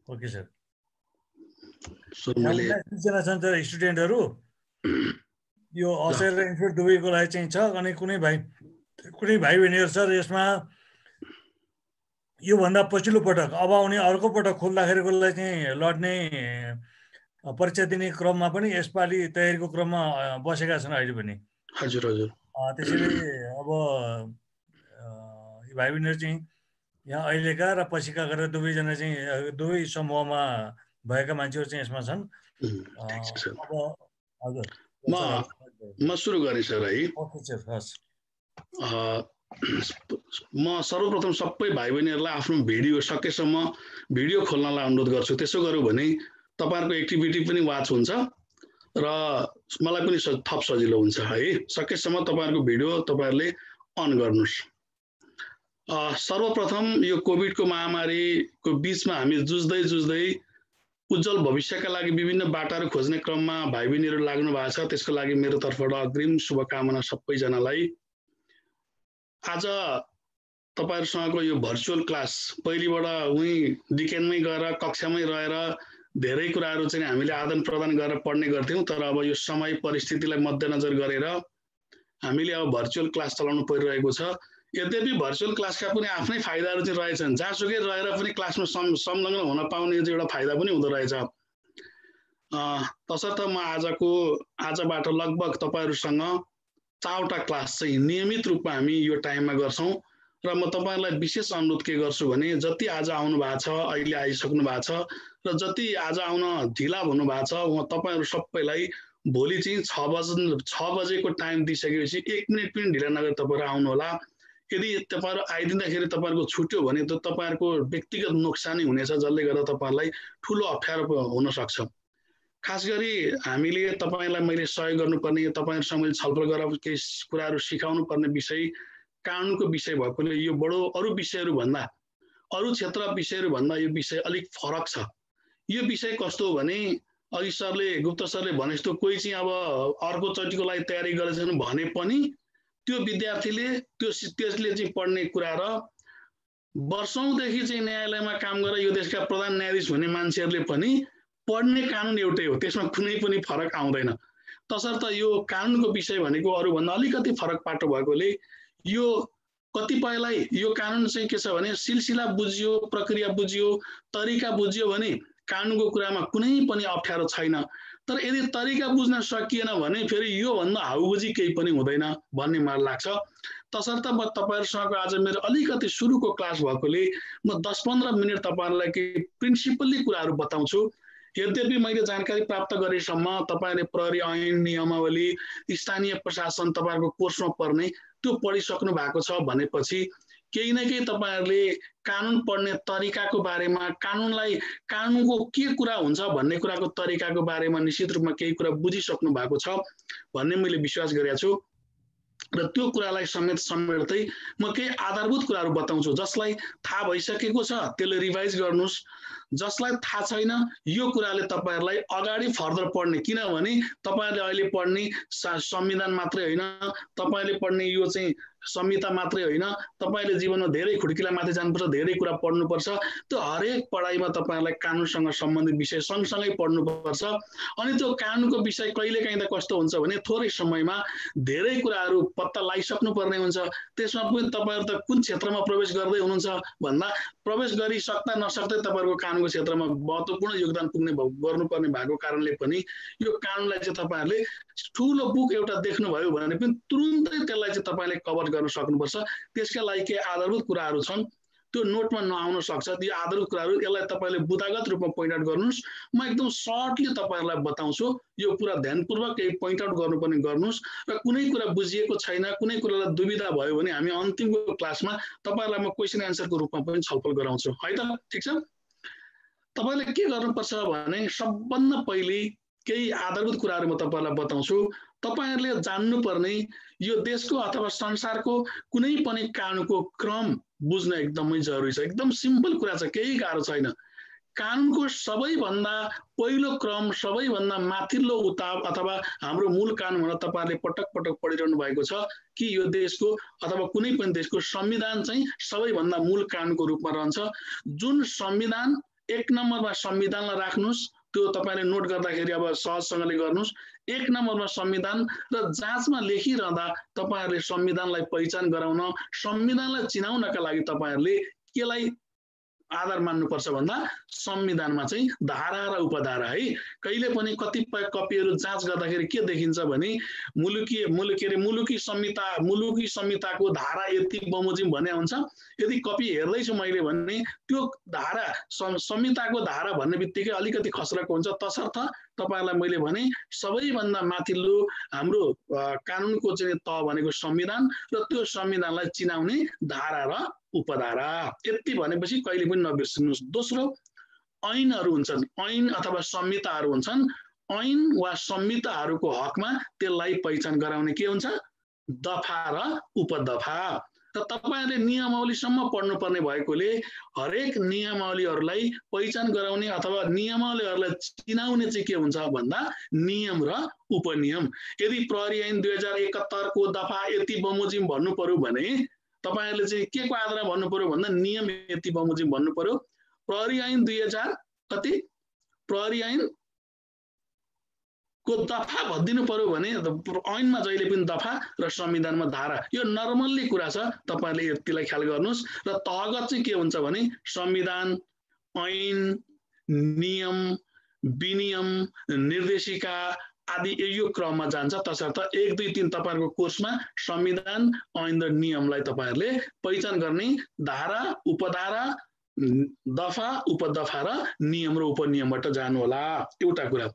Okay sir. So मैले 20 जना छन् सर स्टुडेन्टहरू, यो अक्षर र इन्फिड दुवैको लागि चाहिँ छ। अनि कुनै भाइ बहिनीहरू सर यसमा योभन्दा पछिल्लो पटक अब आउने अर्को पटक खोल्दाखेरिको लागि चाहिँ लड्ने परीक्षा दिने क्रममा पनि यसपालि तयारीको क्रममा बसेका छन् अहिले पनि। हजुर हजुर। त्यसैले अब भाइ बहिनीहरू चाहिँ यहाँ अहिलेका र पछिका गरेर दुवैजना चाहिँ दुवै समूहमा भएका मान्छेहरू चाहिँ यसमा छन्। अब हजुर म सुरु गरेँ सर है। ओके सर, हस्। म सर्वप्रथम सबै भाइ बहिनीहरूलाई आफ्नो भिडियो सकेसम्म भिडियो खोल्नलाई अनुरोध गर्छु। त्यसो गर्यो भने तपाईँहरूको एक्टिभिटी पनि वाच हुन्छ र मलाई पनि थप सजिलो हुन्छ है। सकेसम्म तपाईँहरूको भिडियो तपाईँहरूले अन गर्नुहोस्। सर्वप्रथम यो कोभिडको महामारीको बीचमा हामी जुझ्दै उज्जवल भविष्यका लागि विभिन्न बाटाहरू खोज्ने क्रममा भाइ बहिनीहरू लाग्नु भएको छ। त्यसको लागि मेरो तर्फबाट अग्रिम शुभकामना सबैजनालाई। आज तपाईहरुसँगको यो भर्चुअल क्लास पहिलेबाट उही डिकेनमै गएर कक्षामै रहेर धेरै कुराहरू चाहिँ हामीले आदान प्रदान गरेर पढ्ने गर्थ्यौं। तर अब यो समय परिस्थितिलाई मध्यनजर गरेर हामीले अब भर्चुअल क्लास चलाउनु परिरहेको छ। यद्यपि भर्चुअल क्लासका पनि आफ्नै फाइदाहरू चाहिँ रहेछन्। जहाँसुकै रहेर पनि क्लासमा संलग्न हुन पाउने चाहिँ एउटा फाइदा पनि हुँदो रहेछ। तसर्थ म आजबाट लगभग तपाईहरुसँग 4वटा क्लास चाहिँ नियमित रूपमा हामी यो टाइममा गर्छौं। र म तपाईहरुलाई विशेष अनुरोध के गर्छु भने जति आज आउनु भएको छ, अहिले आइसक्नु भएको छ र जति आज आउन ढिला हुनु भएको छ, म तपाईहरु सबैलाई भोलि चाहिँ 6 बजेको टाइम दिइसकेपछि 1 मिनेट पनि ढिला नगरी तपाईहरु आउनु होला। यदि तपाईहरु आइदिँदाखेरि तपाईहरुको छुट्यो भने त तपाईहरुको व्यक्तिगत नोक्सानी हुनेछ, जसले गर्दा तपाईहरुलाई ठूलो अप्ठ्यारो हुन सक्छ। खास गरी हामीले तपाईलाई मैले सहयोग गर्नुपर्ने, तपाईहरुसँग मैले छलफल गरेर केही कुराहरू सिकाउनु पर्ने विषय कानुनको विषय भएकोले यो बडो अरु विषयहरू भन्दा, अरु क्षेत्र विषयहरू भन्दा यो विषय अलिक फरक छ। यो विषय कस्तो हो भने अघि गुप्ता सरले भने जस्तो कोही चाहिँ अब अर्को चोटिको लागि तयारी गरेछन् भने पनि त्यो विद्यार्थीले त्यसले चाहिँ पढ्ने कुरा र वर्षौंदेखि चाहिँ न्यायालयमा काम गरेर यो देशका प्रधान न्यायाधीश हुने मान्छेहरूले पनि पढ्ने कानुन एउटै हो, त्यसमा कुनै पनि फरक आउँदैन। तसर्थ यो कानुनको विषय भनेको अरु भन्दा अलिकति फरक पाटो भएकोले यो कतिपयलाई यो कानुन चाहिँ के छ भने सिलसिला बुझ्यो, प्रक्रिया बुझ्यो, तरिका बुझ्यो भने कानुनको कुरामा कुनै पनि अप्ठ्यारो छैन। तर यदि तरिका बुझ्न सकिएन भने फेरि यो भन्दा हाउबुझी केही पनि हुँदैन भन्ने मलाई लाग्छ। तसर्थ म तपाईहरुसँग आज मेरो अलिकति सुरुको क्लास भएकोले म 10-15 मिनेट तपाईहरुलाई केही प्रिन्सिपली कुराहरू बताउँछु। यद्यपि मैले जानकारी प्राप्त गरेसम्म तपाईहरुले प्रहरी ऐन, नियमावली, स्थानीय प्रशासन तपाईहरुको कोर्समा पर्ने त्यो पढिसक्नु भएको छ भनेपछि केही न केही तपाईहरुले कानुन पढ्ने तरिकाको बारेमा, कानुनको के कुरा हुन्छ भन्ने कुराको तरिकाको बारेमा निश्चित रूपमा केही कुरा बुझिसक्नु भएको छ भन्ने मैले विश्वास गरेको छु। र त्यो कुरालाई समेट्दै म केही आधारभूत कुराहरू बताउँछु। जसलाई थाहा भइसकेको छ त्यसले रिभाइज गर्नुस्, जसलाई थाहा छैन यो कुराले तपाईहरुलाई अगाडि फर्दर पढ्ने, किनभने तपाईहरुले अहिले पढ्ने संविधान मात्रै होइन, तपाईहरुले पढ्ने यो चाहिँ संहिता मात्रै होइन, तपाईले जीवनमा धेरै खुड्किलामाथि जानुपर्छ, धेरै कुरा पढ्नुपर्छ। त्यो हरेक पढाइमा तपाईहरुलाई कानुनसँग सम्बन्धित विषय सँगसँगै पढ्नुपर्छ। अनि त्यो कानुनको विषय कहिलेकाहीँ त कस्तो हुन्छ भने थोरै समयमा धेरै कुराहरू पत्ता लगाइसक्नु पर्ने हुन्छ। त्यसमा पनि तपाईहरु त कुन क्षेत्रमा प्रवेश गर्दै हुनुहुन्छ भन्दा प्रवेश गरिसक्दा नसक्दै तपाईहरुको कानुनको क्षेत्रमा महत्त्वपूर्ण योगदान गर्नुपर्ने भएको कारणले पनि यो कानुनलाई चाहिँ तपाईहरुले ठूलो बुक एउटा देख्नुभयो भने पनि तुरुन्तै त्यसलाई चाहिँ तपाईले कभर गर्न सक्नुपर्छ। त्यसका लागि के आधारभूत कुराहरू छन् त्यो नोटमा नआउन सक्छ। त्यो आधारभूत कुराहरू यसलाई तपाईले बुदागत रूपमा पोइन्ट आउट गर्नुस्। म एकदम सर्टली तपाईहरुलाई बताउँछु, यो पुरा ध्यानपूर्वक यही पोइन्ट आउट गर्नुपर्ने गर्नुस्। र कुनै कुरा बुझिएको छैन, कुनै कुरालाई दुविधा भयो भने हामी अन्तिमको क्लासमा तपाईहरुलाई म क्वेशन एन्सरको रूपमा पनि छलफल गराउँछु, है त? ठीक छ। तपाईले के गर्नुपर्छ भने सबभन्दा पहिले केही आधारभूत कुराहरू म तपाईहरुलाई बताउँछु। तपाईहरुले जान्नुपर्ने यो देशको अथवा संसारको कुनै पनि कानुनको क्रम बुझ्न एकदमै जरुरी छ। एकदम सिम्पल कुरा छ, केही गाह्रो छैन। कानुनको सबैभन्दा पहिलो क्रम, सबैभन्दा माथिल्लो उताब अथवा हाम्रो मूल कानुन तपाईहरुले पटक पटक पढिरहनु भएको छ कि यो देशको अथवा कुनै पनि देशको संविधान चाहिँ सबैभन्दा मूल कानुनको रूपमा रहन्छ। जुन संविधान 1 नम्बरमा संविधानलाई राख्नुस्, त्यो तपाईले नोट गर्दाखेरि अब सहजसँगले गर्नुस्। 1 नम्बरमा संविधान र जाँचमा लेखिरहँदा तपाईहरुले संविधानलाई पहिचान गराउन, संविधानलाई चिनाउनका लागि तपाईहरुले केलाई आधार मान्नुपर्छ भन्दा संविधानमा चाहिँ धारा र उपधारा है। कहिले पनि कतिपय कपीहरु जाँच गर्दाखेरि के देखिन्छ भने मुलुकी संहिताको धारा यति बमोजिम भने हुन्छ। यदि कपी हेर्दै छु मैले भने त्यो धारा संहिताको धारा भन्ने बित्तिकै अलिकति खस्रको हुन्छ। तसर्थ तपाईहरुलाई मैले भने सबैभन्दा माथिल्लो हाम्रो कानुनको चाहिँ तह भनेको संविधान र त्यो संविधानलाई चिनाउने धारा र उपधारा। यति भनेपछि कहिले पनि नबिर्सिनुस्। दोस्रो ऐनहरु हुन्छन्, ऐन अथवा संहिताहरु हुन्छन्। ऐन वा संहिताहरुको हकमा त्यसलाई पहिचान गराउने के हुन्छ? दफा र उपदफा। त तपाईहरुले नियमावलीसम्म पढ्नुपर्ने भएकोले हरेक नियमावलीहरुलाई पहिचान गराउने अथवा नियमावलीहरुलाई चिनाउने चाहिँ के हुन्छ भन्दा नियम र उपनियम। यदि प्रहरी ऐन 2071 को दफा यति बमोजिम भन्नु पर्यो भने तपाईहरुले चाहिँ के को आधारमा भन्नु पर्यो भन्दा नियम यति बमोजिम भन्नु पर्यो। प्रहरी ऐन 2000 कति प्रहरी ऐन को दफा भदिनु पर्यो भने ऐनमा जहिले पनि दफा र संविधानमा धारा, यो नर्मल्ली कुरा छ। तपाईहरुले यतिलाई ख्याल गर्नुस्। र तहगत चाहिँ के हुन्छ भने संविधान, ऐन, नियम, विनियम, निर्देशिका आदि यो क्रममा जान्छ। तसर्थ 1 2 3 तपाईहरुको कोर्समा संविधान, ऐन र नियमलाई तपाईहरुले पहिचान गर्ने धारा, उपधारा, दफा, उपदफा र नियम र उपनियमबाट जानु होला। एउटा कुरा।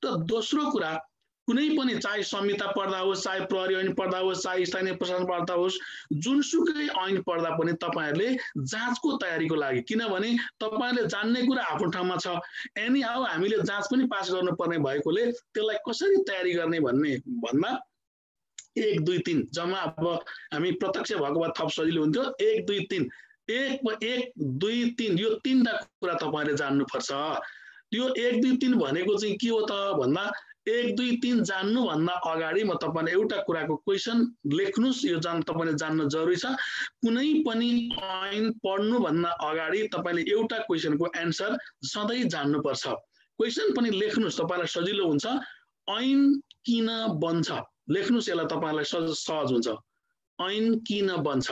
र दोस्रो कुरा, कुनै पनि चाहे संहिता पढ्दा होस्, चाहे प्रहरी ऐन पढ्दा होस्, चाहे स्थानीय प्रशासन पढ्दा होस्, जुनसुकै ऐन पढ्दा पनि तपाईहरुले जाँचको तयारीको लागि, किनभने तपाईहरुले जान्ने कुरा आफ्नो ठाउँमा छ, एनी हाउ हामीले जाँच पनि पास गर्नुपर्ने भएकोले त्यसलाई कसरी तयारी गर्ने भन्ने भन्दा 1 2 3 जम्मा अब हामी प्रत्यक्ष भएको भए थप सजिलो हुन्थ्यो। 1 2 3 1 2 3 यो तीनटा कुरा तपाईहरुले जान्नुपर्छ। त्यो 1 2 3 भनेको चाहिँ के हो त भन्दा 1 2 3 जान्नु भन्दा अगाडि म तपाईलाई एउटा कुराको क्वेशन लेख्नुस्। यो तपाईले जान्न जरुरी छ। कुनै पनि ऐन पढ्नु भन्दा अगाडि तपाईले एउटा क्वेशनको आन्सर सधैं जान्नुपर्छ। क्वेशन पनि लेख्नुस्, तपाईलाई सजिलो हुन्छ। ऐन किन बन्छ लेख्नुस्, यसलाई तपाईलाई सहज हुन्छ। ऐन किन बन्छ,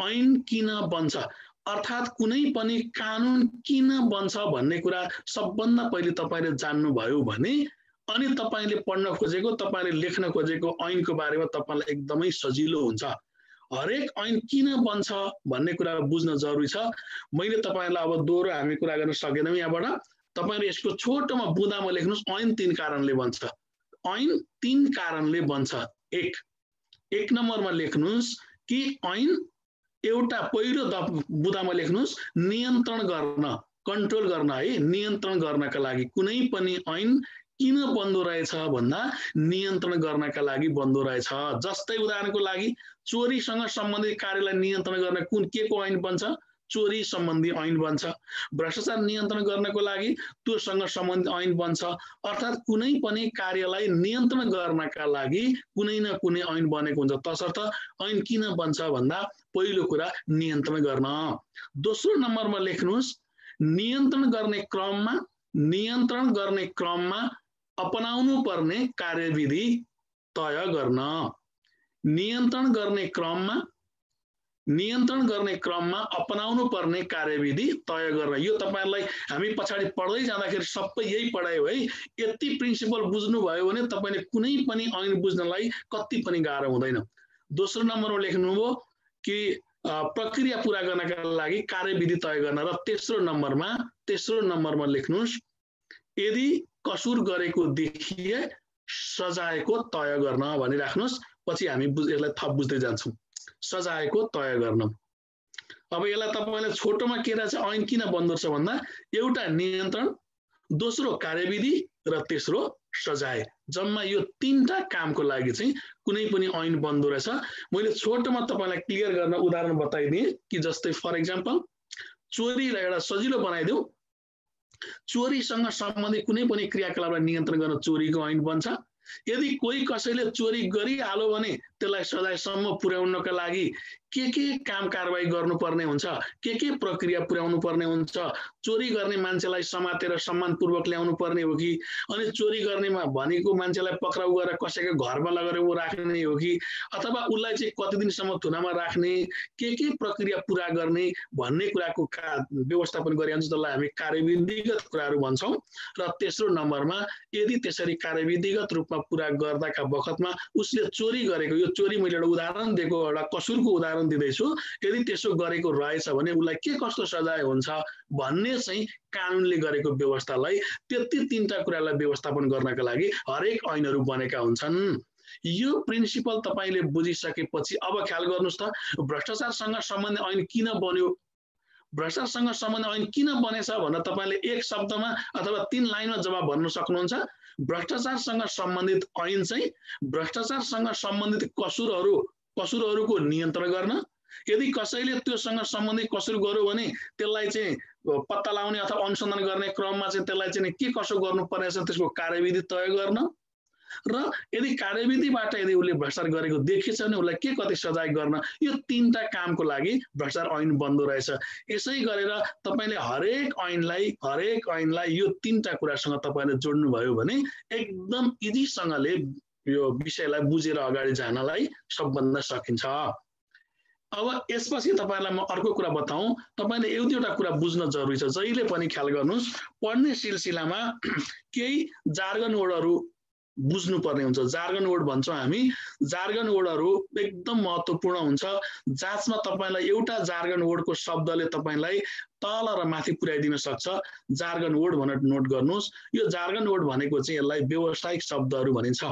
ऐन किन बन्छ अर्थात कुनै पनि कानुन किन बन्छ भन्ने कुरा सबभन्दा पहिले तपाईले जान्नु भयो भने अनि तपाईले पढ्न खोजेको, तपाईले लेख्न खोजेको ऐनको बारेमा तपाईलाई एकदमै सजिलो हुन्छ। हरेक ऐन किन बन्छ भन्ने कुरा बुझ्न जरुरी छ। मैले तपाईलाई अब दोहोरो हामी कुरा गर्न सकेनौं। यहाँबाट तपाईले यसको छोटोमा बुँदामा लेख्नुस्। ऐन 3 कारणले बन्छ। ऐन 3 कारणले बन्छ। 1 नम्बरमा लेख्नुस् कि ऐन एउटा पहिलो बुँदामा लेख्नुस् नियन्त्रण गर्न, कन्ट्रोल गर्न है, नियन्त्रण गर्नका लागि। कुनै पनि ऐन किन बन्दो रहेछ भन्दा नियन्त्रण गर्नका लागि बन्दो रहेछ। जस्तै उदाहरणको लागि चोरीसँग सम्बन्धित कार्यलाई नियन्त्रण गर्न के को ऐन बन्छ? चोरी सम्बन्धी ऐन बन्छ। भ्रष्टाचार नियन्त्रण गर्नको लागि त्योसँग सम्बन्धित ऐन बन्छ। अर्थात् कुनै पनि कार्यलाई नियन्त्रण गर्नका लागि कुनै न कुनै ऐन बनेको हुन्छ। तसर्थ ऐन किन बन्छ भन्दा पहिलो कुरा नियन्त्रण गर्न। दोस्रो नम्बरमा लेख्नुस् नियन्त्रण गर्ने क्रममा अपनाउनु पर्ने कार्यविधि तय गर्न। नियन्त्रण गर्ने क्रममा अपनाउनु पर्ने कार्यविधि तय गर्न। यो तपाईहरुलाई हामी पछाडी पढ्दै जाँदाखेरि सबै यही पढायो है। यति प्रिन्सिपल बुझ्नु भयो भने तपाईले कुनै पनि ऐन बुझ्नलाई कति पनि गाह्रो हुँदैन। दोस्रो नम्बरमा लेख्नुभयो कि प्रक्रिया पूरा गर्नका लागि कार्यविधि तय गर्न। र तेस्रो नम्बरमा लेख्नुस् यदि कसुर गरेको देखिए सजायको तय गर्न भनिराख्नुस्। पछि हामी यसलाई थप बुझ्दै जान्छौं। सजायको तय गर्न। अब यसलाई तपाईले छोटोमा के रहेछ ऐन किन बन्दो छ भन्दा एउटा नियन्त्रण, दोस्रो कार्यविधि र तेस्रो सजाय। जम्मा यो 3टा कामको लागि चाहिँ कुनै पनि ऐन बन्दो रहेछ। मैले छोटोमा तपाईलाई क्लियर गर्न उदाहरण बताइदिए कि जस्तै फर एक्जाम्पल चोरीलाई एउटा सजिलो बनाइदेऊ। चोरीसँग सम्बन्धित कुनै पनि क्रियाकलापलाई नियन्त्रण गर्न चोरीको ऐन बन्छ। यदि कोही कसैले चोरी गरिहाल्यो भने त्यसलाई सजायसम्म पुर्याउनका लागि के काम कारबाही गर्नुपर्ने हुन्छ, के प्रक्रिया पुर्याउनु पर्ने हुन्छ, चोरी गर्ने मान्छेलाई समातेर सम्मानपूर्वक ल्याउनु पर्ने हो कि, अनि चोरी गर्नेमा भनेको मान्छेलाई पक्राउ गरेर कसैको घरमा लगेर ऊ राख्ने हो कि, अथवा उसलाई चाहिँ कति दिनसम्म थुनामा राख्ने, के प्रक्रिया पुरा गर्ने भन्ने कुराको व्यवस्थापन गरे हुन्छ, जसलाई हामी कार्यविधिगत कुराहरू भन्छौँ। र तेस्रो नम्बरमा यदि त्यसरी कार्यविधिगत रूपमा पुरा गर्दाका बखतमा उसले चोरी गरेको, यो चोरी मैले एउटा उदाहरण दिएको, एउटा कसुरको उदाहरण दिँदैछु, यदि त्यसो गरेको रहेछ भने उसलाई के कस्तो सजाय हुन्छ भन्ने चाहिँ कानुनले गरेको व्यवस्थालाई, त्यति तीनटा कुरालाई व्यवस्थापन गर्नका लागि हरेक ऐनहरू बनेका हुन्छन्। यो प्रिन्सिपल तपाईले बुझिसकेपछि अब ख्याल गर्नुस् त भ्रष्टाचारसँग सम्बन्धित ऐन किन बन्यो, भ्रष्टाचारसँग सम्बन्धित ऐन किन बनेछ भनेर तपाईले एक शब्दमा अथवा 3 लाइनमा जवाब भन्न सक्नुहुन्छ। भ्रष्टाचारसँग सम्बन्धित ऐन चाहिँ भ्रष्टाचारसँग सम्बन्धित कसुरहरूको नियन्त्रण गर्न, यदि कसैले त्योसँग सम्बन्धित कसुर गर्यो भने त्यसलाई चाहिँ पत्ता लगाउने अथवा अनुसन्धान गर्ने क्रममा चाहिँ त्यसलाई चाहिँ के कसो गर्नुपर्ने छ त्यसको कार्यविधि तय गर्न, र यदि कार्यविधिबाट यदि उसले भ्रष्टाचार गरेको देखिन्छ भने उसलाई के कति सजाय गर्न, यो तीनटा कामको लागि भ्रष्टाचार ऐन बन्दो रहेछ। यसै गरेर तपाईले हरेक ऐनलाई यो तीनटा कुरासँग तपाईले जोड्नुभयो भने एकदम इजीसँगले यो विषयलाई बुझेर अगाडि जानलाई सबभन्दा सकिन्छ। अब यसपछि तपाईलाई म अर्को कुरा बताऊं, तपाईले एउटा कुरा बुझ्न जरुरी छ। जहिले पनि ख्याल गर्नुस्, पढ्ने सिलसिलामा केही जार्गन वर्डहरू बुझ्नु पर्ने हुन्छ। जार्गन वर्ड भन्छौं हामी, जार्गन वर्डहरू एकदम महत्त्वपूर्ण हुन्छ। जाँचमा तपाईलाई एउटा जार्गन वर्डको शब्दले तपाईलाई तल र माथि पुर्याइदिन सक्छ। जार्गन वर्ड भनेर नोट गर्नुस्। यो जार्गन वर्ड भनेको चाहिँ यसलाई व्यावसायिक शब्दहरू भनिन्छ।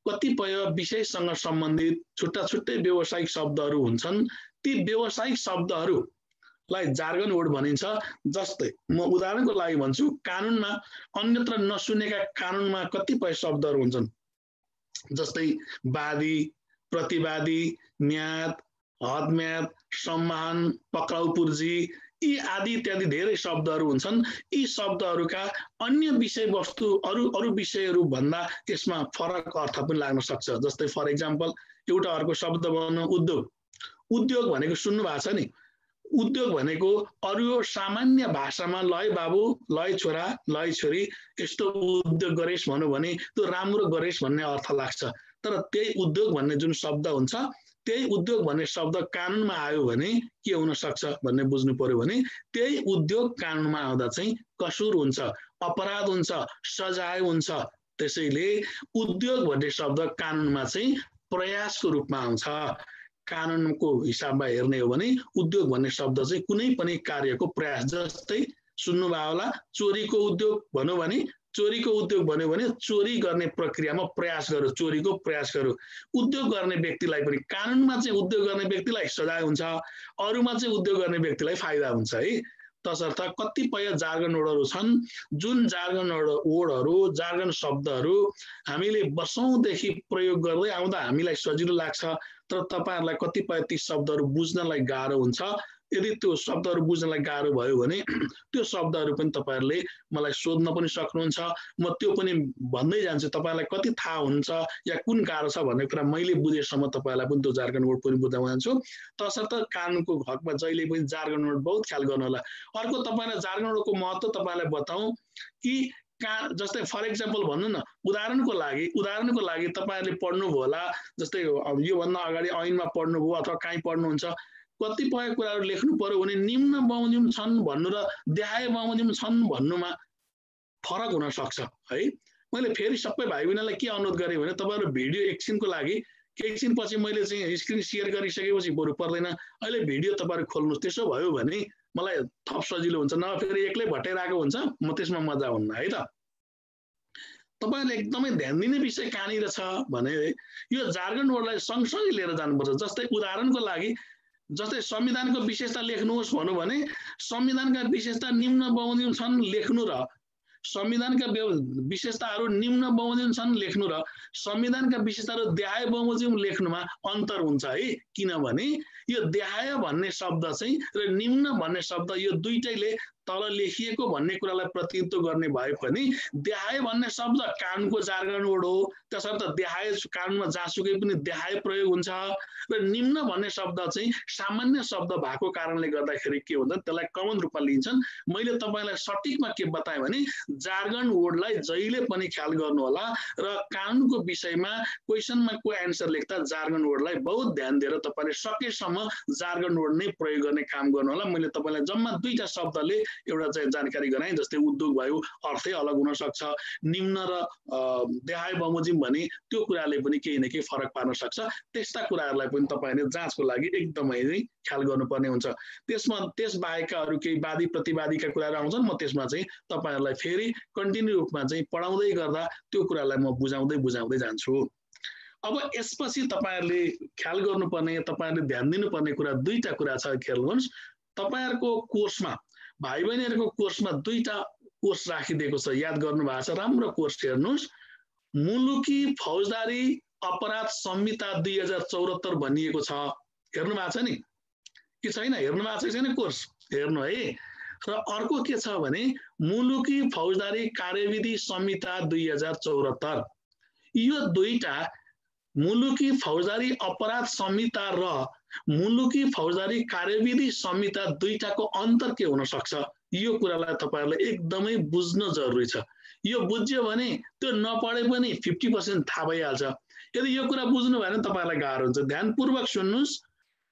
कतिपय विषयसँग सम्बन्धित छुट्टै व्यावसायिक शब्दहरू हुन्छन्। ती व्यावसायिक शब्दहरूलाई जार्गन वर्ड भनिन्छ। जस्तै म उदाहरणको लागि भन्छु, कानुनमा अन्यत्र नसुनेका कानुनमा कतिपय शब्दहरू हुन्छन्, जस्तै वादी, प्रतिवादी, म्याद, हदम्याद, सम्मान, पक्राउ पूर्जी, यी आदि इत्यादि धेरै शब्दहरू हुन्छन्। यी शब्दहरूका अन्य विषयवस्तु अरू विषयहरू भन्दा यसमा फरक अर्थ पनि लाग्न सक्छ। जस्तै फर एक्जाम्पल एउटा अर्को शब्द भन्नु उद्योग। उद्योग भनेको सुन्नु भएको छ नि, उद्योग भनेको अरू सामान्य भाषामा लय बाबु, लय छोरा, लय छोरी यस्तो उद्योग गरेस् भन्नु भने त्यो राम्रो गरेस् भन्ने अर्थ लाग्छ। तर त्यही उद्योग भन्ने जुन शब्द हुन्छ, त्यही उद्योग भन्ने शब्द कानुनमा आयो भने के हुन सक्छ भन्ने बुझ्नु पर्यो भने त्यही उद्योग कानुनमा आउँदा चाहिँ कसुर हुन्छ, अपराध हुन्छ, सजाय हुन्छ। त्यसैले उद्योग भन्ने शब्द कानुनमा चाहिँ प्रयासको रूपमा आउँछ। कानुनको हिसाबमा हेर्ने हो भने उद्योग भन्ने शब्द चाहिँ कुनै पनि कार्यको प्रयास, जस्तै सुन्नुभयो होला चोरीको उद्योग भन्यो भने, चोरीको उद्योग भन्यो भने चोरी गर्ने प्रक्रियामा प्रयास गर्यो, चोरीको प्रयास गर्यो। उद्योग गर्ने व्यक्तिलाई पनि कानुनमा चाहिँ उद्योग गर्ने व्यक्तिलाई सजाय हुन्छ, अरूमा चाहिँ उद्योग गर्ने व्यक्तिलाई फाइदा हुन्छ है। तसर्थ कतिपय जार्गन वर्डहरू छन्, जुन जार्गन वर्डहरू, जार्गन शब्दहरू हामीले वर्षौंदेखि प्रयोग गर्दै आउँदा हामीलाई सजिलो लाग्छ, तर तपाईहरुलाई कतिपय ती शब्दहरू बुझ्नलाई गाह्रो हुन्छ। यदि त्यो शब्दहरू बुझ्नलाई गाह्रो भयो भने त्यो शब्दहरू पनि तपाईहरुले मलाई सोध्न पनि सक्नुहुन्छ। म त्यो पनि भन्दै जान्छु, तपाईहरुलाई कति थाहा हुन्छ या कुन गाह्रो छ भन्ने कुरा मैले बुझेसम्म तपाईहरुलाई पनि त्यो जार्गन वर्ड पनि बुझाउन जान्छु। तसर्थ कानुनको हकमा जहिले पनि जार्गन वर्ड बहुत ख्याल गर्नु होला। अर्को तपाईलाई जार्गन वर्डको महत्त्व तपाईलाई बताऊं कि जस्तै फर एक्जाम्पल भन्नु न, उदाहरणको लागि तपाईहरुले पढ्नुभयो होला, जस्तै यो भन्दा अगाडि ऐनमा पढ्नुभयो अथवा कहीँ पढ्नुहुन्छ, कतिपय कुराहरू लेख्नु पर्यो भने निम्न बमोजिम छन् भन्नु र देहाय बमोजिम छन् भन्नुमा फरक हुन सक्छ है। मैले फेरि सबै भाइ बहिनीलाई के अनुरोध गरेँ भने तपाईहरु भिडियो एकछिनको लागि एकछिन पछि मैले चाहिँ स्क्रिन शेयर गरिसकेपछि बरु पर्दैन, अहिले भिडियो तपाईहरु खोल्नुस्। त्यसो भयो भने मलाई थप सजिलो हुन्छ, न फेरि एक्लै भट्टाइरहेको हुन्छ, म त्यसमा मजा हुन्न है त। तपाईहरुले एकदमै ध्यान दिने विषय कहाँनिर छ भने यो जार्गन वर्डलाई सँगसँगै लिएर जानुपर्छ। जस्तै उदाहरणको लागि, जस्तै संविधानको विशेषता लेख्नुहोस् भन्नु भने संविधानका विशेषता निम्न बमोजिम छन् लेख्नु र संविधानका विशेषताहरू निम्न बमोजिम छन् लेख्नु र संविधानका विशेषताहरू देहाय बमोजिम लेख्नुमा अन्तर हुन्छ है। किनभने यो देहाय भन्ने शब्द चाहिँ र निम्न भन्ने शब्द, यो दुईटैले तल लेखिएको भन्ने कुरालाई प्रतिनिधित्व गर्ने भए पनि देहाय भन्ने शब्द कानुनको जार्गन वर्ड हो, त्यसर्थ देहाय कानुनमा जहाँसुकै पनि देहाय प्रयोग हुन्छ र निम्न भन्ने शब्द चाहिँ सामान्य शब्द भएको कारणले गर्दाखेरि के हुन्छ त्यसलाई कमन रूपमा लिन्छन्। मैले तपाईलाई सटिकमा के बताएँ भने जार्गन वर्डलाई जहिले पनि ख्याल गर्नु होला र कानुनको विषयमा क्वेशनमा को एन्सर लेख्दा जार्गन वर्डलाई बहुत ध्यान दिएर तपाईले सकेसम्म जार्गन वर्ड नै प्रयोग गर्ने काम गर्नु होला। मैले तपाईलाई जम्मा दुईटा शब्दले एउटा चाहिँ जानकारी गराएँ, जस्तै उद्योग भयो अर्थै अलग हुन सक्छ, निम्न र देहाय बमोजिम भने त्यो कुराले पनि केही न केही फरक पार्न सक्छ। त्यस्ता कुराहरूलाई पनि तपाईले जाँचको लागि एकदमै ख्याल गर्नुपर्ने हुन्छ। त्यसमा त्यसबाहेकका अरू केही वादी प्रतिवादीका कुराहरू आउँछन्, म त्यसमा चाहिँ तपाईहरुलाई फेरि कन्टिन्यू रूपमा चाहिँ पढाउँदै गर्दा त्यो कुरालाई म बुझाउँदै जान्छु। अब यसपछि तपाईहरुले ख्याल गर्नुपर्ने, तपाईहरुले ध्यान दिनुपर्ने कुरा दुईटा कुरा छ। ख्याल गर्नुस्, तपाईहरुको कोर्समा भाइ बहिनीहरुको कोर्समा दुईटा कोर्स राखिदिएको छ, याद गर्नु भएको छ। राम्रो कोर्स हेर्नुस्, मुलुकी फौजदारी अपराध संहिता 2074 भनिएको छ। हेर्नु भएको छ नि कि छैन? हेर्नु भएको छ छैन? कोर्स हेर्नु है। र अर्को के छ भने मुलुकी फौजदारी कार्यविधि संहिता 2074। यो दुईटा मुलुकी फौजदारी अपराध संहिता र मुलुकी फौजदारी कार्यविधि संहिता दुईटाको अन्तर के हुन सक्छ, यो कुरालाई तपाईहरुले एकदमै बुझ्न जरुरी छ। यो बुझ्यो भने त्यो नपढे पनि 50% थाहा भइहाल्छ। यदि यो कुरा बुझ्नु भएन तपाईहरुलाई गाह्रो हुन्छ। ध्यानपूर्वक सुन्नुस्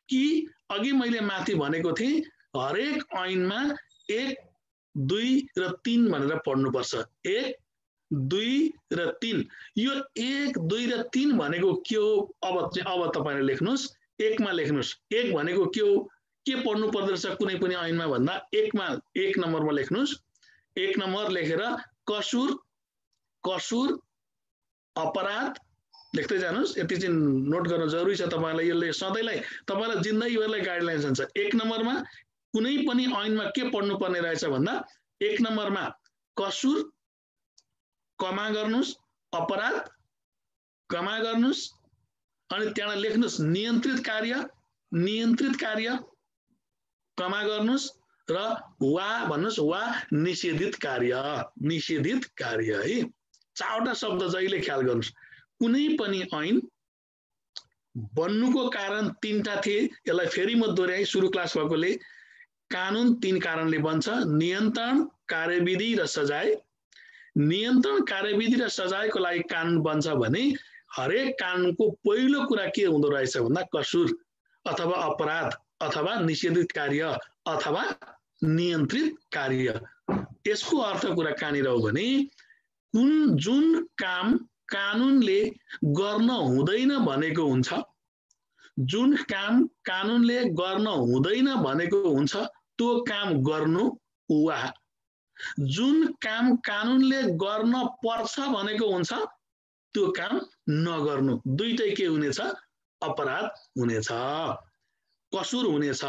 कि अघि मैले माथि भनेको थिएँ हरेक ऐनमा 1, 2 र 3 भनेर पढ्नुपर्छ। 1, 2 र 3। यो 1, 2 र 3 भनेको के हो? अब तपाईले लेख्नुस्, 1 मा लेख्नुस्। 1 भनेको के हो? के पढ्नु पर्दछ कुनै पनि ऐनमा भन्दा 1 नम्बरमा लेख्नुस्। 1 नम्बर लेखेर कसुर अपराध लेख्दै जानुस्। यति चाहिँ नोट गर्न जरुरी छ तपाईलाई। यसले सधैँलाई तपाईलाई जिन्दगीभरलाई गाइडलाइन्स हुन्छ। 1 नम्बरमा कुनै पनि ऐनमा के पढ्नु पर्ने रहेछ भन्दा 1 नम्बरमा कसुर कमा गर्नुस्, अपराध कमा गर्नुस्, अनि त्यहाँ लेख्नुस् नियन्त्रित कार्य कमा गर्नुस् र वा भन्नुस्, वा निषेधित कार्य है। चारवटा शब्द जहिले ख्याल गर्नुस्। कुनै पनि ऐन बन्नुको कारण 3टा थिए। यसलाई फेरि म दोहोर्याएँ सुरु क्लास भएकोले। कानुन 3 कारणले बन्छ: नियन्त्रण, कार्यविधि र सजाय। नियन्त्रण, कार्यविधि र सजायको लागि कानुन बन्छ भने हरेक कानुनको पहिलो कुरा के हुँदो रहेछ भन्दा कसुर अथवा अपराध अथवा निषेधित कार्य अथवा नियन्त्रित कार्य। यसको अर्थ कुरा कहाँनिर हो भने जुन काम कानुनले गर्न हुँदैन भनेको हुन्छ, जुन काम कानुनले गर्न हुँदैन भनेको हुन्छ त्यो काम गर्नु, वा जुन काम कानुनले गर्न पर्छ भनेको हुन्छ त्यो काम नगर्नु। दुईटै के हुनेछ? अपराध हुनेछ, कसुर हुनेछ,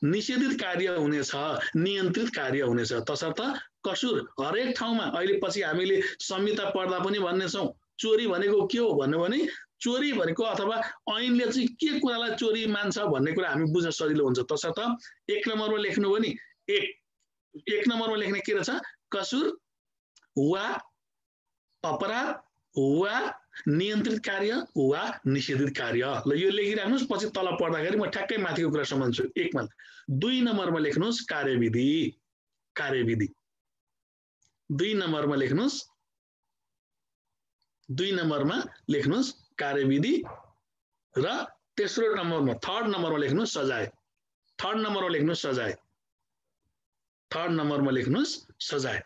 निषेधित कार्य हुनेछ, नियन्त्रित कार्य हुनेछ। तसर्थ कसुर हरेक ठाउँमा अहिले पछि हामीले संहिता पढ्दा पनि भन्ने छौँ चोरी भनेको के हो भन्नु भने चोरी भनेको अथवा ऐनले चाहिँ के कुरालाई चोरी मान्छ भन्ने कुरा हामी बुझ्न सजिलो हुन्छ। तसर्थ 1 नम्बरमा लेख्नु भने 1 नम्बरमा लेख्ने के रहेछ? कसुर वा अपराध वा नियन्त्रित कार्य वा निषेधित कार्य। ल यो लेखिराख्नुस्, पछि तल पढ्दाखेरि म ठ्याक्कै माथिको कुरा सम्झन्छु। 1 मा 2 नम्बरमा लेख्नुस् कार्यविधि। 2 नम्बरमा लेख्नुस् कार्यविधि र तेस्रो नम्बरमा 3rd नम्बरमा लेख्नुस् सजाय। 3rd नम्बरमा लेख्नुस् सजाय।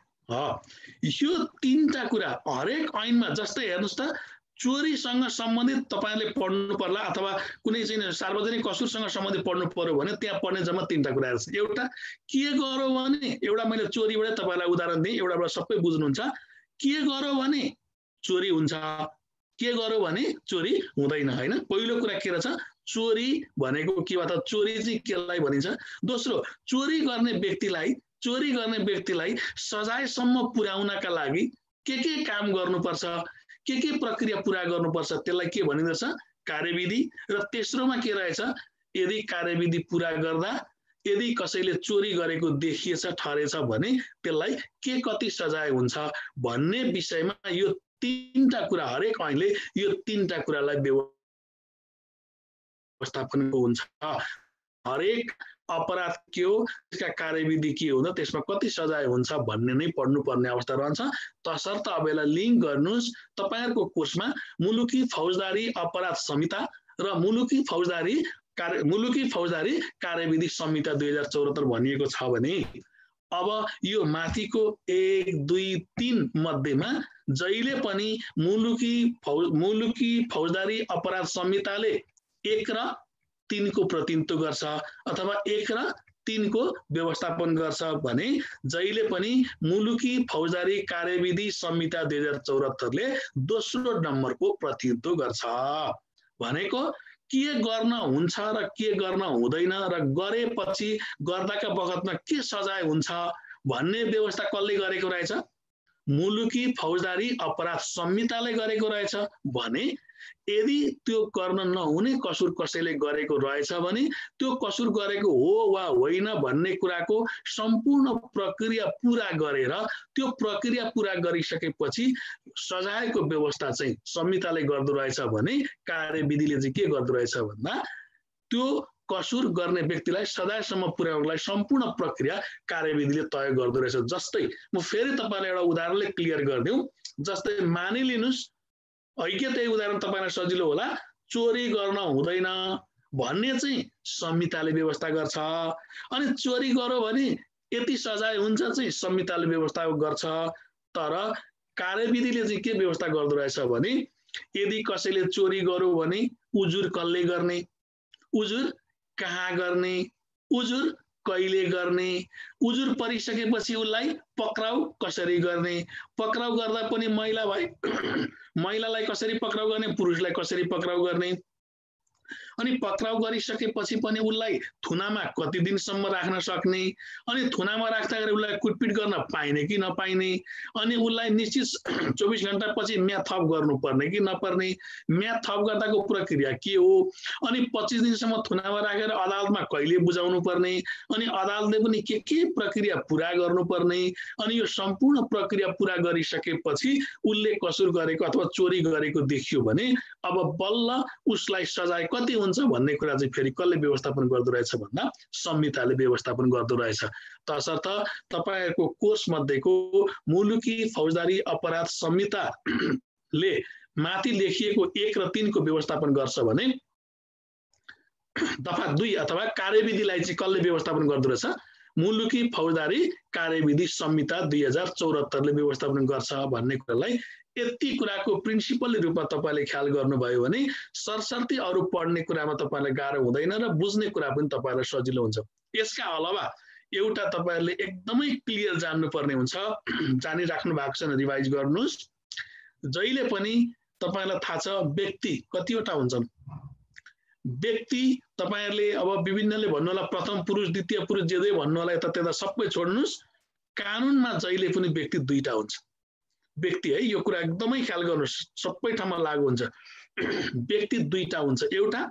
यो 3टा कुरा हरेक ऐनमा, जस्तै हेर्नुस् त चोरीसँग सम्बन्धित तपाईले पढ्नु पर्ला अथवा कुनै चाहिँ सार्वजनिक कसुरसँग सम्बन्धित पढ्नु पर्यो भने त्यहाँ पढ्ने जम्मा 3टा कुराहरू छ। एउटा के गर्यो भने, एउटा मैले चोरीबाट तपाईलाई उदाहरण दिएँ, एउटाबाट सबै बुझ्नुहुन्छ। के गर्यो भने चोरी हुन्छ, के गर्यो भने चोरी हुँदैन, हैन? पहिलो कुरा के रहेछ? चोरी भनेको के हो? चोरी चाहिँ केलाई भनिन्छ? दोस्रो, चोरी गर्ने व्यक्तिलाई सजायसम्म पुर्याउनका लागि के काम गर्नुपर्छ, के प्रक्रिया पूरा गर्नुपर्छ, त्यसलाई के भनिन्छ? कार्यविधि। र तेस्रोमा के रहेछ? यदि कार्यविधि पूरा गर्दा यदि कसैले चोरी गरेको देखिएछ ठहरेछ भने त्यसलाई के कति सजाय हुन्छ भन्ने विषयमा यो तीनटा कुरा हरेक ऐनले यो तीनटा कुरालाई व्यवस्थापन हुन्छ। हरेक अपराध के हो, त्यसका कार्यविधि के हो, त्यसमा कति सजाय हुन्छ भन्ने नै पढ्नुपर्ने अवस्था रहन्छ। तसर्थ अब यसलाई लिङ्क गर्नुस् तपाईहरुको कोर्समा मुलुकी फौजदारी अपराध संहिता र मुलुकी फौजदारी कार्यविधि संहिता 2074 भनिएको छ भने अब यो माथिको 1, 2, 3 मध्येमा जहिले पनि मुलुकी फौजदारी अपराध संहिताले 1 र 3 को प्रतिनिधित्व गर्छ अथवा 1 र 3 को व्यवस्थापन गर्छ भने जहिले पनि मुलुकी फौजदारी कार्यविधि संहिता 2074 ले दोस्रो नम्बरको प्रतिनिधित्व गर्छ। भनेको के गर्न हुन्छ र के गर्न हुँदैन र गरेपछि गर्दाका बखतमा के सजाय हुन्छ भन्ने व्यवस्था कसले गरेको रहेछ? मुलुकी फौजदारी अपराध संहिताले गरेको रहेछ। भने यदि त्यो गर्न नहुने कसुर कसैले गरेको रहेछ भने त्यो कसुर गरेको हो वा होइन भन्ने कुराको सम्पूर्ण प्रक्रिया पूरा गरेर त्यो प्रक्रिया पूरा गरिसकेपछि सजायको व्यवस्था चाहिँ संहिताले गर्दो रहेछ भने कार्यविधिले चाहिँ के गर्दो रहेछ भन्दा त्यो कसुर गर्ने व्यक्तिलाई सजायसम्म पुर्याउनलाई सम्पूर्ण प्रक्रिया कार्यविधिले तय गर्दो रहेछ। जस्तै म फेरि तपाईलाई एउटा उदाहरणले क्लियर गर्दिउँ। जस्तै मानिलिनुस् अहिले त्यही उदाहरण तपाईलाई सजिलो होला, चोरी गर्न हुँदैन भन्ने चाहिँ संहिताले व्यवस्था गर्छ। अनि चोरी गर्यो भने यति सजाय हुन्छ चाहिँ संहिताले व्यवस्था गर्छ। तर कार्यविधिले चाहिँ के व्यवस्था गर्दो रहेछ भने यदि कसैले चोरी गर्यो भने उजुर कसले गर्ने, उजुर कहाँ गर्ने, उजुर कहिले गर्ने, उजुर परिसकेपछि उसलाई पक्राउ कसरी गर्ने, पक्राउ गर्दा पनि महिला भए महिलालाई कसरी पक्राउ गर्ने, पुरुषलाई कसरी पक्राउ गर्ने, अनि पक्राउ गरिसकेपछि पनि उसलाई थुनामा कति दिनसम्म राख्न सक्ने, अनि थुनामा राख्दाखेरि उसलाई कुटपिट गर्न पाइने कि नपाइने, अनि उसलाई निश्चित 24 घण्टापछि म्याद थप गर्नुपर्ने कि नपर्ने, म्याद थप गर्दाको प्रक्रिया के हो, अनि 25 दिनसम्म थुनामा राखेर अदालतमा कहिले बुझाउनु पर्ने, अनि अदालतले पनि के प्रक्रिया पूरा गर्नुपर्ने, अनि यो सम्पूर्ण प्रक्रिया पूरा गरिसकेपछि उसले कसुर गरेको अथवा चोरी गरेको देखियो भने अब बल्ल उसलाई सजाय कति हुन्छ भन्ने कुरा चाहिँ फेरि कसले व्यवस्थापन गर्दो रहेछ भन्दा संहिताले व्यवस्थापन गर्दो रहेछ। तसर्थ तपाईहरुको कोर्स मध्येको मुलुकी फौजदारी अपराध संहिताले माथि लेखिएको 1 र 3 को व्यवस्थापन गर्छ भने दफा 2 अथवा कार्यविधिलाई चाहिँ कसले व्यवस्थापन गर्दो रहेछ? मुलुकी फौजदारी कार्यविधि संहिता 2074 ले व्यवस्थापन गर्छ भन्ने कुरालाई यति कुराको प्रिन्सिपल रूपमा तपाईले ख्याल गर्नुभयो भने सरसर्ती अरु पढ्ने कुरामा तपाईलाई गाह्रो हुँदैन र बुझ्ने कुरा पनि तपाईलाई सजिलो हुन्छ। यसका अलावा एउटा तपाईहरुले एकदमै क्लियर जान्नुपर्ने हुन्छ, जानिराख्नु भएको छ रिभाइज गर्नुस्। जहिले पनि तपाईलाई थाहा छ व्यक्ति कतिवटा हुन्छन्, व्यक्ति तपाईहरुले अब विभिन्नले भन्नु होला प्रथम पुरुष द्वितीय पुरुष जे भन्नु होला यता त्यता सबै छोड्नुस्। कानुनमा जहिले पनि व्यक्ति दुईटा हुन्छ। व्यक्ति है यो कुरा एकदमै ख्याल गर्नुस्, सबै ठाउँमा लागू हुन्छ। व्यक्ति दुईटा हुन्छ, एउटा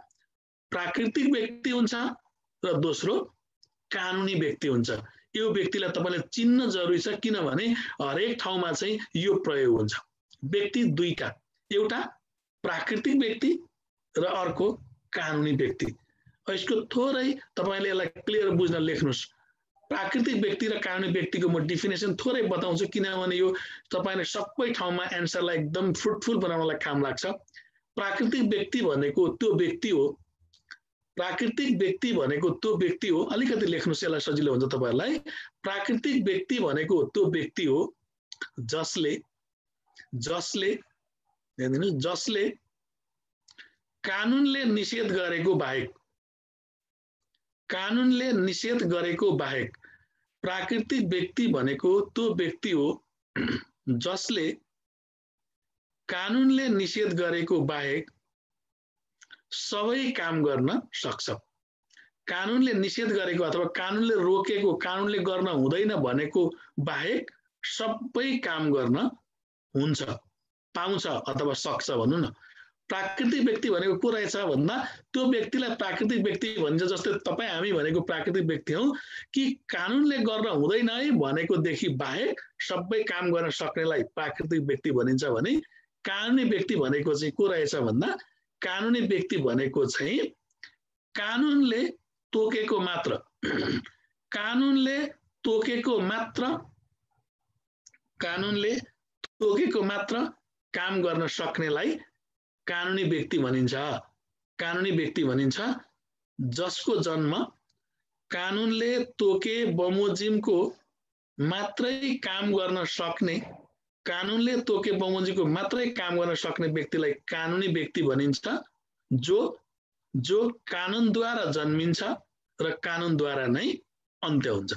प्राकृतिक व्यक्ति हुन्छ र दोस्रो कानुनी व्यक्ति हुन्छ। यो व्यक्तिलाई तपाईले चिन्न जरुरी छ किनभने हरेक ठाउँमा चाहिँ यो प्रयोग हुन्छ। व्यक्ति दुईटा, एउटा प्राकृतिक व्यक्ति र अर्को कानुनी व्यक्ति। यसको थोरै तपाईले यसलाई क्लियर बुझ्न लेख्नुस्। प्राकृतिक व्यक्ति र कानुनी व्यक्तिको म डेफिनेसन थोरै बताउँछु किनभने यो तपाईले सबै ठाउँमा एन्सरलाई एकदम फ्रुटफुल बनाउनलाई काम लाग्छ। प्राकृतिक व्यक्ति भनेको त्यो व्यक्ति हो, प्राकृतिक व्यक्ति भनेको त्यो व्यक्ति हो, अलिकति लेख्नुस् यसलाई सजिलो हुन्छ तपाईहरुलाई। प्राकृतिक व्यक्ति भनेको त्यो व्यक्ति हो जसले कानुनले निषेध गरेको बाहेक प्राकृतिक व्यक्ति भनेको त्यो व्यक्ति हो जसले कानुनले निषेध गरेको बाहेक सबै काम गर्न सक्छ। कानुनले निषेध गरेको अथवा कानुनले रोकेको, कानुनले गर्न हुँदैन भनेको बाहेक सबै काम गर्न हुन्छ, पाउँछ अथवा सक्छ भनौं न। प्राकृतिक व्यक्ति भनेको को रहेछ भन्दा त्यो व्यक्तिलाई प्राकृतिक व्यक्ति भन्छ। जस्तै तपाईँ हामी भनेको प्राकृतिक व्यक्ति हौ कि कानुनले गर्न हुँदैन है भनेकोदेखि बाहेक सबै काम गर्न सक्नेलाई प्राकृतिक व्यक्ति भनिन्छ भने कानुनी व्यक्ति भनेको चाहिँ को रहेछ भन्दा कानुनी व्यक्ति भनेको चाहिँ कानुनले तोकेको मात्र कानुनले तोकेको मात्र काम गर्न सक्नेलाई कानुनी व्यक्ति भनिन्छ। कानुनी व्यक्ति भनिन्छ जसको जन्म कानुनले तोके बमोजिमको मात्रै काम गर्न सक्ने कानुनले तोके बमोजिमको मात्रै काम गर्न सक्ने व्यक्तिलाई कानुनी व्यक्ति भनिन्छ। जो कानुनद्वारा जन्मिन्छ र कानुनद्वारा नै अन्त्य हुन्छ।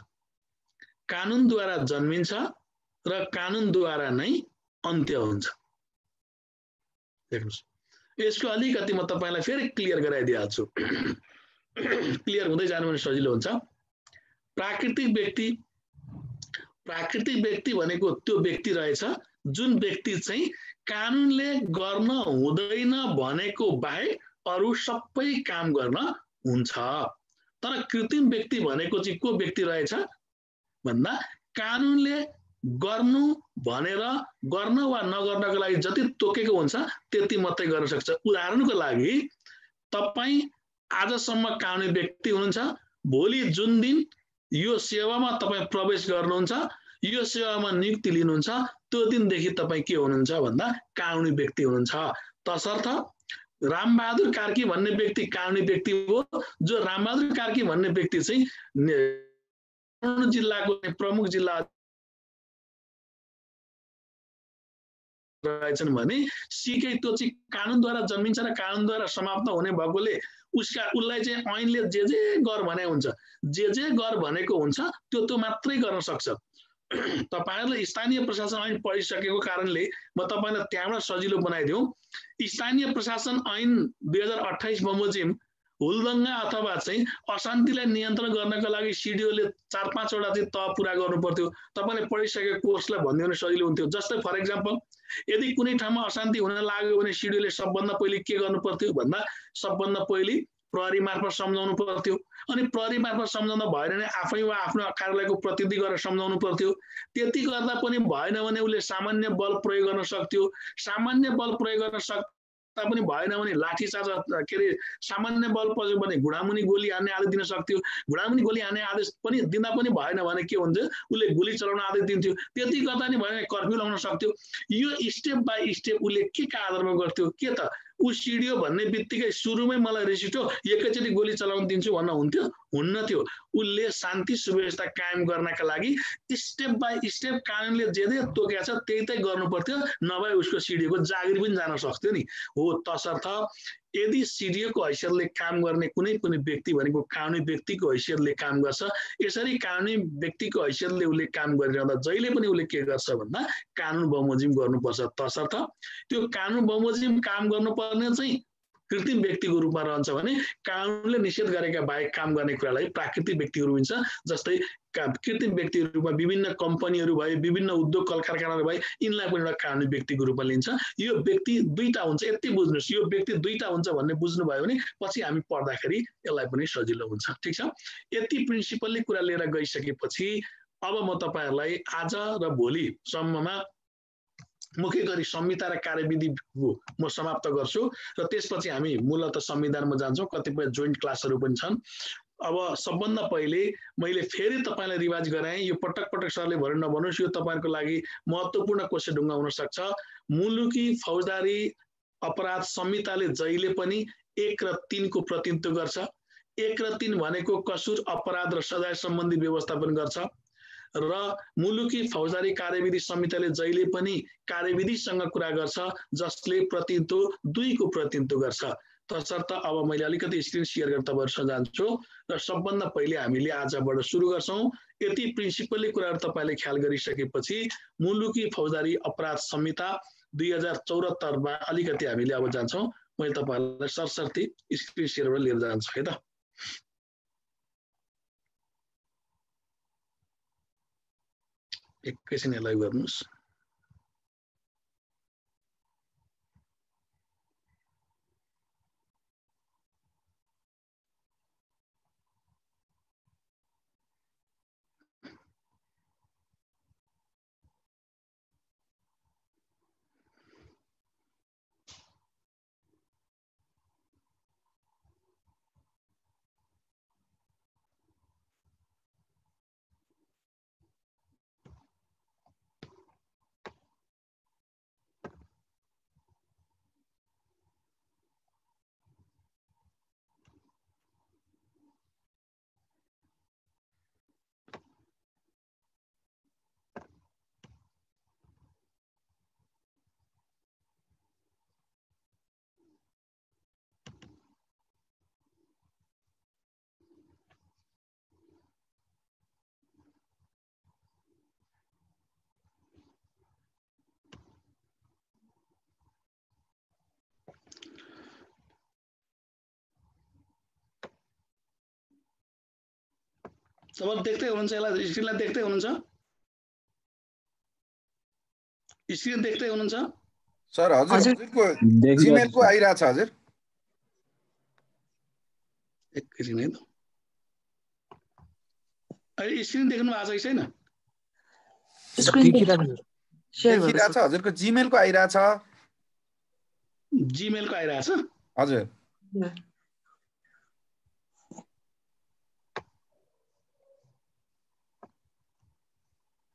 कानुनद्वारा जन्मिन्छ र कानुनद्वारा नै अन्त्य हुन्छ। देख्नुस्, यसको अलिकति म तपाईलाई फेरि क्लियर गराइदिइहाल्छु। क्लियर हुँदै जानु भने सजिलो हुन्छ। प्राकृतिक व्यक्ति भनेको त्यो व्यक्ति रहेछ जुन व्यक्ति चाहिँ कानुनले गर्न हुँदैन भनेको बाहेक अरु सबै काम गर्न हुन्छ। तर कृत्रिम व्यक्ति भनेको चाहिँ को व्यक्ति रहेछ भन्दा कानुनले गर्नु भनेर गर्न वा नगर्नको लागि जति तोकेको हुन्छ त्यति मात्रै गर्न सक्छ। उदाहरणको लागि तपाईँ आजसम्म कानुनी व्यक्ति हुनुहुन्छ, भोलि जुन दिन यो सेवामा तपाईँ प्रवेश गर्नुहुन्छ, यो सेवामा नियुक्ति लिनुहुन्छ, त्यो दिनदेखि तपाईँ के हुनुहुन्छ भन्दा कानुनी व्यक्ति हुनुहुन्छ। तसर्थ रामबहादुर कार्की भन्ने व्यक्ति कानुनी व्यक्ति हो। जो रामबहादुर कार्की भन्ने व्यक्ति चाहिँ जिल्लाको प्रमुख जिल्ला रहेछन् भने सिकै त्यो चाहिँ कानुनद्वारा जन्मिन्छ र कानुनद्वारा समाप्त हुने भएकोले उसलाई चाहिँ ऐनले जे गर भने हुन्छ, जे गर भनेको हुन्छ त्यो मात्रै गर्न सक्छ। तपाईहरुले स्थानीय प्रशासन ऐन पढिसकेको कारणले म तपाईलाई त्यहाँबाट सजिलो बनाइदिउँ। स्थानीय प्रशासन ऐन 2028 बमोजिम हुलदंगा अथवा चाहिँ अशान्तिलाई नियन्त्रण गर्नका लागि सिडिओले 4-5 वटा चाहिँ तह पुरा गर्नु पर्थ्यो। तपाईले पढिसकेको कोर्सलाई भन्दियो भने सजिलो हुन्थ्यो। जस्तै फर एक्जाम्पल यदि कुनै ठाउँमा अशान्ति हुन लाग्यो भने सिडिओले सबभन्दा पहिले के गर्नु पर्थ्यो भन्दा सबभन्दा पहिले प्रहरी मार्फत सम्झाउनु पर्थ्यो। अनि प्रहरी मार्फत सम्झाउन भएन भने आफै वा आफ्नो कार्यालयको प्रतिनिधि गरेर सम्झाउनु पर्थ्यो। त्यति गर्दा पनि भएन भने उसले सामान्य बल प्रयोग गर्न सक्थ्यो। सामान्य बल प्रयोग गर्न सक्दा पनि भएन भने लाठीचार्ज के अरे सामान्य बल प्रयोग भने घुडामुनि गोली हान्ने आदेश दिन सक्थ्यो। घुडामुनि गोली हान्ने आदेश पनि दिँदा पनि भएन भने के हुन्थ्यो, उसले गोली चलाउन आदेश दिन्थ्यो। त्यति गर्दा नि भएन कर्फ्यू लगाउन सक्थ्यो। यो स्टेप बाई स्टेप उसले के आधारमा गर्थ्यो, के त ऊ सिडिओ भन्ने बित्तिकै सुरुमै मलाई रिस उठ्यो एकैचोटि गोली चलाउन दिन्छु भन्न हुन्थ्यो? हुन्न थियो। उसले शान्ति सुव्यवस्था कायम गर्नका लागि स्टेप बाई स्टेप कानुनले जे तोकेको छ त्यही गर्नु पर्थ्यो, नभए उसको सिडिओको जागिर पनि जान सक्थ्यो नि। हो, तसर्थ यदि सिडिओको हैसियतले काम गर्ने कुनै पनि व्यक्ति भनेको कानुनी व्यक्तिको हैसियतले काम गर्छ। यसरी कानुनी व्यक्तिको हैसियतले उसले काम गरिरहँदा जहिले पनि उसले के गर्छ भन्दा कानुन बमोजिम गर्नुपर्छ। तसर्थ त्यो कानुन बमोजिम काम गर्नुपर्ने चाहिँ कृत्रिम व्यक्तिको रूपमा रहन्छ भने कानुनले निषेध गरेका बाहेक काम गर्ने कुरालाई प्राकृतिक व्यक्तिहरू भनिन्छ। जस्तै कृत्रिम व्यक्तिको रूपमा विभिन्न कम्पनीहरू भए, विभिन्न उद्योग कल कारखानाहरू भए, यिनलाई पनि एउटा कानुनी व्यक्तिको रूपमा लिन्छ। यो व्यक्ति दुईटा हुन्छ, यति बुझ्नुस्, यो व्यक्ति दुईटा हुन्छ भन्ने बुझ्नुभयो भने पछि हामी पढ्दाखेरि यसलाई पनि सजिलो हुन्छ। ठिक छ, यति प्रिन्सिपलले कुरा लिएर गइसकेपछि अब म तपाईहरुलाई आज र भोलि सम्ममा मुख्य गरी संहिता र कार्यविधि म समाप्त गर्छु र त्यसपछि हामी मूलतः संविधानमा जान्छौँ। कतिपय जोइन्ट क्लासहरू पनि छन्। अब सबभन्दा पहिले मैले फेरि तपाईलाई रिभाइज गराएँ। यो पटक पटक सरले भरि नभन्नुस्, यो तपाईहरुको लागि महत्त्वपूर्ण क्वेशन ढुङ्गा हुन सक्छ। मुलुकी फौजदारी अपराध संहिताले जहिले पनि 1 र 3 को प्रतिनिधित्व गर्छ। 1 र 3 भनेको कसुर, अपराध र सजाय सम्बन्धी व्यवस्थापन गर्छ र मुलुकी फौजदारी कार्यविधि संहिताले जहिले पनि कार्यविधिसँग कुरा गर्छ जसले प्रतिनिधित्व 2 को प्रतिनिधित्व गर्छ। तसर्थ अब मैले अलिकति स्क्रिन शेयर गरेर तपाईहरुसँग जान्छु र सबभन्दा पहिले हामीले आजबाट सुरु गर्छौं। यति प्रिन्सिपलले कुराहरु तपाईले ख्याल गरिसकेपछि मुलुकी फौजदारी अपराध संहिता 2074 मा अलिकति हामीले अब जान्छौं। मैले तपाईहरुलाई सरसर्ती स्क्रिन शेयरबाट लिएर जान्छु है त। एकैछिन यसलाई गर्नुस्। तपाईहरु देख्दै हुनुहुन्छ यसलाई स्क्रिनलाई देख्दै हुनुहुन्छ स्क्रिन देख्दै हुनुहुन्छ सर हजुरको जीमेलको आइराछ हजुर एकैछिन है त अहिले स्क्रिन देख्नु भएको छ कि छैन देखिराछ हजुरको जीमेलको आइराछ जीमेलको आइराछ हजुर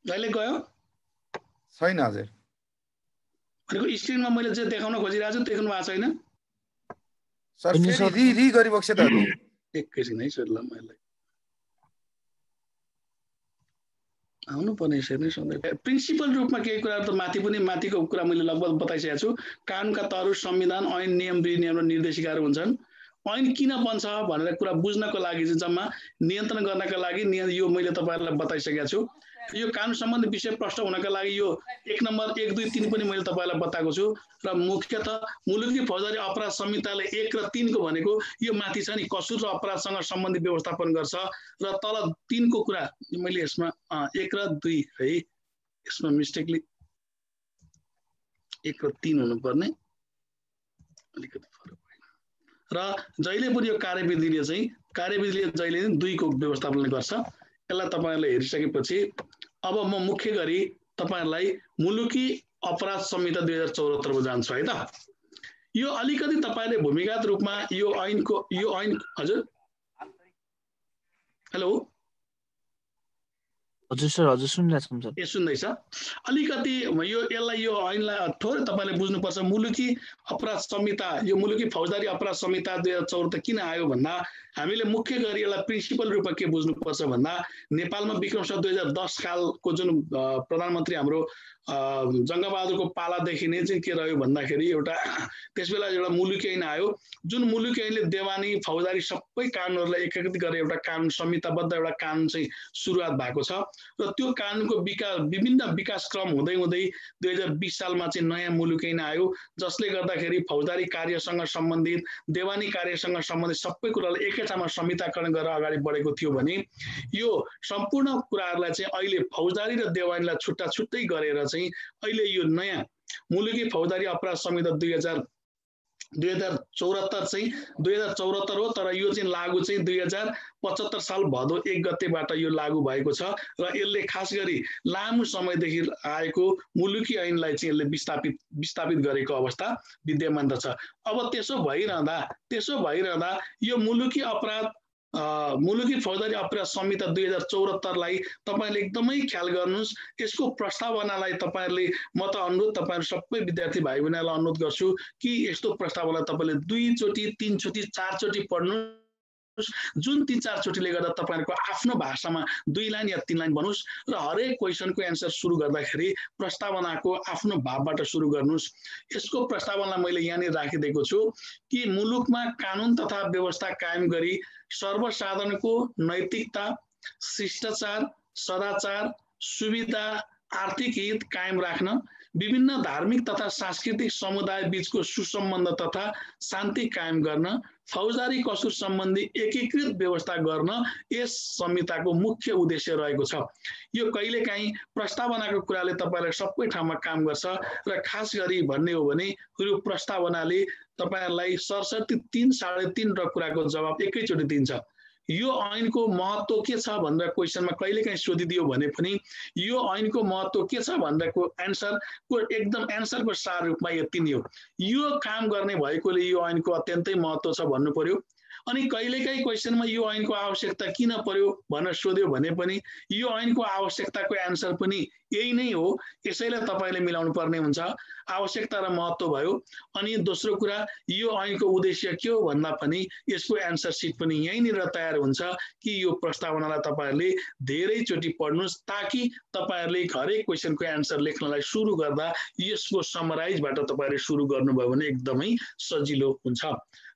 अहिले गयो छैन हजुर भनेको स्क्रिनमा मैले जे देखाउन खोजिरहेको छु देख्नु भएको छैन सर फेरि रि गरिबक्छ त एकैछिन है सर ल मैले आउनु पर्ने यसरी नै सधैँ प्रिन्सिपल रूपमा केही कुराहरु त माथिको कुरा मैले लगभग बताइसकेको छु कानुनका तहरु संविधान ऐन नियम विनियम र निर्देशिकाहरू हुन्छन् ऐन किन बन्छ भनेर कुरा बुझ्नको लागि चाहिँ जम्मा नियन्त्रण गर्नका लागि यो मैले तपाईहरुलाई बताइसकेको छु यो कानुन सम्बन्धी विषय प्रश्न हुनका लागि यो 1 नम्बर 1 2 3 पनि मैले तपाईहरुलाई बताएको छु र मुख्यतः मुलुकी फौजदारी अपराध संहिताले 1 र 3 को भनेको यो माथि छ नि कसुर र अपराधसँग सम्बन्धित व्यवस्थापन गर्छ र तल 3 को कुरा मैले यसमा 1 र 2 है यसमा मिस्टेकली 1 र 3 हुनुपर्ने अलिकति फरक भएन र जहिले पनि यो कार्यविधिले जहिले 2 को व्यवस्थापन गर्छ यसलाई तपाईहरुले हेरिसकेपछि अब म मुख्य गरी तपाईहरुलाई मुलुकी अपराध संहिता 2074 मा जान्छु है त यो अलिकति तपाईले भूमिगत रूपमा यो ऐन हजुर हेलो हजुर सर हजुर सुनिरहेछौँ सर ए सुन्दैछ अलिकति यसलाई यो ऐनलाई थोरै तपाईले बुझ्नुपर्छ मुलुकी अपराध संहिता यो मुलुकी फौजदारी अपराध संहिता 2074 किन आयो भन्दा हामीले मुख्य गरी यसलाई प्रिन्सिपल रूपमा के बुझ्नुपर्छ भन्दा नेपालमा विक्रम सम्वत 2010 सालको जुन प्रधानमन्त्री हाम्रो जङ्गबहादुरको पालादेखि नै चाहिँ के रह्यो भन्दाखेरि एउटा त्यसबेला एउटा मुलुकी ऐन आयो जुन मुलुकी ऐनले देवानी फौजदारी सबै कानुनहरूलाई एकीकृत गरेर एउटा कानुन संहिताबद्ध एउटा कानुन चाहिँ सुरुवात भएको छ र त्यो कानुनको विभिन्न विकास क्रम हुँदै 2020 सालमा चाहिँ नयाँ मुलुकी ऐन आयो जसले गर्दाखेरि फौजदारी कार्यसँग सम्बन्धित देवानी कार्यसँग सम्बन्धित सबै कुरालाई एकै ठाउँमा संहिताकरण गरेर अगाडि बढेको थियो भने यो सम्पूर्ण कुराहरूलाई चाहिँ अहिले फौजदारी र देवानीलाई छुट्टै गरेर चाहिँ अहिले यो नयाँ मुलुकी फौजदारी अपराध संहिता 2074 चाहिँ 2074 हो तर यो चाहिँ लागू चाहिँ 2075 साल भदौ 1 गतेबाट यो लागू भएको छ र यसले खास गरी लामो समयदेखि आएको मुलुकी ऐनलाई चाहिँ यसले विस्थापित गरेको अवस्था विद्यमान छ अब त्यसो भइरहँदा यो मुलुकी फौजदारी अपराध संहिता 2074 लाई तपाईले एकदमै ख्याल गर्नुस् यसको प्रस्तावनालाई तपाईहरुले म त अनुरोध तपाईहरु सबै विद्यार्थी भाइ बहिनीलाई अनुरोध गर्छु कि यस्तो प्रस्तावनालाई तपाईले 2 चोटी 3 चोटी 4 चोटी पढ्नु जुन 3-4 चोटीले गर्दा तपाईहरुको आफ्नो भाषामा 2 लाइन या 3 लाइन भन्नुस् र हरेक क्वेशनको एन्सर सुरु गर्दाखेरि प्रस्तावनाको आफ्नो भावबाट सुरु गर्नुस् यसको प्रस्तावनालाई मैले यहाँ राखिदिएको छु कि मुलुकमा कानुन तथा व्यवस्था कायम गरी सर्वसाधारणको नैतिकता शिष्टाचार सदाचार सुविधा आर्थिक हित कायम राख्न विभिन्न धार्मिक तथा सांस्कृतिक समुदाय बीचको सुसम्बन्ध तथा शान्ति कायम गर्न फौजदारी कसुर सम्बन्धी एकीकृत व्यवस्था गर्न यस संहिताको मुख्य उद्देश्य रहेको छ यो कहिलेकाहीँ प्रस्तावनाको कुराले तपाईहरुलाई सबै ठाउँमा काम गर्छ र खास गरी भन्ने हो भने यो प्रस्तावनाले तपाईहरुलाई सरसर्ती 3.5 र कुराको जवाब एकैचोटी दिन्छ यो ऐनको महत्व के छ भनेर क्वेशनमा कहिलेकाहीँ सोधिदियो भने पनि यो ऐनको महत्व के छ भनेरको एन्सरको एकदम एन्सरको सार रूपमा यति नै हो यो काम गर्ने भएकोले यो ऐनको अत्यन्तै महत्व छ भन्नु पर्यो अनि कहिलेकाहीँ क्वेशनमा यो ऐनको आवश्यकता किन पर्यो भनेर सोध्यो भने पनि यो ऐनको आवश्यकताको एन्सर पनि यही नै हो यसैले तपाईले मिलाउनु पर्ने हुन्छ आवश्यकता र महत्व भयो अनि दोस्रो कुरा यो ऐनको उद्देश्य के हो भन्दा पनि यसको एन्सर सिट पनि यहीँनिर तयार हुन्छ कि यो प्रस्तावनालाई तपाईहरुले धेरै चोटी पढ्नुस् ताकि तपाईहरुले हरेक क्वेशनको एन्सर लेख्नलाई सुरु गर्दा यसको समराइजबाट तपाईहरुले सुरु गर्नुभयो भने एकदमै सजिलो हुन्छ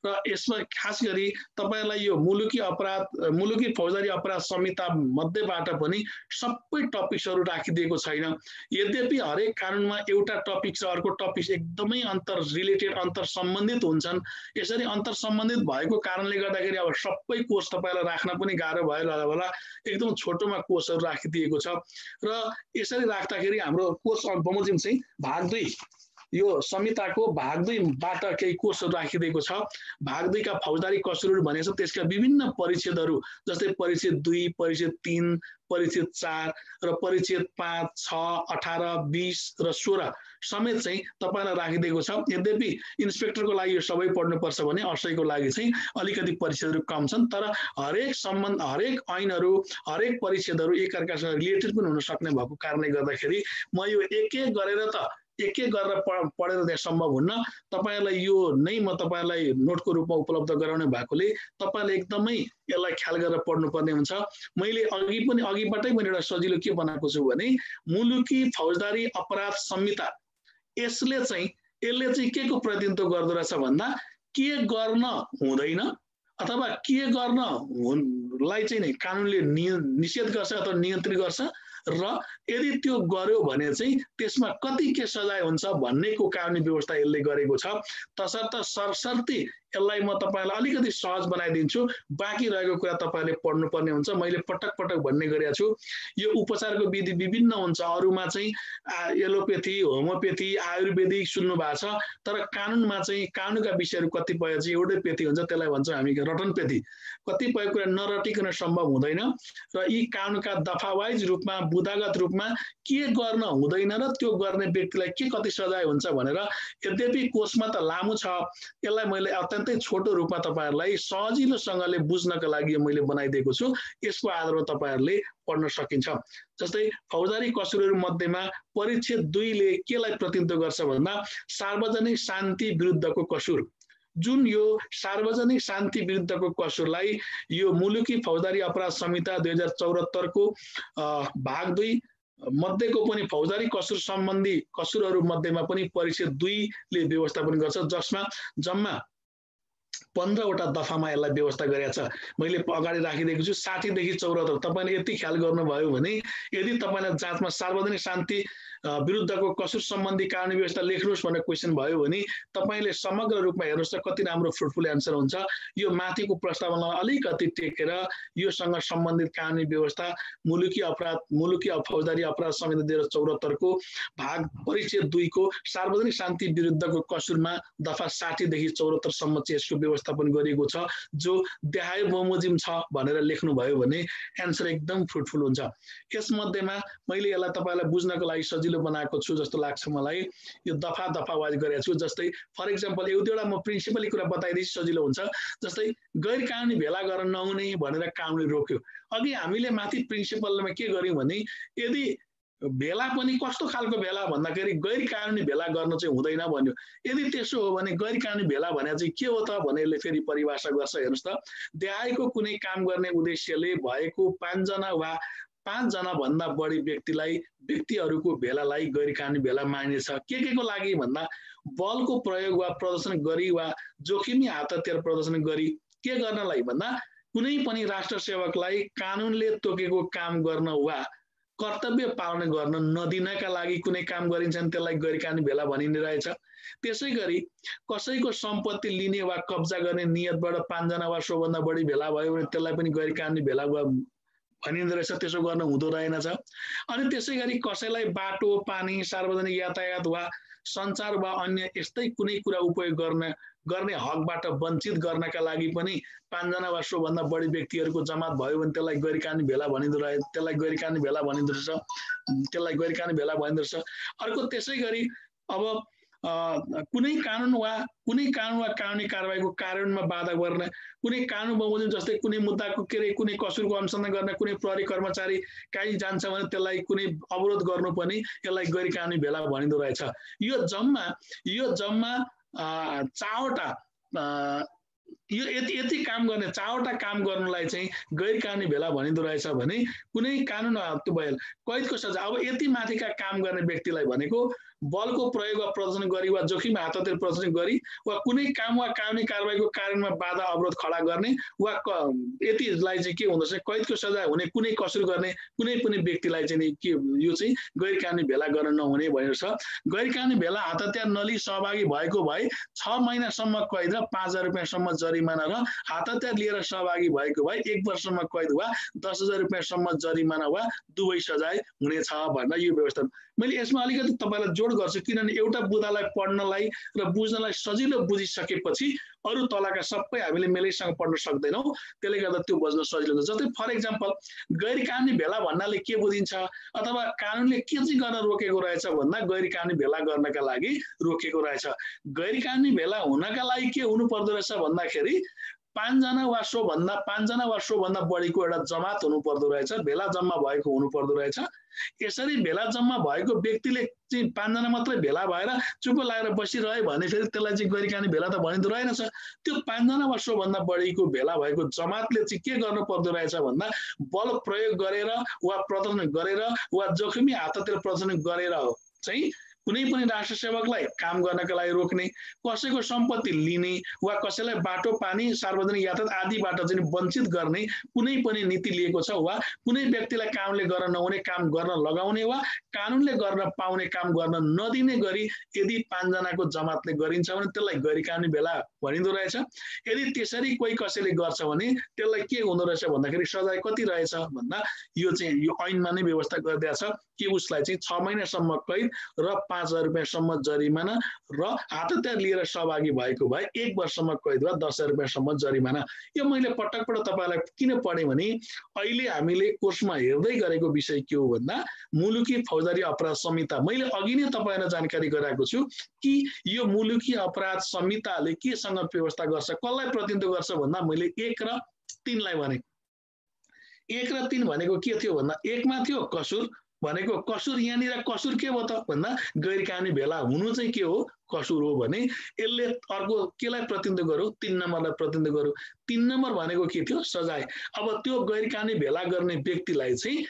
र यसमा खास गरी तपाईहरुलाई यो मुलुकी फौजदारी अपराध संहिता मध्येबाट पनि सबै टपिक्सहरु राखिदिएको छ छैन। यद्यपि हरेक कानुनमा एउटा टपिक छ अर्को टपिक एकदमै अन्तर रिलेटेड अन्तर सम्बन्धित हुन्छन्। यसरी अन्तर सम्बन्धित भएको कारणले गर्दाखेरि अब सबै कोर्स तपाईलाई राख्न पनि गाह्रो भयो होला, एकदम छोटोमा कोर्सहरू राखिदिएको छ र यसरी राख्दाखेरि हाम्रो कोर्स बमोजिम चाहिँ भाग 2 यो संहिताको भाग 2 बाट केही कोर्सहरू राखिदिएको छ। भाग 2 का फौजदारी कसुरहरू भनेको छ त्यसका विभिन्न परिच्छेदहरू जस्तै परिच्छेद 2, परिच्छेद 3, परिच्छेद 4 र परिच्छेद 5, 6, 18, 20 र 16 समेत चाहिँ तपाईलाई राखिदिएको छ। यद्यपि इन्सपेक्टरको लागि यो सबै पढ्नुपर्छ भने असैको लागि चाहिँ अलिकति परिच्छेदहरू कम छन्, तर हरेक ऐनहरू हरेक परिच्छेदहरू एकअर्कासँग रिलेटेड पनि हुन सक्ने भएको कारणले गर्दाखेरि म यो एक एक गरेर पढेर त्यहाँ सम्भव हुन्न। तपाईलाई यो नै म तपाईलाई नोटको रूपमा उपलब्ध गराउने भएकोले तपाईले एकदमै यसलाई ख्याल गरेर पढ्नुपर्ने हुन्छ। मैले अघिबाटै मैले एउटा सजिलो के बनाएको छु भने मुलुकी फौजदारी अपराध संहिता यसले चाहिँ के को प्रतिनिधित्व गर्दो रहेछ भन्दा के गर्न हुँदैन अथवा के गर्नलाई चाहिँ नि कानुनले निषेध गर्छ अथवा नियन्त्रित गर्छ र यदि त्यो गर्यो भने चाहिँ त्यसमा कति के सजाय हुन्छ भन्नेको कानुनी व्यवस्था यसले गरेको छ। तसर्थ सरसर्ती यसलाई म तपाईलाई अलिकति सहज बनाइदिन्छु, बाँकी रहेको कुरा तपाईले पढ्नुपर्ने हुन्छ। मैले पटक पटक भन्ने गरेको छु यो उपचारको विधि विभिन्न हुन्छ, अरूमा चाहिँ एलोपेथी, होमियोपेथी, आयुर्वेदिक सुन्नु भएको छ, तर कानुनमा चाहिँ कानुनका विषयहरू कतिपय चाहिँ एउटै पेथी हुन्छ, त्यसलाई भन्छौँ हामी रटनपेथी। कतिपय कुरा नरटिकन सम्भव हुँदैन र यी कानुनका दफावाइज रूपमा बुदागत रूपमा के गर्न हुँदैन र त्यो गर्ने व्यक्तिलाई के कति सजाय हुन्छ भनेर यद्यपि कोर्समा त लामो छ, यसलाई मैले अत्यन्तै छोटो रूपमा तपाईहरुलाई सजिलोसँगले बुझ्नका लागि मैले बनाइदिएको छु। यसको आधारमा तपाईहरुले पढ्न सकिन्छ। जस्तै फौजदारी कसुरहरू मध्येमा परिच्छेद 2 ले केलाई प्रतिनिधित्व गर्छ भन्दा सार्वजनिक शान्ति विरुद्धको कसुर, जुन यो सार्वजनिक शान्ति विरुद्धको कसुरलाई यो मुलुकी फौजदारी अपराध संहिता 2074 को भाग 2 मध्येको पनि फौजदारी कसुर सम्बन्धी कसुरहरू मध्येमा पनि परिच्छेद 2 ले व्यवस्थापन गर्छ, जसमा जम्मा 15 वटा दफामा यसलाई व्यवस्था गरेको छ। मैले अगाडि राखिदिएको छु 60 देखि 74। तपाईले यति ख्याल गर्नुभयो भने यदि तपाईलाई जाँचमा सार्वजनिक शान्ति विरुद्धको कसुर सम्बन्धी कानुनी व्यवस्था लेख्नुस् भन्ने क्वेशन भयो भने तपाईले समग्र रूपमा हेर्नुस् त कति राम्रो फ्रुटफुल एन्सर हुन्छ। यो माथिको प्रस्तावनालाई अलिकति टेकेर योसँग सम्बन्धित कानुनी व्यवस्था मुलुकी फौजदारी अपराध संहिता 2074 को भाग परिच्छेद 2 को सार्वजनिक शान्ति विरुद्धको कसुरमा दफा 60 देखि 74 सम्म चाहिँ यसको व्यवस्थापन गरिएको छ, जो देहाय बमोजिम छ भनेर लेख्नु भयो भने एन्सर एकदम फ्रुटफुल हुन्छ। यस मध्येमा मैले यसलाई तपाईलाई बुझ्नको लागि सजिलो बनाएको छु जस्तो लाग्छ मलाई। यो दफा वाइज गरेको छु। जस्तै फर एक्जाम्पल एउटा म प्रिन्सिपली कुरा बताइदिए सजिलो हुन्छ। जस्तै गैर कानुनी भेला गर्न नहुने भनेर कानुनले रोक्यो। अघि हामीले माथि प्रिन्सिपलमा के गर्यौं भने यदि भेला पनि कस्तो खालको भेला भन्दाखेरि गैर कानुनी भेला गर्न चाहिँ हुँदैन भन्यो। यदि त्यसो हो भने गैर कानुनी भेला भने चाहिँ के हो त भनेले फेरि परिभाषा गर्छ। हेर्नुस् त, देहायको कुनै काम गर्ने उद्देश्यले भएको 5 जना वा 5 जना भन्दा बढी व्यक्तिहरूको भेलालाई गैर कानुनी भेला मानिनेछ। के को लागि भन्दा बलको प्रयोग वा प्रदर्शन गरी वा जोखिमी हात हतियार प्रदर्शन गरी के गर्नलाई भन्दा कुनै पनि राष्ट्र सेवकलाई कानुनले तोकेको काम गर्न वा कर्तव्य पालन गर्न नदिनका लागि कुनै काम गरिन्छ नि त्यसलाई गैर कानुनी भेला भनिने रहेछ। त्यसैगरी कसैको सम्पत्ति लिने वा कब्जा गर्ने नियतबाट 5 जना वा सोभन्दा बढी भेला भयो भने त्यसलाई पनि गैर कानुनी भेला भनिँदो रहेछ, त्यसो गर्न हुँदो रहेनछ। अनि त्यसैगरी कसैलाई बाटो, पानी, सार्वजनिक यातायात वा सञ्चार वा अन्य यस्तै कुनै कुरा उपयोग गर्ने हकबाट वञ्चित गर्नका लागि पनि 5 जना वा सोभन्दा बढी व्यक्तिहरूको जमात भयो भने त्यसलाई गैर कानुनी भेला भनिँदो रहेछ, त्यसलाई गैर कानुनी भेला भनिँदो रहेछ। अर्को त्यसैगरी अब कुनै कानुन वा कानुनी कारबाहीको कार्यान्वयनमा बाधा गर्ने, कुनै कानुन बमोजिम जस्तै कुनै मुद्दाको कुनै कसुरको अनुसन्धान गर्ने कुनै प्रहरी कर्मचारी कहीँ जान्छ भने त्यसलाई कुनै अवरोध गर्नु पनि यसलाई गैर कानुनी भेला भनिँदो रहेछ। यो जम्मा 4 वटा यो यति काम गर्ने 4वटा काम गर्नलाई चाहिँ गैर कानुनी भेला भनिदो रहेछ भने कुनै कानुन त्यो भयो कैदको सजाय। अब यति माथिका काम गर्ने व्यक्तिलाई भनेको बलको प्रयोग वा प्रदर्शन गरी वा जोखिम हात हतियार प्रदर्शन गरी वा कुनै काम वा कानुनी कारबाहीको कार्यान्वयनमा बाधा अवरोध खडा गर्ने वा यतिलाई चाहिँ के हुँदछ कैदको सजाय हुने कुनै कसुर गर्ने कुनै पनि व्यक्तिलाई चाहिँ के यो चाहिँ गैर कानुनी भेला गर्न नहुने भनेको छ। गैर कानुनी भेला हात हतियार नलिई सहभागी भएको भए 6 महिनासम्म कैद र 5,000 रुपैयाँसम्म जरिमाना र हात हतियार लिएर सहभागी भएको भए 1 वर्षसम्म कैद वा 10,000 रुपैयाँसम्म जरिमाना वा दुवै सजाय हुनेछ भनेर यो व्यवस्था। मैले यसमा अलिकति तपाईलाई जोड गर्छु किनभने एउटा बुदालाई पढ्नलाई र बुझ्नलाई सजिलो बुझिसकेपछि अरु तलका सबै हामीले मेलैसँग पढ्न सक्दैनौं, त्यसले गर्दा त्यो बुझ्न सजिलो हुन्छ। जस्तै फर एक्जाम्पल गैर कानुनी भेला भन्नाले के बुझिन्छ अथवा कानुनले के चाहिँ गर्न रोकेको रहेछ भन्दा गैर कानुनी भेला गर्नका लागि रोकेको रहेछ। गैर कानुनी भेला हुनका लागि के हुनु पर्दो रहेछ भन्दाखेरि 5 जना वा सो भन्दा बढीको एउटा जमात हुनु पर्दो रहेछ, भेला जम्मा भएको हुनु पर्दो रहेछ। यसरी भेला जम्मा भएको व्यक्तिले चाहिँ 5 जना मात्रै भेला भएर चुप लागेर बसिरहे भने फेरि त्यसलाई चाहिँ गैर कानुनी भेला त भनिँदो रहेनछ। त्यो 5 जना वा सो भन्दा बढीको भेला भएको जमातले चाहिँ के गर्नु पर्दो रहेछ भन्दा बल प्रयोग गरेर वा प्रदर्शन गरेर वा जोखिमी हात हतियार प्रदर्शन गरेर चाहिँ कुनै पनि राष्ट्र सेवकलाई काम गर्नका लागि रोक्ने, कसैको सम्पत्ति लिने वा कसैलाई बाटो पानी सार्वजनिक यातायात आदिबाट चाहिँ वञ्चित गर्ने कुनै पनि नीति लिएको छ वा कुनै व्यक्तिलाई कामले गर्न नहुने काम गर्न लगाउने वा कानुनले गर्न पाउने काम गर्न नदिने गरी यदि 5 जनाको जमातले गरिन्छ भने त्यसलाई गैर कानुनी भेला भनिँदो रहेछ। यदि त्यसरी कोही कसैले गर्छ भने त्यसलाई के हुँदो रहेछ भन्दाखेरि सजाय कति रहेछ भन्दा यो चाहिँ यो ऐनमा नै व्यवस्था गरिदिएको छ कि उसलाई चाहिँ 6 महिनासम्म कैद र 5,000 रुपैयाँसम्म जरिमाना र हात हतियार लिएर सहभागी भएको भए 1 वर्षसम्म कैद वा 10,000 रुपैयाँसम्म जरिमाना। यो मैले पटक तपाईलाई किन पढेँ भने अहिले हामीले कोर्समा हेर्दै गरेको विषय के हो भन्दा मुलुकी फौजदारी अपराध संहिता। मैले अघि नै तपाईलाई जानकारी गराएको छु कि यो मुलुकी अपराध संहिताले केसँग व्यवस्था गर्छ, कसलाई प्रतिनिधित्व गर्छ भन्दा मैले 1 र 3 लाई भने। 1 र 3 भनेको के थियो भन्दा 1 मा थियो कसुर भनेको कसुर, यहाँनिर कसुर के हो त भन्दा गैर कानुनी भेला हुनु चाहिँ के हो कसुर हो भने यसले अर्को केलाई प्रतिनिधित्व गर्यो 3 नम्बरलाई प्रतिनिधित्व गर्यो। 3 नम्बर भनेको के थियो सजाय। अब त्यो गैर कानुनी भेला गर्ने व्यक्तिलाई चाहिँ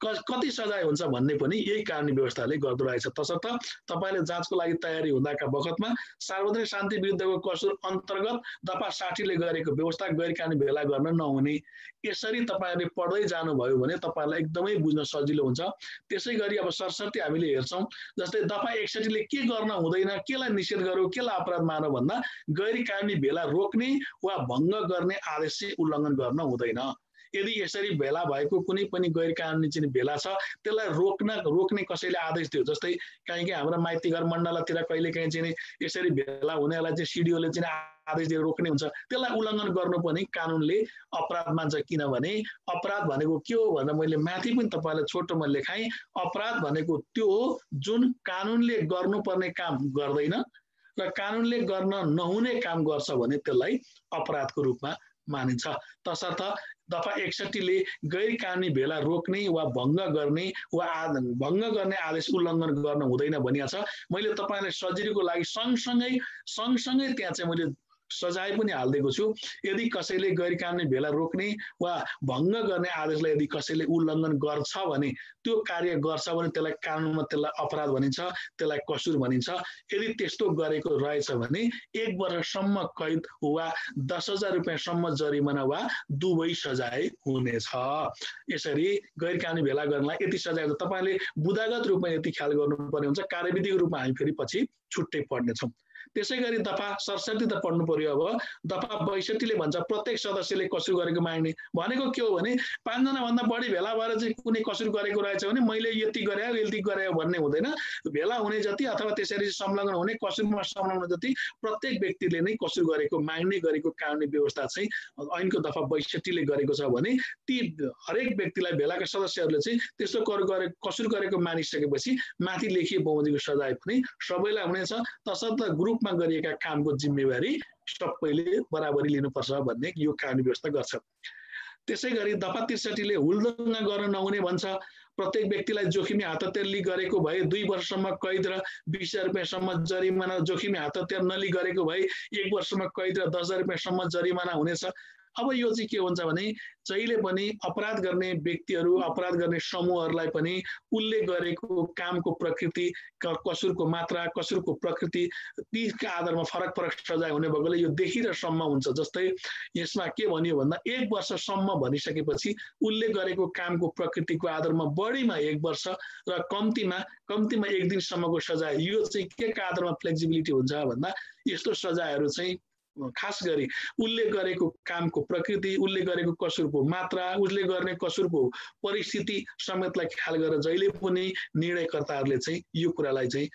कति सजाय हुन्छ भन्ने पनि यही कानुनी व्यवस्थाले गर्दो रहेछ। तसर्थ तपाईले जाँचको लागि तयारी हुँदाका बखतमा सार्वजनिक शान्ति विरुद्धको कसुर अन्तर्गत दफा 60 ले गरेको व्यवस्था गैर कानुनी भेला गर्न नहुने, यसरी तपाईहरुले पढ्दै जानुभयो भने तपाईलाई एकदमै बुझ्न सजिलो हुन्छ। त्यसैगरी अब सरसर्ती हामीले हेर्छौं जस्तै दफा 61 ले के गर्न हुँदैन, केलाई निषेध गर्यो, केलाई अपराध मान्यो भन्दा गैर कानुनी भेला रोक्ने वा भङ्ग गर्ने आदेश चाहिँ उल्लङ्घन गर्न हुँदैन। यदि यसरी भेला भएको कुनै पनि गैर कानुनी चाहिँ भेला छ त्यसलाई रोक्ने कसैले आदेश दियो, जस्तै कहीँ हाम्रो माइतीघर मण्डलतिर कहिलेकाहीँ चाहिँ यसरी भेला हुनेलाई चाहिँ सिडिओले चाहिँ आदेश दिएर रोक्ने हुन्छ, त्यसलाई उल्लङ्घन गर्नु पनि कानुनले अपराध मान्छ। किनभने अपराध भनेको के हो भनेर मैले माथि पनि तपाईलाई छोटोमा लेखाएँ। अपराध भनेको त्यो हो जुन कानुनले गर्नुपर्ने काम गर्दैन र कानुनले गर्न नहुने काम गर्छ भने त्यसलाई अपराधको रूपमा मानिन्छ। तसर्थ दफा 61 ले गैर कानुनी भेला रोक्ने वा भङ्ग गर्ने वा भङ्ग गर्ने आदेश उल्लङ्घन गर्न हुँदैन भनिएको छ। मैले तपाईलाई सजिलोको लागि सँगसँगै त्यहाँ चाहिँ मैले सजाय पनि हाल्दिएको छु। यदि कसैले गैर कानुनी भेला रोक्ने वा भङ्ग गर्ने आदेशलाई यदि कसैले उल्लङ्घन गर्छ भने त्यो कार्य गर्छ भने त्यसलाई कानुनमा त्यसलाई अपराध भनिन्छ, त्यसलाई कसुर भनिन्छ। यदि त्यस्तो गरेको रहेछ भने 1 वर्षसम्म कैद वा 10,000 रुपैयाँसम्म जरिमाना वा दुवै सजाय हुनेछ। यसरी गैर कानुनी भेला गर्नलाई यति सजाय हुन्छ। तपाईले बुदागत रूपमा यति ख्याल गर्नुपर्ने हुन्छ, कार्यविधिको रूपमा हामी फेरि पछि छुट्टै पढ्नेछौँ। त्यसैगरी दफा 67 त पढ्नु पर्यो। अब दफा 62 ले भन्छ प्रत्येक सदस्यले कसुर गरेको मान्ने भनेको के हो भने 5 जना भन्दा बढी भेला भएर चाहिँ कुनै कसुर गरेको रहेछ भने मैले यति गरे भन्ने हुँदैन। भेला हुने जति अथवा त्यसरी संलग्न हुने कसुरमा संलग्न जति प्रत्येक व्यक्तिले नै कसुर गरेको मान्ने गरेको कानुनी व्यवस्था चाहिँ ऐनको दफा 62 ले गरेको छ भने ती हरेक व्यक्तिलाई भेलाका सदस्यहरूले चाहिँ त्यस्तो कसुर गरेको मानिसकेपछि माथि लेखिए बहुमतिको सजाय पनि सबैलाई हुनेछ। तसर्थ ग्रुपमा गरिएका कामको जिम्मेवारी सबैले बराबरी लिनुपर्छ भन्ने यो कानुनी व्यवस्था गर्छ। त्यसैगरी दफा 63 ले हुलदङ्गा गर्न नहुने भन्छ। प्रत्येक व्यक्तिलाई जोखिमी हातहतियार गरेको भए 2 वर्षसम्म कैद र 20,000 रुपैयाँसम्म जरिमाना, जोखिमी हातहतियार नलि गरेको भए 1 वर्षसम्म कैद र 10,000 रुपैयाँसम्म जरिमाना हुनेछ। अब यो चाहिँ के हुन्छ भने जहिले पनि अपराध गर्ने व्यक्तिहरू, अपराध गर्ने समूहहरूलाई पनि उसले गरेको कामको प्रकृति, कसुरको मात्रा, कसुरको प्रकृति, तीका आधारमा फरक फरक सजाय हुने भएकोले यो देखिरसम्म हुन्छ। जस्तै यसमा के भनियो भन्दा 1 वर्षसम्म भनिसकेपछि उसले गरेको कामको प्रकृतिको आधारमा बढीमा 1 वर्ष र कम्तीमा 1 दिनसम्मको सजाय। यो चाहिँ के का आधारमा फ्लेक्सिबिलिटी हुन्छ भन्दा यस्तो सजायहरू चाहिँ खास गरी उसले गरेको कामको प्रकृति, उसले गरेको कसुरको मात्रा, उसले गर्ने कसुरको परिस्थिति समेतलाई ख्याल गरेर जहिले पनि निर्णयकर्ताहरूले चाहिँ यो कुरालाई चाहिँ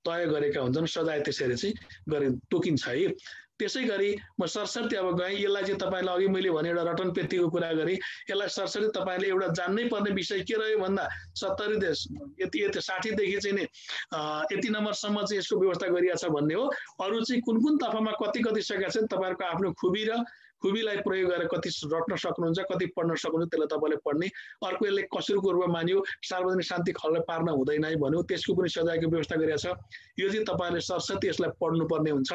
तय गरेका हुन्छन्। सजाय त्यसरी चाहिँ गरे तोकिन्छ है। त्यसै गरी म सरसर्ती अब गएँ, यसलाई चाहिँ तपाईँलाई अघि मैले भने एउटा रटन पेत्तीको कुरा गरेँ। यसलाई सरसर्ती तपाईँले एउटा जान्नै पर्ने विषय के रह्यो भन्दा 70 देश यति 60 देखि चाहिँ नि यति नम्बरसम्म चाहिँ यसको व्यवस्था गरिएको छ भन्ने हो। अरू चाहिँ कुन कुन तर्फमा कति सकेका छन् तपाईँहरूको आफ्नो खुबी र खुबीलाई प्रयोग गरेर कति रट्न सक्नुहुन्छ, कति पढ्न सक्नुहुन्छ, त्यसलाई तपाईँले पढ्ने। अर्को यसले कसुरको रूपमा मानियो, सार्वजनिक शान्ति खलल पार्न हुँदैन है भन्यो, त्यसको पनि सजायको व्यवस्था गरिएको छ। यो चाहिँ तपाईँले सरसर्ती यसलाई पढ्नुपर्ने हुन्छ।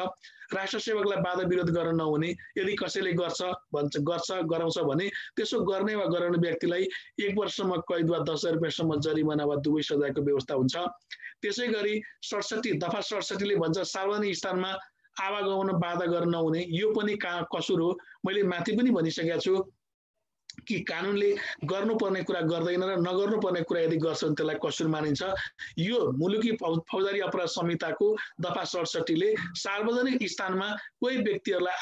राष्ट्र सेवकलाई बाधा विरोध गर्न नहुने, यदि कसैले गराउँछ भने त्यसो गर्ने वा गराउने व्यक्तिलाई 1 वर्षसम्म कैद वा 10,000 रुपैयाँसम्म जरिमाना वा दुवै सजायको व्यवस्था हुन्छ। त्यसै गरी 67 दफा 67 ले भन्छ सार्वजनिक स्थानमा आवागमन बाधा गर्न नहुने, यो पनि कसुर हो। मैले माथि पनि भनिसकेको छु कि कानुनले गर्नुपर्ने कुरा गर्दैन र नगर्नुपर्ने कुरा यदि गर्छ भने त्यसलाई कसुर मानिन्छ। यो मुलुकी फौजदारी अपराध संहिताको दफा 67 ले सार्वजनिक स्थानमा कोही व्यक्तिहरूलाई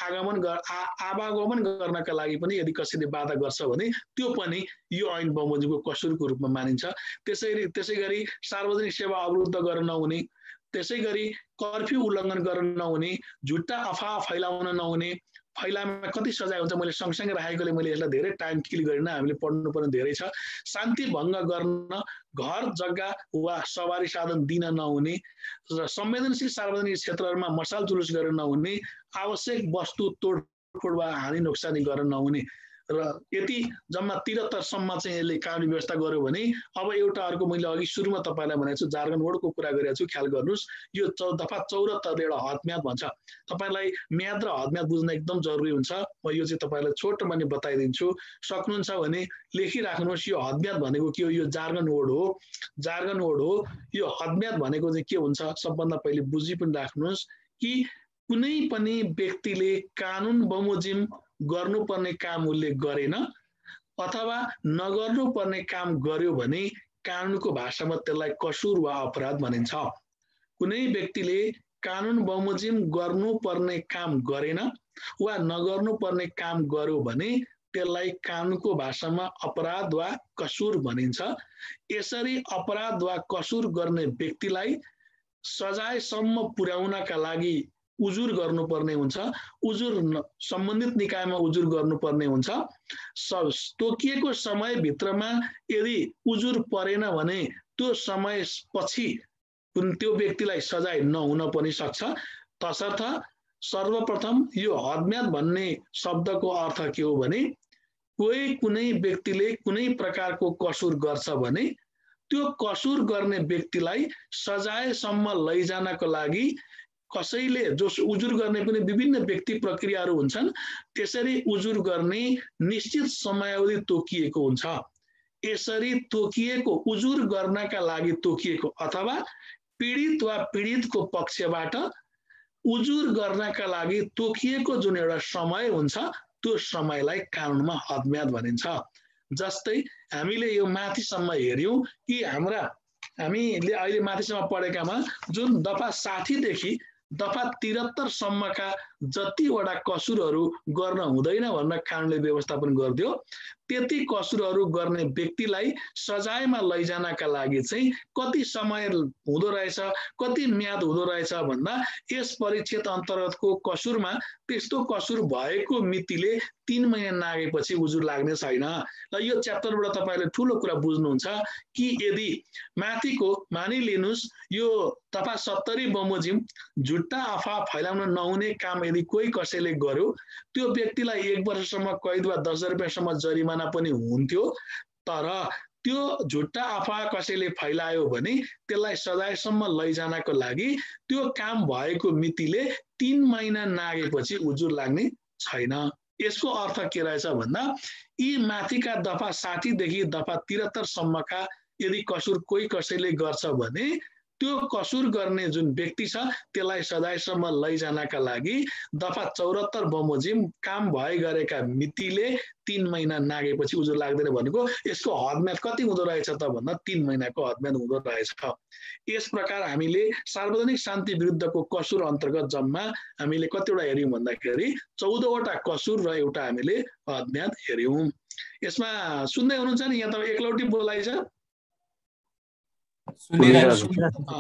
आवागमन गर्नका लागि पनि यदि कसैले बाधा गर्छ भने त्यो पनि यो ऐन बमोजिमको कसुरको रूपमा मानिन्छ। त्यसै गरी सार्वजनिक सेवा अवरुद्ध गर्न नहुने, त्यसै गरी कर्फ्यू उल्लङ्घन गर्न नहुने, झुट्टा अफवाह फैलाउन नहुने, फैलामा कति सजाय हुन्छ मैले सँगसँगै राखेकोले मैले यसलाई धेरै टाइम किल गरिन, हामीले पढ्नुपर्ने धेरै छ। शान्ति भङ्ग गर्न, घर जग्गा वा सवारी साधन दिन नहुने र संवेदनशील सार्वजनिक क्षेत्रहरूमा मसाल जुलुस गर्न नहुने, आवश्यक वस्तु तोडफोड वा हानि नोक्सानी गर्न नहुने र यति जम्मा 73 सम्म चाहिँ यसले कानुनी व्यवस्था गर्यो भने अब एउटा अर्को मैले अघि सुरुमा तपाईलाई भनेको छु जार्गन वर्डको कुरा गरिरहेको छु, ख्याल गर्नुस्। यो दफा 74 एउटा हदम्याद भन्छ। तपाईलाई म्याद र हदम्याद बुझ्न एकदम जरुरी हुन्छ। म यो चाहिँ तपाईलाई छोटो पनि बताइदिन्छु, सक्नुहुन्छ भने लेखिराख्नुहोस्। यो हदम्याद भनेको के हो? यो जार्गन वर्ड हो, जार्गन वर्ड हो। यो हदम्याद भनेको चाहिँ के हुन्छ सबभन्दा पहिले बुझि पनि राख्नुहोस् कि कुनै पनि व्यक्तिले कानुन बमोजिम गर्नुपर्ने काम उसले गरेन अथवा नगर्नुपर्ने काम गर्यो भने कानुनको भाषामा त्यसलाई कसुर वा अपराध भनिन्छ। कुनै व्यक्तिले कानुन बमोजिम गर्नुपर्ने काम गरेन वा नगर्नुपर्ने काम गर्यो भने त्यसलाई कानुनको भाषामा अपराध वा कसुर भनिन्छ। यसरी अपराध वा कसुर गर्ने व्यक्तिलाई सजायसम्म पुर्याउनका लागि उजुर गर्नुपर्ने हुन्छ। उजुर सम्बन्धित निकायमा उजुर गर्नुपर्ने हुन्छ। तोकिएको समयभित्रमा यदि उजुर परेन भने त्यो समयपछि त्यो व्यक्तिलाई सजाय नहुन पनि सक्छ। तसर्थ सर्वप्रथम यो हदम्याद भन्ने शब्दको अर्थ के हो भने कुनै व्यक्तिले कुनै प्रकारको कसुर गर्छ भने त्यो कसुर गर्ने व्यक्तिलाई सजायसम्म लैजानको लागि कसैले जो उजुर गर्ने पनि विभिन्न व्यक्ति प्रक्रियाहरू हुन्छन्, त्यसरी उजुर गर्ने निश्चित समयावधि तोकिएको हुन्छ। यसरी तोकिएको उजुर गर्नका लागि तोकिएको अथवा पीडित वा पीडितको पक्षबाट उजुर गर्नका लागि तोकिएको जुन एउटा समय हुन्छ त्यो समयलाई कानुनमा हदम्याद भनिन्छ। जस्तै हामीले यो माथिसम्म हेर्यौं कि हामीले अहिले माथिसम्म पढेकामा जुन दफा 60 देखि दफा 73 सम्मका जतिवटा कसुरहरू गर्न हुँदैन भनेर कानुनले व्यवस्थापन गरिदियो, त्यति कसुरहरू गर्ने व्यक्तिलाई सजायमा लैजानका लागि चाहिँ कति समय हुँदो रहेछ, कति म्याद हुँदो रहेछ भन्दा यस परिच्छेद अन्तर्गतको कसुरमा त्यस्तो कसुर भएको मितिले 3 महिना नागेपछि उजुर लाग्ने छैन। र यो च्याप्टरबाट तपाईले ठूलो कुरा बुझ्नुहुन्छ कि यदि माथिको मानिलिनुस् यो दफा 70 बमोजिम झुट्टा अफवाह फैलाउन नहुने काम यदि कोही कसैले गर्यो त्यो व्यक्तिलाई 1 वर्षसम्म कैद वा 10,000 रुपैयाँसम्म जरिमाना पनि हुन्थ्यो। तर त्यो झुट्टा अफवाह कसैले फैलायो भने त्यसलाई सजायसम्म लैजानको लागि त्यो काम भएको मितिले 3 महिना नागेपछि उजुर लाग्ने छैन। यसको अर्थ के रहेछ भन्दा यी माथिका दफा 60 देखि दफा 73 सम्मका यदि कसुर कोही कसैले गर्छ भने त्यो कसुर गर्ने जुन व्यक्ति छ त्यसलाई सजायसम्म लैजानका लागि दफा 74 बमोजिम काम भए गरेका मितिले 3 महिना नागेपछि उजुर लाग्दैन भनेको यसको हदम्याद कति हुँदो रहेछ त भन्दा 3 महिनाको हदम्याद हुँदो रहेछ। यस प्रकार हामीले सार्वजनिक शान्ति विरुद्धको कसुर अन्तर्गत जम्मा हामीले कतिवटा हेर्यौं भन्दाखेरि 14 वटा कसुर र एउटा हामीले हदम्याद हेर्यौं। यसमा सुन्दै हुनुहुन्छ नि? यहाँ त एकलौटी बोलाइ छ,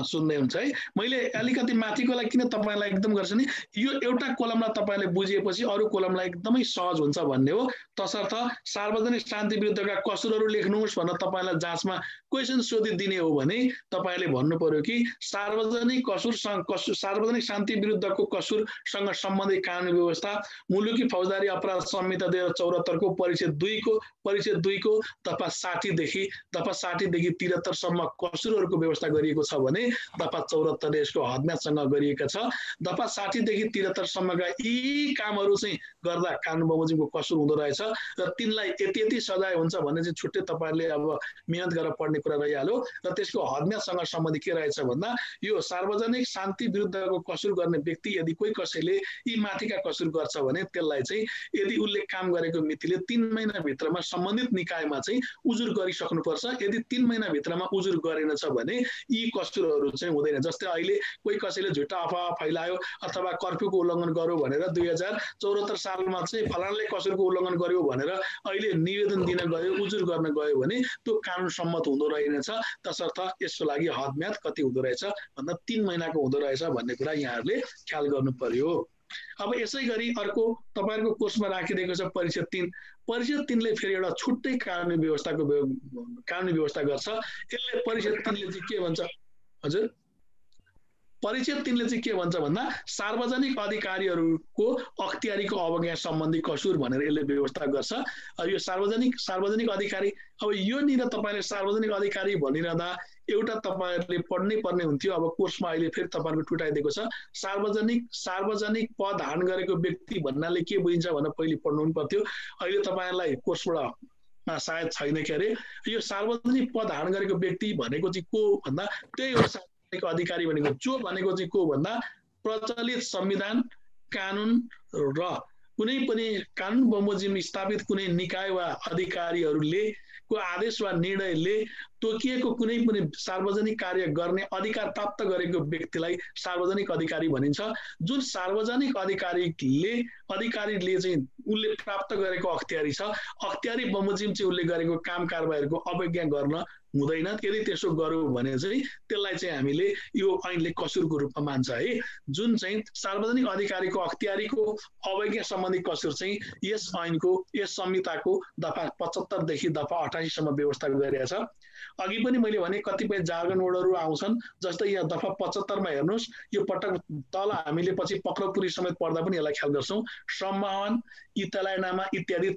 सुन्दै हुन्छ है? मैले अलिकति माथिकोलाई किन तपाईलाई एकदम गर्छु नि, यो एउटा कोलमलाई तपाईले बुझिएपछि अरु कोलमलाई एकदमै सहज हुन्छ भन्ने हो। तसर्थ सार्वजनिक शान्ति विरुद्धका कसुरहरू लेख्नुहोस् भनेर तपाईलाई जाँचमा क्वेशन सोधिदिने हो भने तपाईले भन्नु पर्यो कि सार्वजनिक सार्वजनिक शान्ति विरुद्धको कसुरसँग सम्बन्धित कानुनी व्यवस्था मुलुकी फौजदारी अपराध संहिता 2074 को परिच्छेद 2 को दफा 60 देखि 73 सम्म कसुरहरूको व्यवस्था गरिएको छ भने दफा 74 यसको हदम्यादसँग गरिएको छ। दफा 60 देखि 73 सम्मका यी कामहरू चाहिँ गर्दा कानुन बमोजिमको कसुर हुँदो रहेछ र तिनलाई यति सजाय हुन्छ भन्ने चाहिँ छुट्टै तपाईहरुले अब मेहनत गरेर पढ्ने कुरा रहिहाल्यो। र त्यसको हदम्यादसँग सम्बन्धित के रहेछ भन्दा यो सार्वजनिक शान्ति विरुद्धको कसुर गर्ने व्यक्ति यदि कोही कसैले यी माथिका कसुर गर्छ भने त्यसलाई चाहिँ यदि उसले काम गरेको मितिले 3 महिना भित्रमा सम्बन्धित निकायमा चाहिँ उजुर गरिसक्नुपर्छ। यदि 3 महिना भित्रमा उजुर गरेन छ भने यी कसुरहरू चाहिँ हुँदैन। जस्तै अहिले कोही कसैले झुटा अफवाह फैलायो अथवा कर्फ्यूको उल्लङ्घन गर्यो भनेर 2074 सालमा चाहिँ फलानाले कसुरको उल्लङ्घन गर्यो भनेर अहिले निवेदन दिन गयो, उजुर गर्न गयो भने त्यो कानुन सम्मत हुँदो रहेनछ। तसर्थ यसको लागि हदम्याद कति हुँदो रहेछ भन्दा 3 महिनाको हुँदो रहेछ भन्ने कुरा यहाँहरूले ख्याल गर्नु पर्यो। अब यसै गरी अर्को तपाईहरुको कोर्समा राखिदिएको छ परिच्छेद 3। परिच्छेद 3 ले फेरि एउटा छुट्टै कानुनी व्यवस्था गर्छ। यसले परिच्छेद 3 ले चाहिँ के भन्छ हजुर? परिच्छेद 3 ले चाहिँ के भन्छ भन्दा सार्वजनिक अधिकारीहरूको अख्तियारीको अवज्ञा सम्बन्धी कसुर भनेर यसले व्यवस्था गर्छ। अब यो सार्वजनिक अधिकारी, अब यो नि र तपाईले सार्वजनिक अधिकारी भनिरहँदा एउटा तपाईहरुले पढ्नै पर्ने हुन्थ्यो। अब कोर्समा अहिले फेरि तपाईहरुको टुटाइदिएको छ। सार्वजनिक पद धारण गरेको व्यक्ति भन्नाले के बुझिन्छ भनेर पहिले पढ्नु पनि पर्थ्यो। अहिले तपाईहरुलाई कोर्सबाट सायद छैन के अरे। यो सार्वजनिक पद धारण गरेको व्यक्ति भनेको चाहिँ को भन्दा त्यही हो सार्वजनिक अधिकारी भनेको। जो भनेको चाहिँ को भन्दा प्रचलित संविधान, कानुन र कुनै पनि कानुन बमोजिम स्थापित कुनै निकाय वा अधिकारीहरूले को आदेश वा निर्णयले तोकिएको कुनै पनि सार्वजनिक कार्य गर्ने अधिकार प्राप्त गरेको व्यक्तिलाई सार्वजनिक अधिकारी भनिन्छ। जुन सार्वजनिक अधिकारीले चाहिँ उनले प्राप्त गरेको अख्तियारी छ, अख्तियारी बमोजिम चाहिँ उनले गरेको काम कारबाहीहरूको अवज्ञा गर्न हुँदैन। यदि त्यसो गर्यो भने चाहिँ त्यसलाई चाहिँ हामीले यो ऐनले कसुरको रूपमा मान्छ है। जुन चाहिँ सार्वजनिक अधिकारीको अख्तियारीको अवज्ञा सम्बन्धी कसुर चाहिँ यस ऐनको, यस संहिताको दफा 75 देखि दफा 88 सम्म व्यवस्था गरिएको छ। अघि पनि मैले भने कतिपय जार्गन वर्डहरू आउँछन्। जस्तै यहाँ दफा 75 मा हेर्नुस्, यो पटक तल हामीले पछि पक्रपुरी समेत पढ्दा पनि यसलाई ख्याल गर्छौं। सम्मान, इतलायनामा इत्यादि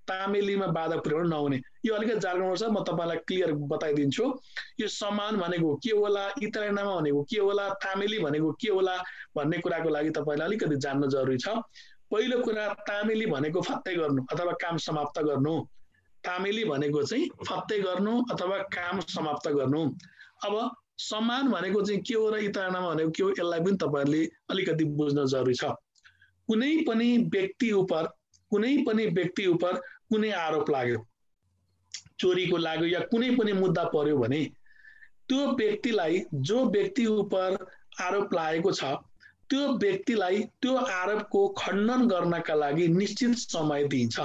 तामेलीमा बाधा पुर्याउन नहुने, यो अलिकति जार्गन वर्ड छ, म तपाईलाई क्लियर बताइदिन्छु। यो सम्मान भनेको के होला, इतलायनामा भनेको के होला, तामेली भनेको के होला भन्ने कुराको लागि तपाईलाई अलिकति जान्न जरुरी छ। पहिलो कुरा, तामेली भनेको फत्तै गर्नु अथवा काम समाप्त गर्नु। तामेली भनेको चाहिँ फत्तै गर्नु अथवा काम समाप्त गर्नु। अब सम्मान भनेको चाहिँ के हो र इतलायनामा भनेको के हो, यसलाई पनि तपाईहरुले अलिकति बुझ्न जरुरी छ। कुनै पनि व्यक्ति उपर कुनै आरोप लाग्यो, चोरीको लाग्यो या कुनै पनि मुद्दा पर्यो भने त्यो व्यक्तिलाई, जो व्यक्ति उपर आरोप लागेको छ, त्यो व्यक्तिलाई त्यो आरोपको खण्डन गर्नका लागि निश्चित समय दिइन्छ।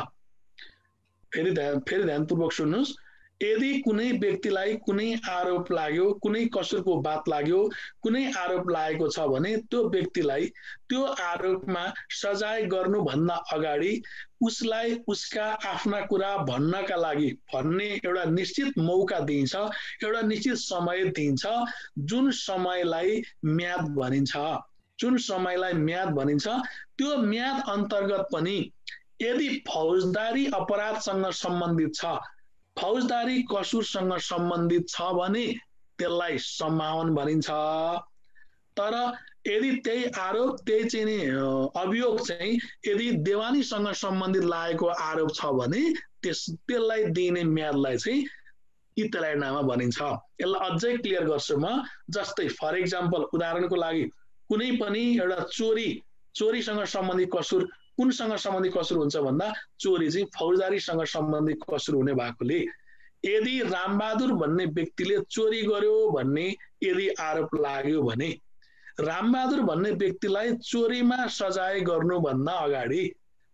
फेरि ध्यानपूर्वक सुन्नुस्। यदि कुनै व्यक्तिलाई कुनै आरोप लाग्यो, कुनै कसुरको बात लाग्यो, कुनै आरोप लागेको छ भने त्यो व्यक्तिलाई त्यो आरोपमा सजाय गर्नुभन्दा अगाडि उसलाई उसका आफ्ना कुरा भन्नका लागि भन्ने एउटा निश्चित मौका दिइन्छ, एउटा निश्चित समय दिइन्छ, जुन समयलाई म्याद भनिन्छ। त्यो म्याद अन्तर्गत पनि यदि फौजदारी अपराधसँग सम्बन्धित छ, फौजदारी कसुरसँग सम्बन्धित छ भने त्यसलाई सम्मावन भनिन्छ। तर यदि त्यही आरोप त्यही चाहिँ नि अभियोग चाहिँ यदि देवानीसँग सम्बन्धित लागेको आरोप छ भने त्यसलाई दिइने म्यादलाई चाहिँ इतलायनामा भनिन्छ। यसलाई अझै क्लियर गर्छु म। जस्तै फर एक्जाम्पल उदाहरणको लागि कुनै पनि एउटा चोरीसँग सम्बन्धित कसुर कुनसँग सम्बन्धित कसुर हुन्छ भन्दा चोरी चाहिँ फौजदारीसँग सम्बन्धित कसुर हुने भएकोले यदि रामबहादुर भन्ने व्यक्तिले चोरी गर्यो भन्ने यदि आरोप लाग्यो भने रामबहादुर भन्ने व्यक्तिलाई चोरीमा सजाय गर्नुभन्दा अगाडि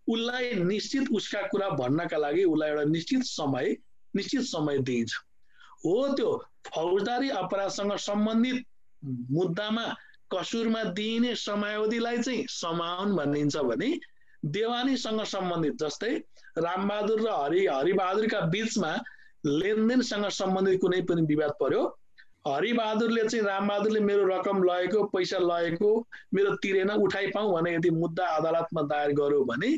उसलाई निश्चित उसका कुरा भन्नका लागि उसलाई एउटा निश्चित समय दिइन्छ। हो त्यो फौजदारी अपराधसँग सम्बन्धित मुद्दामा कसुरमा दिइने समयावधिलाई चाहिँ सम्मावन भनिन्छ भने देवानीसँग सम्बन्धित जस्तै रामबहादुर र हरिबहादुरका बीचमा लेनदेनसँग सम्बन्धित कुनै पनि विवाद पर्यो, हरिबहादुरले चाहिँ रामबहादुरले मेरो रकम लगेको पैसा लगेको मेरो तिरेन उठाइ पाऊ भने यदि मुद्दा अदालतमा दायर गर्यो भने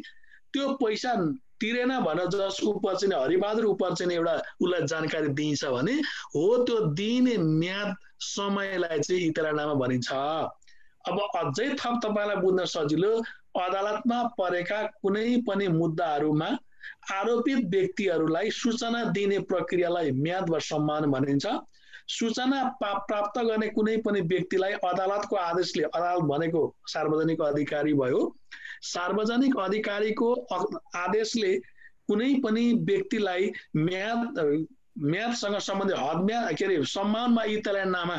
त्यो पैसा तिरेन भनेर जस उप चाहिँ हरिबहादुर उप चाहिँ एउटा उसलाई जानकारी दिइन्छ भने हो त्यो दिइने म्याद समयलाई चाहिँ इतलायनामा भनिन्छ। अब अझै थप तपाईलाई बुझ्न सजिलो, अदालतमा परेका कुनै पनि मुद्दाहरूमा आरोपित व्यक्तिहरूलाई सूचना दिने प्रक्रियालाई म्याद वा सम्मान भनिन्छ। सूचना प्राप्त गर्ने कुनै पनि व्यक्तिलाई अदालतको आदेशले, अदालत भनेको सार्वजनिक अधिकारी भयो, सार्वजनिक अधिकारीको आदेशले कुनै पनि व्यक्तिलाई म्यादसँग सम्बन्धित हदम्याद के अरे सम्मानमा इतलायनामा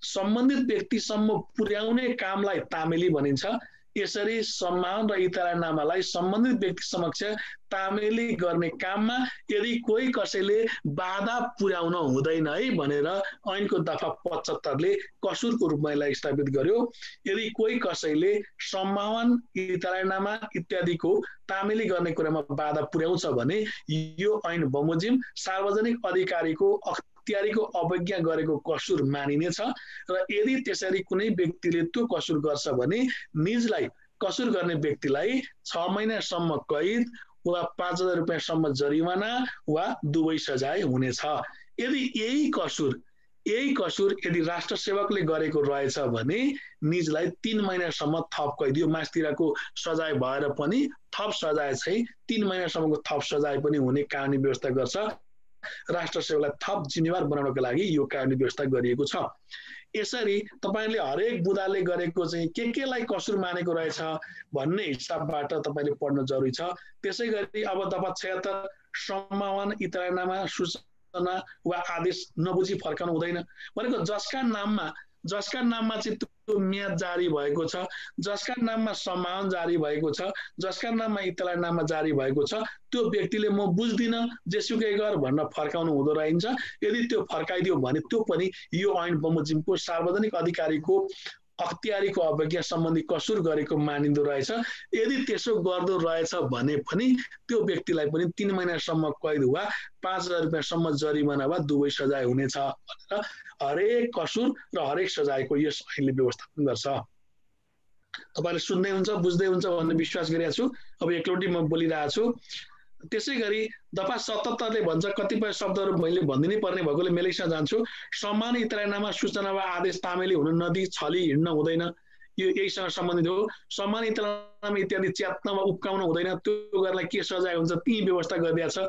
सम्बन्धित व्यक्तिसम्म पुर्याउने कामलाई तामेली भनिन्छ। यसरी सम्मान र इतलायनामालाई सम्बन्धित व्यक्ति समक्ष तामेली गर्ने काममा यदि कोही कसैले बाधा पुर्याउन हुँदैन है भनेर ऐनको दफा 75 ले कसुरको रूपमा यसलाई स्थापित गर्यो। यदि कोही कसैले सम्मान इतलायनामा इत्यादिको तामेली गर्ने कुरामा बाधा पुर्याउँछ भने यो ऐन बमोजिम सार्वजनिक अधिकारीको अख्तियारीको अवज्ञा गरेको कसुर मानिनेछ र यदि त्यसरी कुनै व्यक्तिले त्यो कसुर गर्छ भने निजलाई कसुर गर्ने व्यक्तिलाई 6 महिनासम्म कैद वा 5,000 रुपैयाँसम्म जरिवाना वा दुवै सजाय हुनेछ। यदि यही कसुर यदि राष्ट्र सेवकले गरेको रहेछ भने निजलाई 3 महिनासम्म थप कैद, यो मास्तिरको सजाय भएर पनि थप सजाय चाहिँ 3 महिनासम्मको थप सजाय पनि हुने कानुनी व्यवस्था गर्छ। राष्ट्र सेवकलाई थप जिम्मेवार बनाउनको लागि यो कानुनी व्यवस्था गरिएको छ। यसरी तपाईले हरेक बुदाले गरेको चाहिँ केलाई कसुर मानेको रहेछ भन्ने हिसाबबाट तपाईले पढ्न जरुरी छ। त्यसैगरी अब दफा 76 सम्मान इतलायनामा सूचना वा आदेश नबुझी फर्काउनु हुँदैन भनेको जसका नाममा चाहिँ त्यो म्याद जारी भएको छ, जसका नाममा सम्मान जारी भएको छ, जसका नाममा इतलायनामा जारी भएको छ त्यो व्यक्तिले म बुझ्दिन जेसुकै गर भन्न फर्काउनु हुँदो रहन्छ। यदि त्यो फर्काइदियो भने त्यो पनि यो ऐन बमोजिमको सार्वजनिक अधिकारीको अख्तियारीको अवज्ञा सम्बन्धी कसुर गरेको मानिन्दो रहेछ। यदि त्यसो गर्दो रहेछ भने पनि त्यो व्यक्तिलाई पनि 3 महिनासम्म कैद वा 5,000 रुपैयाँसम्म जरिमाना वा दुवै सजाय हुनेछ भनेर हरेक कसुर र हरेक सजायको यस ऐनले व्यवस्थापन गर्छ। तपाईले सुन्दै हुन्छ बुझ्दै हुन्छ भन्ने विश्वास गरिरहेको छु। अब एकलौटी म बोलिरहेको छु। त्यसैगरी दफा 77 ले भन्छ, कतिपय शब्दहरू मैले भनिदिनै पर्ने भएकोले मेलेक्समा जान्छु। सम्मान इतलायनामा सूचना वा आदेश तामेली हुन नदी छली हिँड्न हुँदैन, यो यहीसँग सम्बन्धित हो। सम्मान इतलायनामा इत्यादि च्यात्न वा उप्काउन हुँदैन, त्यो गर्नलाई के सजाय हुन्छ ती व्यवस्था गरिदिएको छ।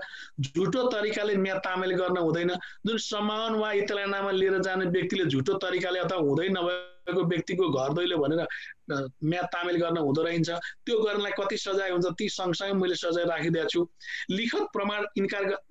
झुटो तरिकाले म्याद तामेल गर्न हुँदैन, जुन सम्मान वा इतलायनामा लिएर जाने व्यक्तिले झुटो तरिकाले अथवा हुँदै नभएको व्यक्तिको घर दैलो भनेर म्याद तामेल गर्न हुँदो रहन्छ, त्यो गर्नलाई कति सजाय हुन्छ ती सँगसँगै मैले सजाय राखिदिएको छु। लिखित प्रमाण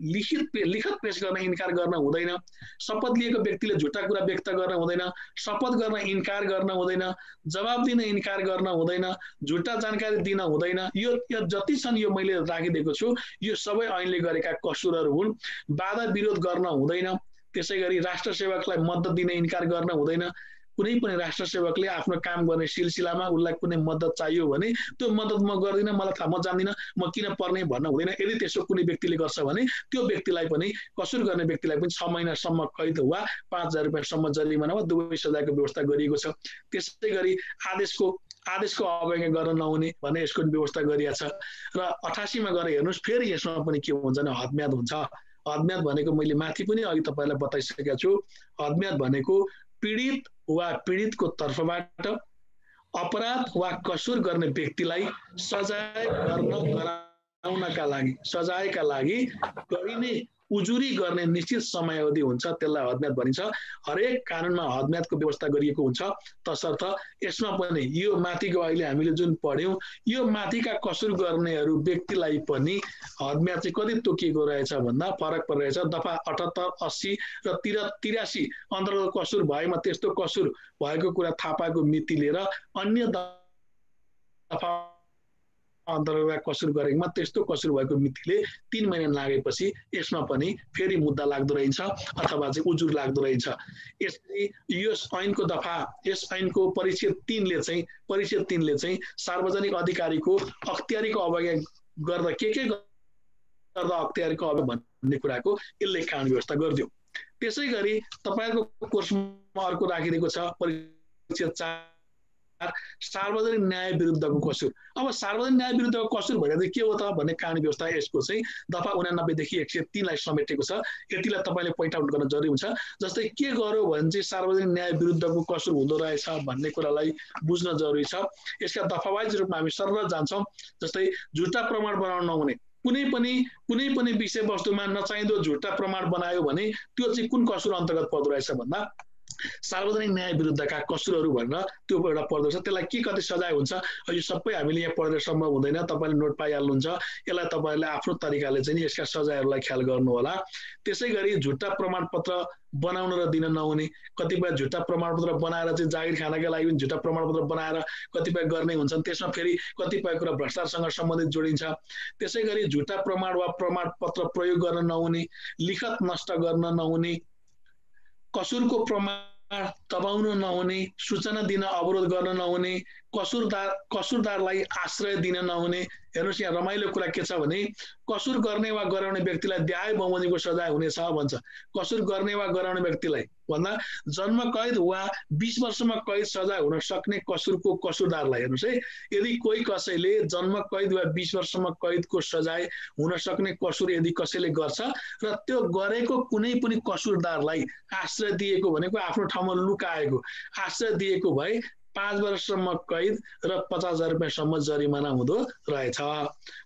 लिखित पेश गर्न इन्कार गर्न हुँदैन, शपथ लिएको व्यक्तिले झुटा कुरा व्यक्त गर्न हुँदैन, शपथ गर्न इन्कार गर्न हुँदैन, जवाब दिन इन्कार गर्न हुँदैन, झुटा जानकारी दिन हुँदैन। यो जति छन् यो मैले राखिदिएको छु। यो सबै ऐनले गरेका कसुरहरू हुन्। बाधा विरोध गर्न हुँदैन। त्यसैगरी राष्ट्र सेवकलाई मद्दत दिने इन्कार गर्न हुँदैन। कुनै पनि राष्ट्र सेवकले आफ्नो काम गर्ने सिलसिलामा उसलाई कुनै मद्दत चाहियो भने त्यो मद्दत म गर्दिन, मलाई थाहा, म जान्दिन, म किन पर्ने भन्न हुँदैन। यदि त्यसो कुनै व्यक्तिले गर्छ भने त्यो व्यक्तिलाई पनि कसुर गर्ने व्यक्तिलाई पनि 6 महिनासम्म कैद वा 5,000 रुपैयाँसम्म जरिमाना वा दुवै सजायको व्यवस्था गरिएको छ। त्यसैगरी आदेशको अवज्ञा गर्न नहुने भन्ने यसको व्यवस्था गरिएको छ। र 88 मा गएर हेर्नुस्, फेरि यसमा पनि के हुन्छ भने हदम्याद हुन्छ। अज्ञात भनेको मैले माथि पनि अघि तपाईलाई बताइसकेको छु। अज्ञात भनेको पीडित वा पीडितको तर्फबाट अपराध वा कसुर गर्ने व्यक्तिलाई सजाय गराउनका लागि सजायका लागि गरिने उजुरी गर्ने निश्चित समयावधि हुन्छ, त्यसलाई अज्ञात भनिन्छ। हरेक कानुनमा अज्ञातको व्यवस्था गरिएको हुन्छ, तसर्थ यसमा पनि यो माथिको अहिले हामीले जुन पढ्यौं यो माथिका कसुर गर्नेहरू व्यक्तिलाई पनि अज्ञात चाहिँ कति तोकिएको रहेछ भन्दा फरक परिरहेछ। दफा 78, 80 र 83 अन्तर्गत कसुर भएमा त्यस्तो कसुर भएको कुरा थाहा पाएको मिति लिएर अन्य दफा अन्तर्गत कसुर गरेकोमा त्यस्तो कसुर भएको मितिले 3 महिना लागेपछि यसमा पनि फेरि मुद्दा लाग्दो रहेछ अथवा चाहिँ उजुर लाग्दो रहेछ। यसरी यस ऐनको दफा यस ऐनको परिच्छेद 3 ले चाहिँ सार्वजनिक अधिकारीको अख्तियारीको अवज्ञा गर्दा के गर्दा अख्तियारीको अवज्ञा भन्ने कुराको यसले कानुन व्यवस्था गर्दियो। त्यसैगरी तपाईहरुको कोर्समा अर्को राखिदिएको छ परिच्छेद 4 सार्वजनिक न्याय विरुद्धको कसुर। अब सार्वजनिक न्याय विरुद्धको कसुर भनेको के हो त भन्ने कानुन व्यवस्था यसको चाहिँ दफा 89 देखि 103 लाई समेटेको छ। यतिलाई तपाईले पोइन्ट आउट गर्न जरुरी हुन्छ। जस्तै के गर्यो भने चाहिँ सार्वजनिक न्याय विरुद्धको कसुर हुँदो रहेछ भन्ने कुरालाई बुझ्न जरुरी छ। यसका दफावाइज रूपमा हामी सरल जान्छौं। जस्तै झुटा प्रमाण बनाउन नहुने, कुनै पनि विषयवस्तुमा नचाहिँदो झुटा प्रमाण बनायो भने त्यो चाहिँ कुन कसुर अन्तर्गत पर्दो रहेछ भन्दा सार्वजनिक न्याय विरुद्धका कसुरहरू भनेर त्यो एउटा पर्दो छ। त्यसलाई के कति सजाय हुन्छ यो सबै हामीले यहाँ पढेर सम्भव हुँदैन, तपाईले नोट पाइहाल्नुहुन्छ। यसलाई तपाईले आफ्नो तरिकाले चाहिँ यसका सजायहरूलाई ख्याल गर्नु होला। त्यसैगरी झुटा प्रमाणपत्र बनाउन र दिन नहुने, कतिपय झुटा प्रमाणपत्र बनाएर चाहिँ जागिर खानका लागि पनि झुटा प्रमाणपत्र बनाएर कतिपय गर्ने हुन्छन्, त्यसमा फेरि कतिपय कुरा भ्रष्टाचारसँग सम्बन्धित जोडिन्छ। त्यसैगरी झुटा प्रमाण वा प्रमाणपत्र प्रयोग गर्न नहुने, लिखत नष्ट गर्न नहुने, कसुरको प्रमाण दबाउन नहुने, सूचना दिन अवरोध गर्न नहुने, कसुरदारलाई आश्रय दिन नहुने। हेर्नुस् यहाँ रमाइलो कुरा के छ भने कसुर गर्ने वा गराउने व्यक्तिलाई देहाय बहुमतिको सजाय हुनेछ भन्छ। कसुर गर्ने वा गराउने व्यक्तिलाई भन्दा जन्म कैद वा 20 वर्षमा कैद सजाय हुन सक्ने कसुरको कसुरदारलाई हेर्नुस् है, यदि कोही कसैले जन्म कैद वा 20 वर्षमा कैदको सजाय हुन सक्ने कसुर यदि कसैले गर्छ र त्यो गरेको कुनै पनि कसुरदारलाई आश्रय दिएको भनेको आफ्नो ठाउँमा लुकाएको आश्रय दिएको भए 5 वर्षसम्म कैद र 50,000 रुपैयाँसम्म जरिमाना हुँदो रहेछ।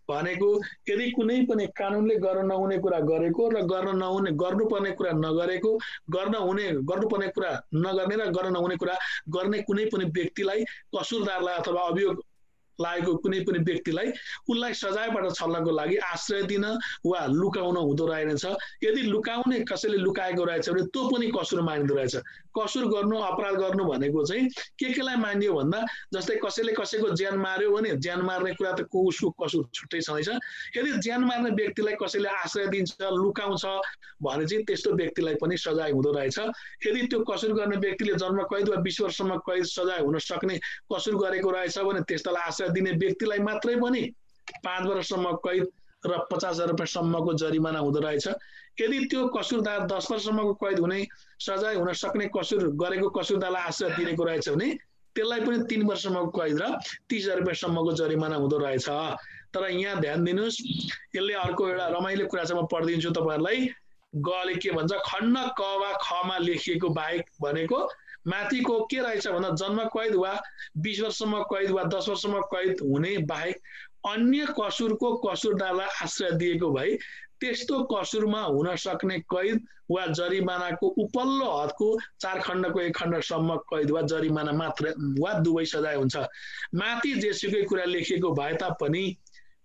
भनेको यदि कुनै पनि कानुनले गर्न नहुने कुरा गरेको र गर्नुपर्ने कुरा नगरेको, गर्नुपर्ने कुरा नगर्ने र गर्न नहुने कुरा गर्ने कुनै पनि व्यक्तिलाई, कसुरदारलाई अथवा अभियोग लागेको कुनै पनि व्यक्तिलाई उनलाई सजायबाट छल्नको लागि आश्रय दिन वा लुकाउन हुँदो रहेछ। यदि लुकाउने कसैले लुकाएको रहेछ भने त्यो पनि कसुर मानिँदो रहेछ। कसुर गर्नु अपराध गर्नु भनेको चाहिँ केलाई मानियो भन्दा जस्तै कसैले कसैको ज्यान मार्यो भने ज्यान मार्ने कुरा त उसको कसुर छुट्टै छँदैछ। यदि ज्यान मार्ने व्यक्तिलाई कसैले आश्रय दिन्छ, लुकाउँछ भने चाहिँ त्यस्तो व्यक्तिलाई पनि सजाय हुँदो रहेछ। यदि त्यो कसुर गर्ने व्यक्तिले जन्म कैद वा 20 वर्षसम्म कैद सजाय हुन सक्ने कसुर गरेको रहेछ भने त्यस्तालाई आश्रय दिने व्यक्तिलाई मात्रै पनि 5 वर्षसम्म कैद र 50,000 रुपैयाँसम्मको जरिमाना हुँदो रहेछ। यदि त्यो कसुरदार 10 वर्षसम्मको कैद हुने सजाय हुन सक्ने कसुर गरेको कसुरदारलाई आश्रय दिएको रहेछ भने त्यसलाई पनि 3 वर्षसम्मको कैद र 30,000 रुपैयाँसम्मको जरिमाना हुँदो रहेछ। तर यहाँ ध्यान दिनुस्, यसले अर्को एउटा रमाइलो कुरा चाहिँ म पढिदिन्छु तपाईहरुलाई। गले के भन्छ, खण्ड क वा ख मा लेखिएको बाहेक भनेको माथिको के रहेछ भन्दा जन्म कैद वा 20 वर्षसम्म कैद वा 10 वर्षसम्म कैद हुने बाहेक अन्य कसुरको कसुरदारलाई आश्रय दिएको भए त्यस्तो कसुरमा हुन सक्ने कैद वा जरिमानाको उपल्लो हदको 4 खण्डको 1 खण्डसम्म कैद वा जरिमाना मात्र वा दुवै सजाय हुन्छ। माथि जेसुकै कुरा लेखिएको भए तापनि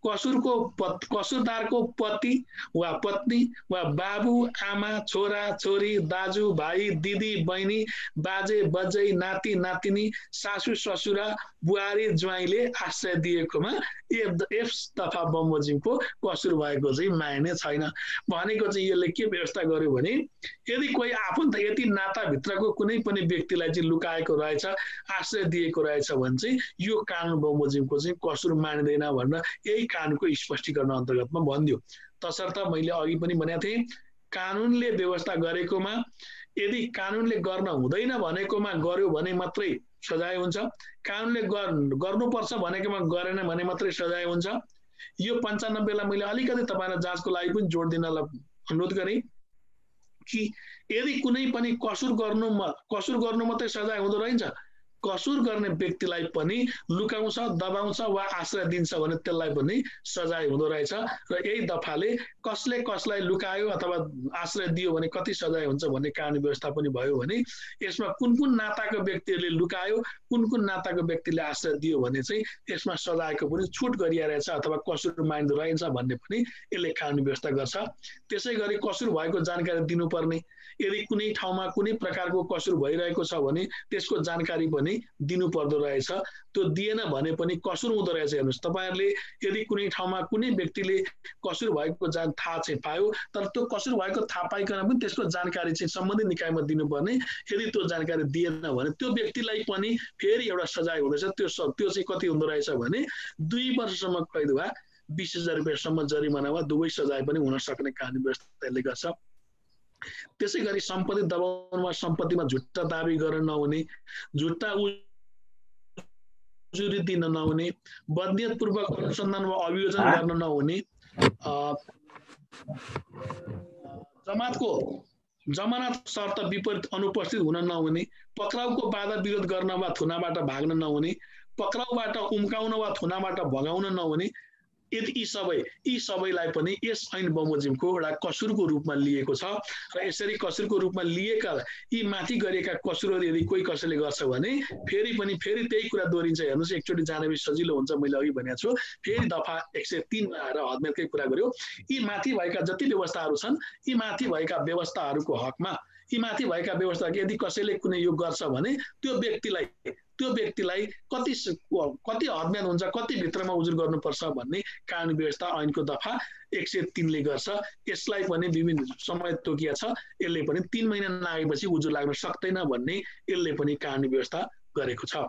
कसुरदारको पति वा पत्नी वा बाबु आमा छोरा छोरी दाजु भाइ दिदी बहिनी बाजे बजै नाति नातिनी सासु ससुरा बुहारी ज्वाइँले आश्रय दिएकोमा एफ दफा बमोजिमको कसुर भएको चाहिँ मान्ने छैन। भनेको चाहिँ यसले के व्यवस्था गर्यो भने यदि कोही आफन्त यति नाताभित्रको कुनै पनि व्यक्तिलाई चाहिँ लुकाएको रहेछ, आश्रय दिएको रहेछ भने चाहिँ यो कानुन बमोजिमको चाहिँ कसुर मानिँदैन भनेर यही कानुनको स्पष्टीकरण अन्तर्गतमा भनिदियो। तसर्थ मैले अघि पनि भनेको थिएँ, कानुनले व्यवस्था गरेकोमा यदि कानुनले गर्न हुँदैन भनेकोमा गर्यो भने मात्रै सजाय हुन्छ, कानुनले गर्नुपर्छ भनेकोमा गरेन भने मात्रै सजाय हुन्छ। यो 95 लाई मैले अलिकति तपाईहरुलाई जाँचको लागि पनि जोड दिन अनुरोध गरेँ कि यदि कुनै पनि कसुर गर्नु मात्रै सजाय हुँदो रहेछ, कसुर गर्ने व्यक्तिलाई पनि लुकाउँछ, दबाउँछ वा आश्रय दिन्छ भने त्यसलाई पनि सजाय हुँदो रहेछ। र यही दफाले कसले कसलाई लुकायो अथवा आश्रय दियो भने कति सजाय हुन्छ भन्ने कानुनी व्यवस्था पनि भयो भने यसमा कुन कुन नाताको व्यक्तिहरूले लुकायो, कुन कुन नाताको व्यक्तिले आश्रय दियो भने चाहिँ यसमा सजायको पनि छुट गरिरहेछ अथवा कसुर मानिँदो रहेछ भन्ने पनि यसले कानुनी व्यवस्था गर्छ। त्यसै गरी कसुर भएको जानकारी दिनुपर्ने, यदि कुनै ठाउँमा कुनै प्रकारको कसुर भइरहेको छ भने त्यसको जानकारी पनि दिनु पर्दो रहेछ। त्यो दिएन भने पनि कसुर हुँदो रहेछ। हेर्नुहोस्, तपाईहरुले यदि कुनै ठाउँमा कुनै व्यक्तिले कसुर भएको थाहा चाहिँ पायो, तर त्यो कसुर भएको थाहा पाइकन पनि त्यसको जानकारी चाहिँ सम्बन्धित निकायमा दिनुपर्ने। यदि त्यो जानकारी दिएन भने त्यो व्यक्तिलाई पनि फेरि एउटा सजाय हुँदैछ। त्यो चाहिँ कति हुँदो रहेछ भने 2 वर्षसम्म कैद वा 20,000 रुपैयाँसम्म जरिमाना वा दुवै सजाय पनि हुन सक्ने कानुनी व्यवस्थाले गर्छ। त्यसै गरी सम्पत्ति दबाउन वा सम्पत्तिमा झुट्टा दाबी गर्न नहुने, झुट्टा उजुरी दिन नहुने, बदनियतपूर्वक अनुसन्धान वा अभियोजन गर्न नहुने, जमानत शर्त विपरीत अनुपस्थित हुन नहुने, पक्राउको बाधा विरोध गर्न वा थुनाबाट भाग्न नहुने, पक्राउबाट उम्काउन वा थुनाबाट भगाउन नहुने, यी सबैलाई पनि यस ऐन बमोजिमको एउटा कसुरको रूपमा लिएको छ। र यसरी कसुरको रूपमा लिएका यी माथि गरेका कसुरहरू यदि कोही कसैले गर्छ भने फेरि त्यही कुरा दोहोरिन्छ। हेर्नुहोस्, एकचोटि जानेबित्तिकै सजिलो हुन्छ। मैले अघि भनेको छु, फेरि दफा 103 आएर हदमेलकै कुरा गर्यो। यी माथि भएका जति व्यवस्थाहरू छन्, यी माथि भएका व्यवस्थाहरूको हकमा, यी माथि भएका व्यवस्था यदि कसैले कुनै यो गर्छ भने त्यो व्यक्तिलाई कति हदम्याद हुन्छ, कति भित्रमा उजुर गर्नुपर्छ भन्ने कानुनी व्यवस्था ऐनको दफा 103 ले गर्छ। यसलाई पनि विभिन्न समय तोकिया छ। यसले पनि 3 महिना नआएपछि उजुर लाग्न सक्दैन भन्ने यसले पनि कानुनी व्यवस्था गरेको छ।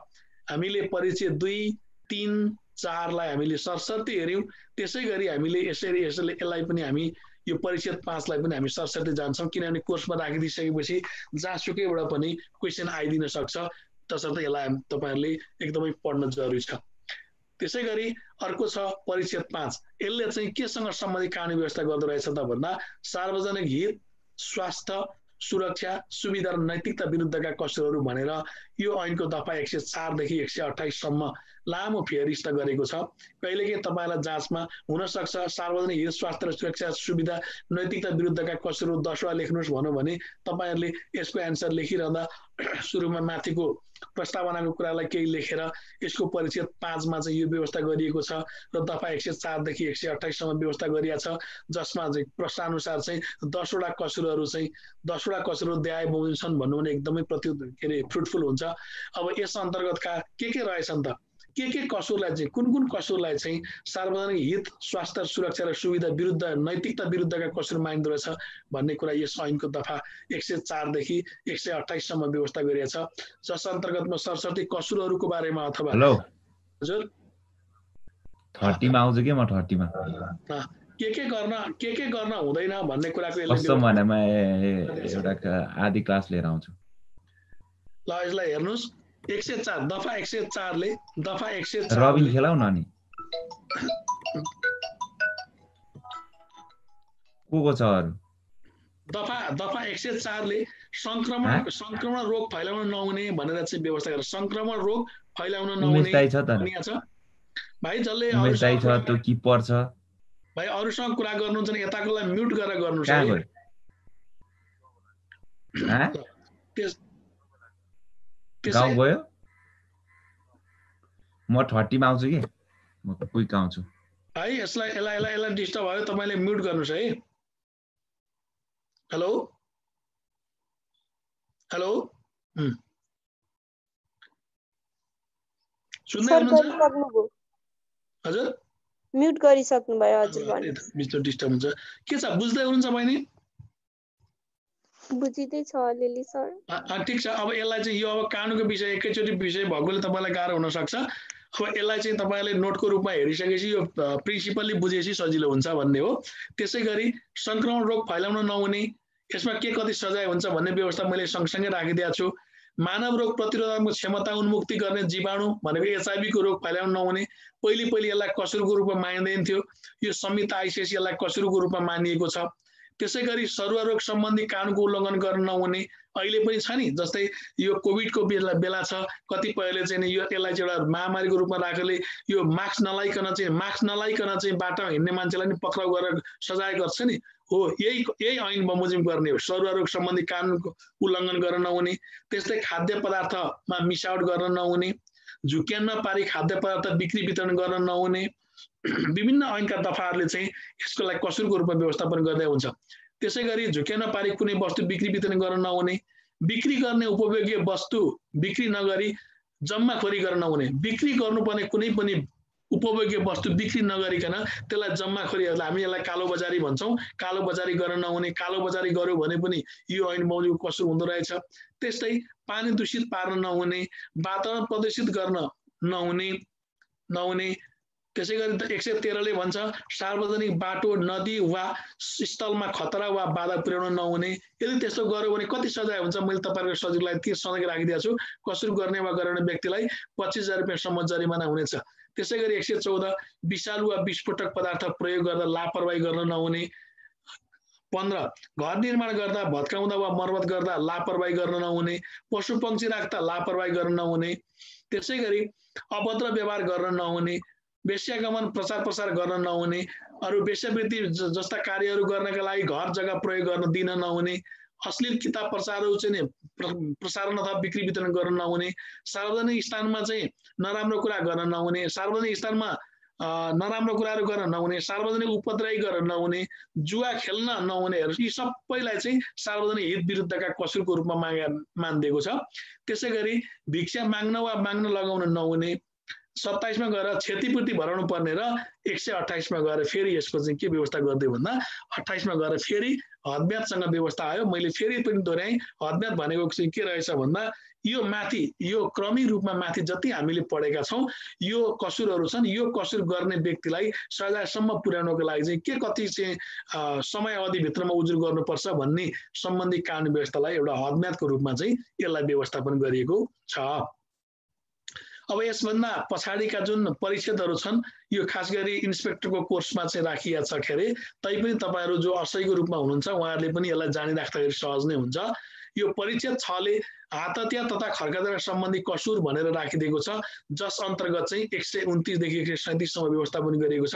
हामीले परिचय 2, 3, 4 लाई हामीले सरसर्ती हेर्यौं। त्यसै गरी हामीले यसलाई पनि हामी यो परिचय 5 लाई पनि हामी सरसर्ती जान्छौँ, किनभने कोर्समा राखिदिसकेपछि जहाँसुकैबाट पनि क्वेशन आइदिन सक्छ। तसर्थ यसलाई तपाईहरुले एकदमै पढ्न जरुरी छ। त्यसै गरी अर्को छ परिच्छेद 5। यसले चाहिँ केसँग सम्बन्धित कानुनी व्यवस्था गर्दो रहेछ त भन्दा सार्वजनिक हित, स्वास्थ्य, सुरक्षा, सुविधा र नैतिकता विरुद्धका कसुरहरू भनेर यो ऐनको दफा 104 देखि 128 सम्म लामो फेरिस्त गरेको छ। कहिलेकाहीँ तपाईलाई जाँचमा हुन सक्छ सार्वजनिक हित, स्वास्थ्य र सुरक्षा, सुविधा, नैतिकता विरुद्धका कसुरहरू 10 वटा लेख्नुस् भन्नु भने तपाईहरुले यसको एन्सर लेखिरहँदा सुरुमा माथिको प्रस्तावनाको कुरालाई केही लेखेर यसको परिच्छेद 5 मा चाहिँ यो व्यवस्था गरिएको छ र दफा 104 देखि 128 सम्म व्यवस्था गरिएको छ, जसमा चाहिँ प्रश्नानुसार चाहिँ 10 वटा कसुरहरू देखाए बमोजिम भन्नु भने एकदमै फ्रुटफुल हुन्छ। अब यस अन्तर्गतका के रहेछन् त, के कसुरलाई चाहिँ कुन कसुरलाई चाहिँ सार्वजनिक हित, स्वास्थ्य, सुरक्षा र सुविधा विरुद्ध, नैतिकता विरुद्धका कसुर मानिँदो रहेछ भन्ने कुरा यस ऐनको दफा 104 देखि 128 सम्म व्यवस्था गरिएको छ। जस अन्तर्गतमा सरसर्ती कसुरहरूको बारेमा अथवा हजुर 30 मा आउँछ के म 30 मा के गर्न हुँदैन भन्ने कुराको यसले भनेमा एउटा आदि क्लास लिएर आउँछु। ल यसलाई हेर्नुस् 104 दफा 104 ले दफा 104 रबिन खेलाउ न नि को छ अरु दफा 104 ले संक्रमण रोग फैलाउन नहुने भनेर चाहिँ व्यवस्था गरेर संक्रमण रोग फैलाउन नहुने भनिएको छ। भाइ जसले उमेशदाइ छ त्यो किपर छ भाइ अरुसँग कुरा गर्नुहुन्छ नि यताकोलाई म्युट गरेर गर्नुस् है। गाउँ गयो म 30 मा आउँछु के म क्विक आउँछु है। यसलाई डिस्टर्ब भयो, तपाईले म्युट गर्नुस् है। हेलो सुन्दै हुनुहुन्छ हजुर? म्युट गरिसक्नु भयो हजुर भन्नु। मिस्टर डिस्टर्ब हुन्छ के छ, बुझ्दै हुनुहुन्छ बहिनी? बुझिदै छ अलिअलि सर। ठीक छ। अब यसलाई चाहिँ यो अब कानुनको विषय एकैचोटि विषय भएकोले तपाईलाई गाह्रो हुन सक्छ। अब यसलाई चाहिँ तपाईले नोटको रूपमा हेरिसकेपछि यो प्रिन्सिपली बुझेपछि सजिलो हुन्छ भन्ने हो। त्यसै गरी संक्रमण रोग फैलाउन नहुने, यसमा के कति सजाय हुन्छ भन्ने व्यवस्था मैले सँगसँगै राखिदिएको छु। मानव रोग प्रतिरोधात्मक क्षमता उन्मुक्ति गर्ने जीवाणु भनेको एचआईभी को रोग फैलाउन नहुने, पहिले यसलाई कसुरको रूपमा मानिँदैन थियो। यो संहिता आइसकेपछि यसलाई कसुरको रूपमा मानिएको छ। त्यसैगरी सरुवा रोग सम्बन्धी कानुनको उल्लङ्घन गर्न नहुने अहिले पनि छ नि, जस्तै यो कोभिडको बेला छ, कतिपयले चाहिँ यसलाई चाहिँ एउटा महामारीको रूपमा राखेर यो मास्क नलाइकन चाहिँ बाटोमा हिँड्ने मान्छेलाई नि पक्राउ गरेर सजाय गर्छ नि। हो, यही ऐन बमोजिम गर्ने हो। सरुवा रोग सम्बन्धी कानुनको उल्लङ्घन गर्न नहुने, त्यस्तै खाद्य पदार्थमा मिसावट गर्न नहुने, झुक्यानमा पारी खाद्य पदार्थ बिक्री वितरण गर्न नहुने, विभिन्न ऐनका दफाहरूले चाहिँ यसको लागि कसुरको रूपमा व्यवस्थापन गर्दै हुन्छ। त्यसैगरी झुक्यानमा पारी कुनै वस्तु बिक्री वितरण गर्न नहुने, बिक्री गर्ने उपभोग्य वस्तु बिक्री नगरी जम्माखोरी गर्न नहुने, बिक्री गर्नुपर्ने कुनै पनि उपभोग्य वस्तु बिक्री नगरिकन त्यसलाई जम्माखोरी, हामी यसलाई कालोबजारी भन्छौँ, कालोबजारी गर्न नहुने, कालोबजारी गर्यो भने पनि यो ऐन बमोजिमको कसुर हुँदो रहेछ। त्यस्तै पानी दूषित पार्न नहुने, वातावरण प्रदूषित गर्न नहुने। त्यसैगरी 113 ले भन्छ सार्वजनिक बाटो, नदी वा स्थलमा खतरा वा बाधा पुर्याउन नहुने। यदि त्यस्तो गर्यो भने कति सजाय हुन्छ मैले तपाईहरुको सजिलोलाई ती सधैँ राखिदिएको छु। कसुर गर्ने वा गर्ने व्यक्तिलाई 25,000 रुपैयाँसम्म जरिमाना हुनेछ। त्यसैगरी 114 विषालु वा विस्फोटक पदार्थ प्रयोग गर्दा लापरवाही गर्न नहुने। 15 घर निर्माण गर्दा, भत्काउँदा वा मर्मत गर्दा लापरवाही गर्न नहुने, पशु पंक्षी राख्दा लापरवाही गर्न नहुने। त्यसैगरी अभद्र व्यवहार गर्न नहुने, वेश्यागमन प्रचार गर्न नहुने, अरु वेश्यावृत्ति जस्ता कार्यहरू गर्नका लागि घर जग्गा प्रयोग गर्न दिन नहुने, अश्लील किताब प्रसारण अथवा बिक्री वितरण गर्न नहुने, सार्वजनिक स्थानमा चाहिँ नराम्रो कुरा गर्न नहुने, सार्वजनिक स्थानमा नराम्रो कुराहरू गर्न नहुने, सार्वजनिक उपद्रवी गर्न नहुने, जुवा खेल्न नहुनेहरू, यी सबैलाई चाहिँ सार्वजनिक हित विरुद्धका कसुरको रूपमा मानिदिएको छ। त्यसैगरी भिक्षा माग्न वा माग्न लगाउन नहुने, 27 मा गएर क्षतिपूर्ति भराउनु पर्ने र 128 मा गएर फेरि यसको चाहिँ के व्यवस्था गर्दै भन्दा 28 मा गएर फेरि हदम्यादसँग व्यवस्था आयो। मैले फेरि पनि दोहोर्याएँ, हदम्याद भनेको चाहिँ के रहेछ भन्दा यो माथि, यो क्रमिक रूपमा माथि जति हामीले पढेका छौं यो कसुरहरू छन्, यो कसुर गर्ने व्यक्तिलाई सजायसम्म पुर्याउनको लागि चाहिँ के कति चाहिँ समय अवधिभित्रमा उजुर गर्नुपर्छ भन्ने सम्बन्धी कानुन व्यवस्थालाई एउटा हदम्यादको रूपमा चाहिँ यसलाई व्यवस्थापन गरिएको छ। अब यसभन्दा पछाडिका जुन परिच्छेदहरू छन् यो खास गरी इन्सपेक्टरको कोर्समा चाहिँ राखिया छ खेरि तैपनि तपाईहरु जो असैको रूपमा हुनुहुन्छ उहाँहरूले पनि यसलाई जानिराख्दाखेरि सहज नै हुन्छ। यो परिच्छेद 6 ले हात हतियार तथा खड्का सम्बन्धी कसुर भनेर राखिदिएको छ, जस अन्तर्गत चाहिँ 129 देखि 137 सम्म व्यवस्थापन गरिएको छ।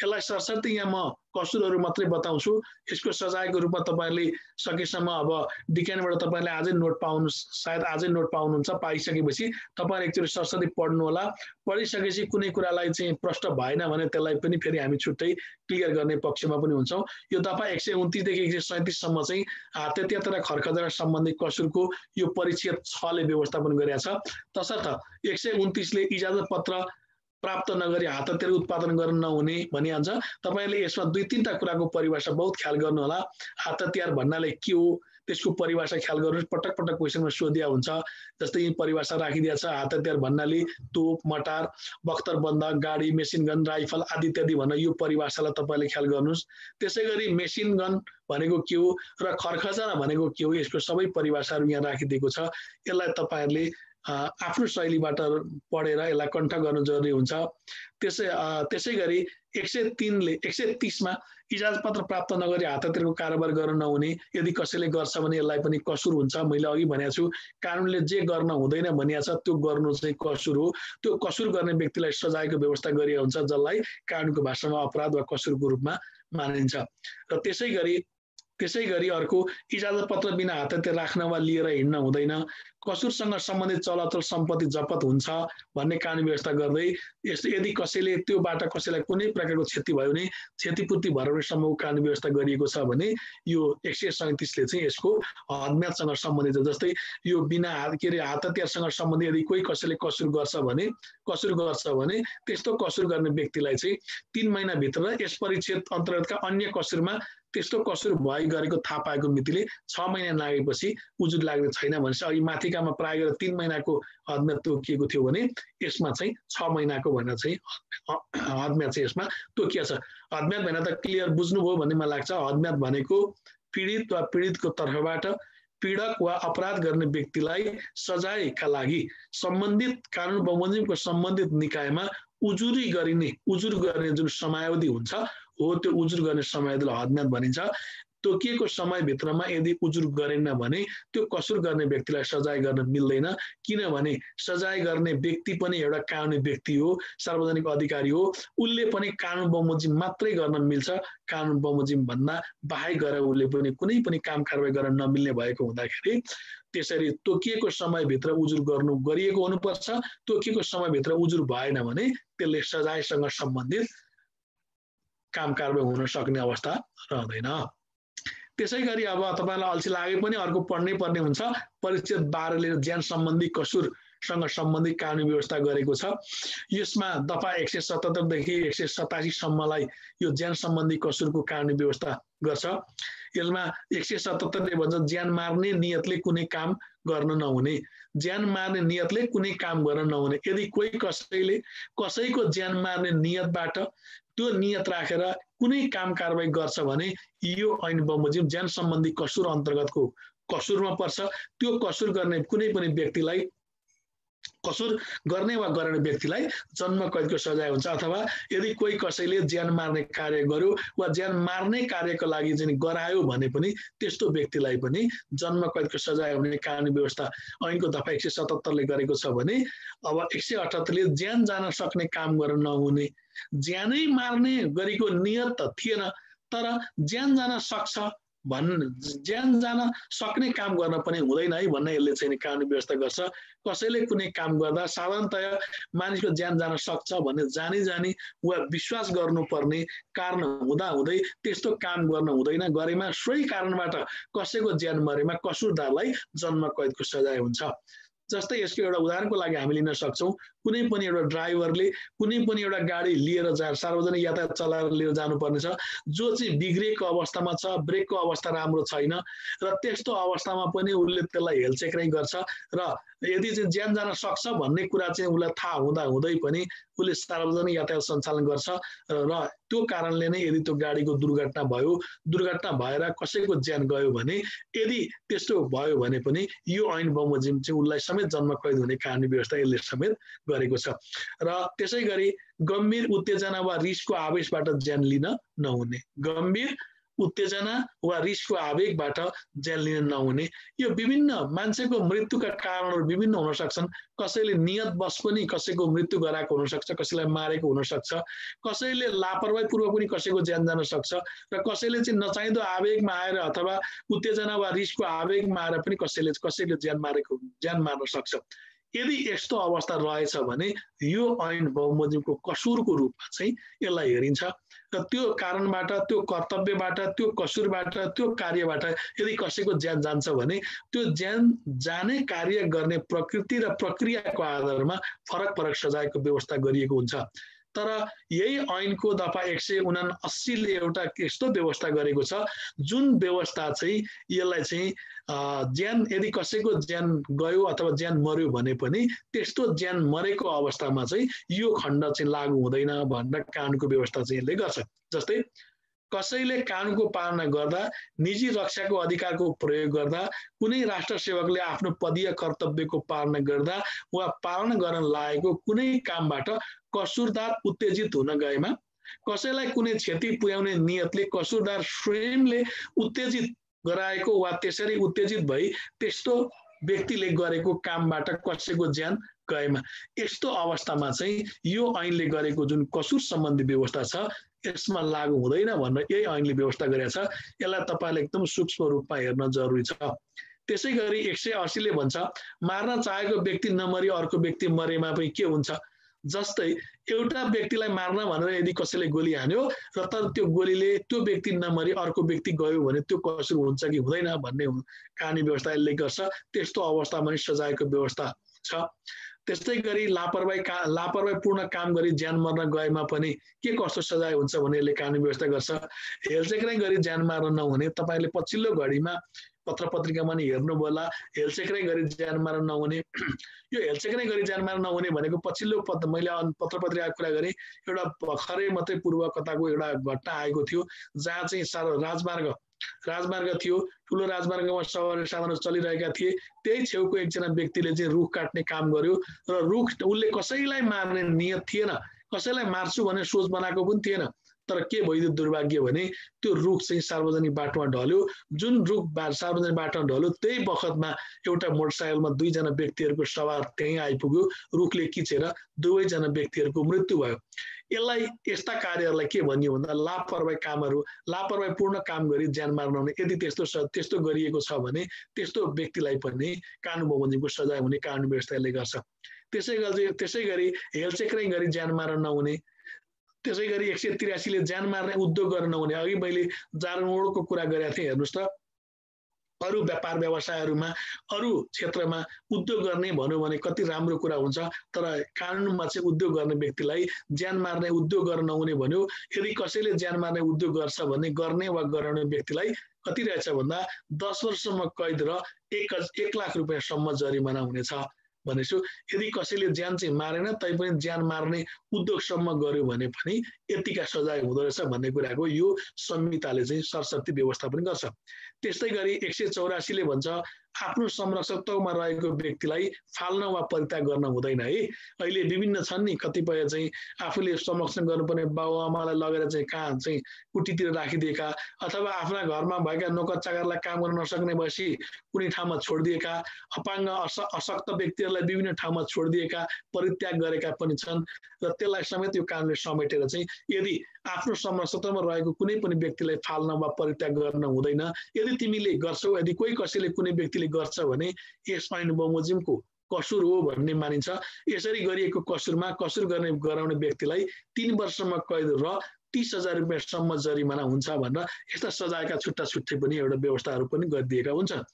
यसलाई सरसर्ती यहाँ म कसुरहरू मात्रै बताउँछु। यसको सजायको रूपमा तपाईहरुले सकेसम्म अब डिक्यानबाट तपाईहरुले आजै नोट पाउनु, सायद आजै नोट पाउनुहुन्छ, पाइसकेपछि तपाईहरु एकचोटी सरसर्ती पढ्नु होला। पढिसकेपछि कुनै कुरालाई चाहिँ प्रश्न भएन भने त्यसलाई पनि फेरि हामी छुट्टै क्लियर गर्ने पक्षमा पनि हुन्छौं। यो दफा 129 देखि 137 सम्म चाहिँ हात हतियार तथा खड्का सम्बन्धी कसुरको यो परिच्छेद 6 ले व्यवस्थापन गरेको छ। तसर्थ 129 ले इजाजत पत्र प्राप्त नगरी हात हतियार उत्पादन गर्न नहुने भनिन्छ। तपाईहरुले यसमा 2-3टा कुराको परिभाषा बहुत ख्याल गर्नु होला। हात हतियार भन्नाले के हो त्यसको परिभाषा ख्याल गर्नुस्। पटक पटक क्वेशनमा सोधिया हुन्छ। जस्तै यी परिभाषा राखिदिया छ। हात हतियार भन्नाले तोप, मटार, बख्तरबन्द, गाडी, मेसिन गन, राइफल आदि इत्यादि भन्न यो परिभाषालाई तपाईले ख्याल गर्नुस्। त्यसैगरी मेसिन गन भनेको के हो र खरखजाना भनेको के हो यसको सबै परिभाषाहरू यहाँ राखिदिएको छ। यसलाई तपाईहरुले आफ्नो शैलीबाट पढेर यसलाई कण्ठ गर्नु जरुरी हुन्छ। त्यसैगरी 130 मा इजाजत पत्र प्राप्त नगरी हात हतियारको कारोबार गर्न नहुने। यदि कसैले गर्छ भने यसलाई पनि कसुर हुन्छ। मैले अघि भनेको छु कानुनले जे गर्न हुँदैन भनिएको छ त्यो गर्नु चाहिँ कसुर हो। त्यो कसुर गर्ने व्यक्तिलाई सजायको व्यवस्था गरिएको हुन्छ, जसलाई कानुनको भाषामा अपराध वा कसुरको रूपमा मानिन्छ। र त्यसैगरी अर्को इजाजत पत्र बिना हात हतियार राख्न वा लिएर हिँड्न हुँदैन। कसुरसँग सम्बन्धित चलाचल सम्पत्ति जफत हुन्छ भन्ने कानुन व्यवस्था गर्दै यदि कसैले त्योबाट कसैलाई कुनै प्रकारको क्षति भयो भने क्षतिपूर्ति भराउनेसम्मको कानुन व्यवस्था गरिएको छ भने यो 137 ले चाहिँ यसको हदम्यादसँग सम्बन्धित छ। जस्तै यो बिना हात हतियारसँग सम्बन्धित यदि कोही कसैले कसुर गर्छ भने त्यस्तो कसुर गर्ने व्यक्तिलाई चाहिँ 3 महिना भित्र यस परिच्छेद अन्तर्गतका अन्य कसुरमा त्यस्तो कसुर भइ गरेको थाहा पाएको मितिले 6 महिना लागेपछि उजुर लाग्ने छैन भनेपछि अघि माथिकामा प्राय गरेर 3 महिनाको हदम्याद तोकिएको थियो भने यसमा चाहिँ 6 महिनाको भनेर चाहिँ हदम्याद चाहिँ यसमा तोकिएको छ। हदम्याद भनेर त क्लियर बुझ्नुभयो भन्ने मलाई लाग्छ। हदम्याद भनेको पीडित वा पीडितको तर्फबाट पीडक वा अपराध गर्ने व्यक्तिलाई सजायका लागि सम्बन्धित कानुन बमोजिमको सम्बन्धित निकायमा उजुर गर्ने जुन समयावधि हुन्छ हो त्यो उजुर गर्ने समयावधिलाई हदम्याद भनिन्छ। तोकिएको समयभित्रमा यदि उजुर गरेन भने त्यो कसुर गर्ने व्यक्तिलाई सजाय गर्न मिल्दैन, किनभने सजाय गर्ने व्यक्ति पनि एउटा कानुनी व्यक्ति हो, सार्वजनिक अधिकारी हो, उसले पनि कानुन बमोजिम मात्रै गर्न मिल्छ। कानुन बमोजिम भन्दा बाहेक गरेर उसले पनि कुनै पनि काम कारबाही गर्न नमिल्ने भएको हुँदाखेरि त्यसरी तोकिएको समयभित्र उजुर गरिएको हुनुपर्छ। तोकिएको समयभित्र उजुर भएन भने त्यसले सजायसँग सम्बन्धित काम कारबाही हुन सक्ने अवस्था रहँदैन। त्यसैगरी अब तपाईलाई अल्छी लागे पनि अर्को पढ्नै पर्ने हुन्छ। परिच्छेद 12 ले ज्यान सम्बन्धी कसुरसँग सम्बन्धित कानुनी व्यवस्था गरेको छ। यसमा दफा 177 देखि 187 सम्मलाई यो ज्यान सम्बन्धी कसुरको कानुनी व्यवस्था गर्छ। यसमा 177 ले भन्छ ज्यान मार्ने नियतले कुनै काम गर्न नहुने। ज्यान मार्ने नियतले कुनै काम गर्न नहुने। यदि कोही कसैले कसैको ज्यान मार्ने नियतबाट त्यो नियत राखेर कुनै काम कारबाही गर्छ भने यो ऐन बमोजिम ज्यान सम्बन्धी कसुर अन्तर्गतको कसुरमा पर्छ। त्यो कसुर गर्ने कुनै पनि व्यक्तिलाई कसुर गर्ने वा गर्ने व्यक्तिलाई जन्म कैदको सजाय हुन्छ। अथवा यदि कोही कसैले ज्यान मार्ने कार्य गर्यो वा ज्यान मार्ने कार्यको लागि चाहिँ गरायो भने पनि त्यस्तो व्यक्तिलाई पनि जन्म कैदको सजाय हुने कानुनी व्यवस्था ऐनको दफा 177 ले गरेको छ भने अब 178 ले ज्यान जान सक्ने काम गर्न नहुने। ज्यानै मार्ने गरेको नियत त थिएन, तर ज्यान जान सक्छ ज्यान जान सक्ने काम गर्न पनि हुँदैन है भन्ने यसले चाहिँ कानुनी व्यवस्था गर्छ। कसैले कुनै काम गर्दा साधारणतया मानिसको ज्यान जान सक्छ भन्ने जानी वा विश्वास गर्नुपर्ने कारण हुँदाहुँदै त्यस्तो काम गर्न हुँदैन। गरेमा सोही कारणबाट कसैको ज्यान मरेमा कसुरदारलाई जन्म कैदको सजाय हुन्छ। जस्तै यसको एउटा उदाहरणको लागि हामी लिन सक्छौं। कुनै पनि एउटा ड्राइभरले कुनै पनि एउटा गाडी लिएर सार्वजनिक यातायात चलाएर लिएर जानुपर्ने छ, जो चाहिँ बिग्रेको अवस्थामा छ, ब्रेकको अवस्था राम्रो छैन र त्यस्तो अवस्थामा पनि उसले त्यसलाई हेलचेक्राइ गर्छ र यदि चाहिँ ज्यान जान सक्छ भन्ने कुरा चाहिँ उसलाई थाहा हुँदै पनि उसले सार्वजनिक यातायात सञ्चालन गर्छ र त्यो कारणले नै यदि त्यो गाडीको दुर्घटना भएर कसैको ज्यान गयो भने यदि त्यस्तो भयो भने पनि यो ऐन बमोजिम चाहिँ उसलाई समेत जन्म कैद हुने कानुनी व्यवस्था यसले समेत गरेको छ। र त्यसैगरी गम्भीर उत्तेजना वा रिसको आवेशबाट ज्यान लिन नहुने। गम्भीर उत्तेजना वा रिसको आवेगबाट ज्यान लिन नहुने। यो विभिन्न मान्छेको मृत्युका कारणहरू विभिन्न हुन सक्छन्। कसैले नियत बस पनि कसैको मृत्यु गराएको हुन सक्छ, कसैलाई मारेको हुन सक्छ, कसैले लापरवाही पूर्वक पनि कसैको ज्यान जान सक्छ र कसैले चाहिँ नचाहिँदो आवेगमा आएर अथवा उत्तेजना वा रिसको आवेगमा आएर पनि कसैले ज्यान मार्न सक्छ। यदि यस्तो अवस्था रहेछ भने यो ऐन बमोजिमको कसुरको रूपमा चाहिँ यसलाई हेरिन्छ र त्यो कारणबाट, त्यो कर्तव्यबाट, त्यो कसुरबाट, त्यो कार्यबाट यदि कसैको ज्यान जान्छ भने त्यो ज्यान जाने कार्य गर्ने प्रकृति र प्रक्रियाको आधारमा फरक सजायको व्यवस्था गरिएको हुन्छ। तर यही ऐनको दफा 179 ले एउटा यस्तो व्यवस्था गरेको छ जुन व्यवस्था चाहिँ यसलाई चाहिँ ज्यान यदि कसैको ज्यान गयो अथवा ज्यान मर्यो भने पनि त्यस्तो ज्यान मरेको अवस्थामा चाहिँ यो खण्ड चाहिँ लागू हुँदैन भनेर कानुनको व्यवस्था चाहिँ यसले गर्छ। जस्तै कसैले कानुनको पालना गर्दा, निजी रक्षाको अधिकारको प्रयोग गर्दा, कुनै राष्ट्र सेवकले आफ्नो पदीय कर्तव्यको पालना गर्दा वा पालना गर्न लागेको कुनै कामबाट कसुरदार उत्तेजित हुन गएमा, कसैलाई कुनै क्षति पुर्याउने नियतले कसुरदार स्वयंले उत्तेजित गराएको वा त्यसरी उत्तेजित भई त्यस्तो व्यक्तिले गरेको कामबाट कसैको ज्यान गएमा, यस्तो अवस्थामा चाहिँ यो ऐनले गरेको जुन कसुर सम्बन्धी व्यवस्था छ यसमा लागू हुँदैन भनेर यही ऐनले व्यवस्था गरेको छ। यसलाई तपाईले एकदम सूक्ष्म रूपमा हेर्न जरुरी छ। त्यसैगरी 180 ले भन्छ मार्न चाहेको व्यक्ति नमरी अर्को व्यक्ति मरेमा पनि के हुन्छ। जस्तै एउटा व्यक्तिलाई मार्न भनेर यदि कसैले गोली हान्यो र तर त्यो गोलीले त्यो व्यक्ति नमरी अर्को व्यक्ति गयो भने त्यो कसुर हुन्छ कि हुँदैन भन्ने कानुनी व्यवस्था यसले गर्छ। त्यस्तो अवस्थामा पनि सजायको व्यवस्था छ। त्यस्तै गरी लापरवाहीपूर्ण काम गरी ज्यान मर्न गएमा पनि के कस्तो सजाय हुन्छ भने यसले कानुनी व्यवस्था गर्छ। हेलचेक्राइ गरी ज्यान मार्न नहुने, तपाईले पछिल्लो घडीमा पत्र पत्रिकामा नि हेर्नुभयो होला, हेलचेक्राइ गरी ज्यान मार्न नहुने। यो हेलचेक्राइ गरी ज्यान मार्न नहुने भनेको पछिल्लो मैले पत्र पत्रिकाको कुरा गरेँ, एउटा भर्खरै मात्रै पूर्व कताको एउटा घटना आएको थियो जहाँ चाहिँ राजमार्ग थियो, ठुलो राजमार्गमा सवारी साधनहरू चलिरहेका थिए। त्यही छेउको एकजना व्यक्तिले चाहिँ रुख काट्ने काम गर्यो र रुख उसले कसैलाई मार्ने नियत थिएन, कसैलाई मार्छु भन्ने सोच बनाएको पनि थिएन, तर के भइदियो दुर्भाग्य भने त्यो रुख चाहिँ सार्वजनिक बाटोमा ढल्यो। जुन रुख सार्वजनिक बाटोमा ढल्यो त्यही बखतमा एउटा मोटरसाइकलमा 2 जना व्यक्तिहरूको सवार त्यही आइपुग्यो, रुखले किचेर 2 जना व्यक्तिहरूको मृत्यु भयो। यसलाई यस्ता कार्यहरूलाई के भनियो भन्दा लापरवाही कामहरू, लापरवाहीपूर्ण काम गरी ज्यान मार्न हुने। यदि त्यस्तो गरिएको छ भने त्यस्तो व्यक्तिलाई पनि कानुन बमोजिमको सजाय हुने कानुन व्यवस्थाले गर्छ। त्यसैगरी हेलचेक्राइ गरी ज्यान मार्न नहुने, त्यसैगरी 183 ले ज्यान मार्ने उद्योग गर्न नहुने। अघि मैले जारमोडको कुरा गरेको थिएँ, हेर्नुहोस् त अरू व्यापार व्यवसायहरूमा अरू क्षेत्रमा उद्योग गर्ने भन्यो भने कति राम्रो कुरा हुन्छ, तर कानुनमा चाहिँ उद्योग गर्ने व्यक्तिलाई ज्यान मार्ने उद्योग गर्न नहुने भन्यो। यदि कसैले ज्यान मार्ने उद्योग गर्छ भने गर्ने वा गराउने व्यक्तिलाई कति रहेछ भन्दा 10 वर्षसम्म कैद र 1 लाख रुपियाँसम्म जरिमाना हुनेछ भनेछु। यदि कसैले ज्यान चाहिँ मारेन तै पनि ज्यान मार्ने उद्योगसम्म गर्यो भने पनि यतिका सजाय हुँदो रहेछ भन्ने कुराको यो संहिताले चाहिँ सरसर्ती व्यवस्था पनि गर्छ। त्यस्तै गरी 184 ले भन्छ आफ्नो संरक्षकत्वमा रहेको व्यक्तिलाई फाल्न वा परित्याग गर्न हुँदैन है। अहिले विभिन्न छन् नि, कतिपय चाहिँ आफूले संरक्षण गर्नुपर्ने बाबुआमालाई लगेर चाहिँ कहाँ चाहिँ कुटीतिर राखिदिएका, अथवा आफ्ना घरमा भएका नोकर चाकरलाई काम गर्न नसक्ने भएपछि कुनै ठाउँमा छोडिदिएका, अपाङ्ग अशक्त व्यक्तिहरूलाई विभिन्न ठाउँमा छोडिदिएका, परित्याग गरेका पनि छन्। र त्यसलाई समेत यो कानुनले समेटेर चाहिँ यदि आफ्नो संरक्षकत्वमा रहेको कुनै पनि व्यक्तिलाई फाल्न वा परित्याग गर्न हुँदैन। यदि तिमीले गर्छौ, यदि कोही कसैले कुनै व्यक्तिले गर्छ भने यस ऐन बमोजिमको कसुर हो भन्ने मानिन्छ। यसरी गरिएको कसुरमा कसुर गर्ने गराउने व्यक्तिलाई 3 वर्षसम्म कैद र 30,000 रुपियाँसम्म जरिमाना हुन्छ भनेर यस्ता सजायका छुट्टा छुट्टै पनि एउटा व्यवस्थाहरू पनि गरिदिएका हुन्छन्।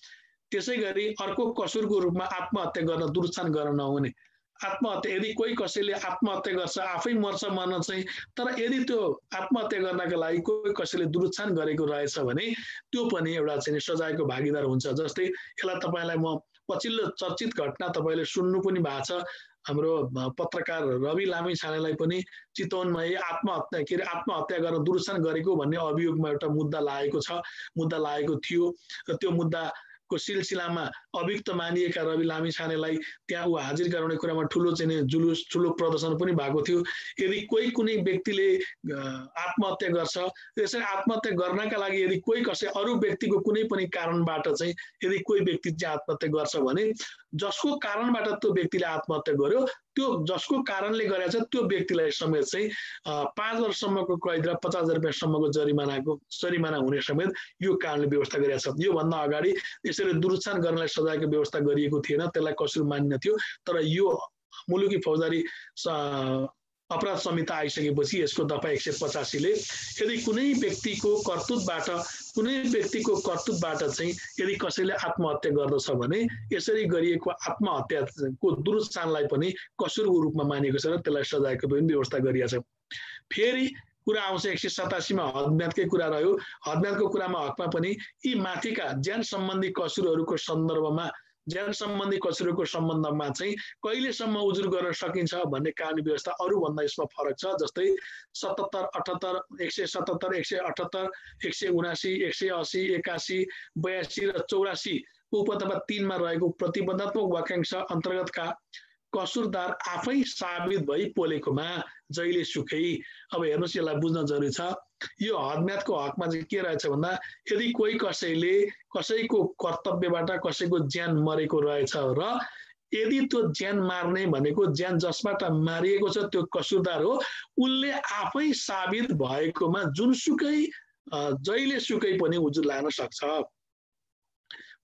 त्यसै गरी अर्को कसुरको रूपमा आत्महत्या गर्न दुरुत्साहन गर्न नहुने। आत्महत्या यदि कोही कसैले आत्महत्या गर्छ, आफै मर्छ मर्न चाहिँ, तर यदि त्यो आत्महत्या गर्नका लागि कोही कसैले दुरुत्साहन गरेको रहेछ भने त्यो पनि एउटा चाहिँ सजायको भागीदार हुन्छ। जस्तै यसलाई तपाईलाई म पछिल्लो चर्चित घटना तपाईले सुन्नु पनि भएको छ। हाम्रो पत्रकार रवि लामिछानेलाई पनि चितवनमा आत्महत्या गर्न दुरुत्साहन गरेको भन्ने अभियोगमा एउटा मुद्दा लागेको थियो र त्यो मुद्दा को सिलसिलामा अभियुक्त मानिएका रवि लामिछानेलाई त्यहाँ हाजिर गराउने कुरामा ठुलो चाहिँ जुलुस ठुलो प्रदर्शन पनि भएको थियो। यदि कोही कुनै व्यक्तिले आत्महत्या गर्छ, त्यसरी आत्महत्या गर्नका लागि यदि कोही कसै अरू व्यक्तिको कुनै पनि कारणबाट चाहिँ यदि कोही व्यक्ति चाहिँ आत्महत्या गर्छ भने जसको कारणबाट त्यो व्यक्तिले आत्महत्या गर्यो, त्यो जसको कारणले गरेछ त्यो व्यक्तिलाई समेत चाहिँ 5 वर्षसम्मको कैद र 50,000 रुपियाँसम्मको जरिमाना हुने समेत यो कानुनले व्यवस्था गरेको छ। यो भन्दा अगाडि यसरी दुरुत्साहन गर्नलाई सजायको व्यवस्था गरिएको थिएन, त्यसलाई कसुर मानिन्न थियो। तर यो मुलुकी फौजदारी अपराध संहिता आइसकेपछि यसको दफा 185 ले यदि कुनै व्यक्तिको कर्तुत्वबाट चाहिँ यदि कसैले आत्महत्या गर्दछ भने यसरी गरिएको आत्महत्याको दुरुत्साहनलाई पनि कसुरको रूपमा मानिएको छ र त्यसलाई सजायको पनि व्यवस्था गरिएको छ। फेरि कुरा आउँछ 187 मा हदम्यादकै कुरा रह्यो। हदम्यादको कुरामा हकमा पनि यी माथिका ज्यान सम्बन्धी कसुरहरूको सम्बन्धमा चाहिँ कहिलेसम्म उजुर गर्न सकिन्छ भन्ने कानुनी व्यवस्था अरूभन्दा यसमा फरक छ। जस्तै 77, 78, 177, 178, 179, 180, 81, 82 र 84 उपदफा 3 मा रहेको प्रतिबन्धात्मक वाक्यांश अन्तर्गतका कसुरदार आफै साबित भई पोलेकोमा जहिले सुकै। अब हेर्नुहोस्, यसलाई बुझ्न जरुरी छ। यो हदम्यादको हकमा चाहिँ के रहेछ भन्दा यदि कोही कसैले कसैको कर्तव्यबाट कसैको ज्यान मरेको रहेछ र यदि त्यो ज्यान मार्ने भनेको ज्यान जसबाट मारिएको छ त्यो कसुरदार हो, उनले आफै साबित भएकोमा जुनसुकै जहिले सुकै पनि उजुर लाग्न सक्छ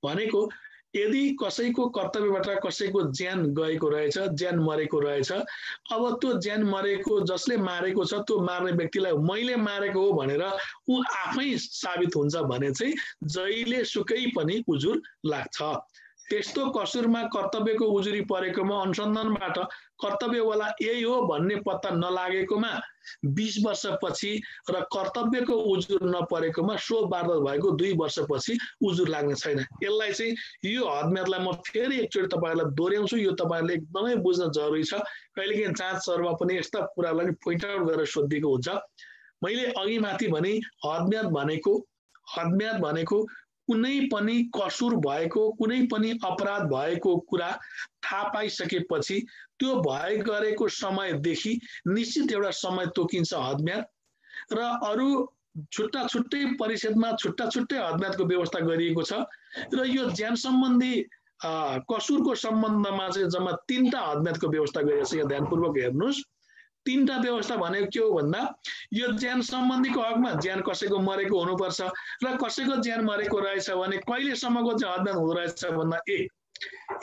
भनेको। यदि कसैको कर्तव्यबाट कसैको ज्यान गएको रहेछ, ज्यान मरेको रहेछ, अब त्यो ज्यान मरेको जसले मारेको छ त्यो मार्ने व्यक्तिलाई मैले मारेको हो भनेर ऊ आफै साबित हुन्छ भने चाहिँ जहिले सुकै पनि उजुर लाग्छ। त्यस्तो कसुरमा कर्तव्यको उजुरी परेकोमा अनुसन्धानबाट कर्तव्यवाला यही हो भन्ने पत्ता नलागेकोमा 20 वर्षपछि र कर्तव्यको उजुर नपरेकोमा सो वारदात भएको 2 वर्षपछि उजुर लाग्ने छैन। यसलाई चाहिँ यो हदम्यादलाई म फेरि एकचोटि तपाईहरुलाई दोहोर्याउँछु, यो तपाईहरुले एकदमै बुझ्न जरुरी छ। कहिलेकाहीँ जाँचहरुमा पनि यस्ता कुरालाई पोइन्ट आउट गरेर सोधिएको हुन्छ। मैले अघि माथि भने हदम्याद भनेको कुनै पनि कसुर भएको, कुनै पनि अपराध भएको कुरा थाहा पाइसकेपछि त्यो गरेको समयदेखि निश्चित एउटा समय तोकिन्छ हदम्याद। र अरू छुट्टा छुट्टै परिषदमा छुट्टा छुट्टै हदम्यादको व्यवस्था गरिएको छ र यो ज्यान सम्बन्धी कसुरको सम्बन्धमा चाहिँ जम्मा 3टा हदम्यादको व्यवस्था गरिएको छ। यहाँ ध्यानपूर्वक हेर्नुहोस्, 3टा व्यवस्था भनेको के हो भन्दा यो ज्यान सम्बन्धीको हकमा ज्यान कसैको मरेको हुनुपर्छ र कसैको ज्यान मरेको रहेछ भने कहिलेसम्मको चाहिँ हदम्याद हुँदो रहेछ भन्दा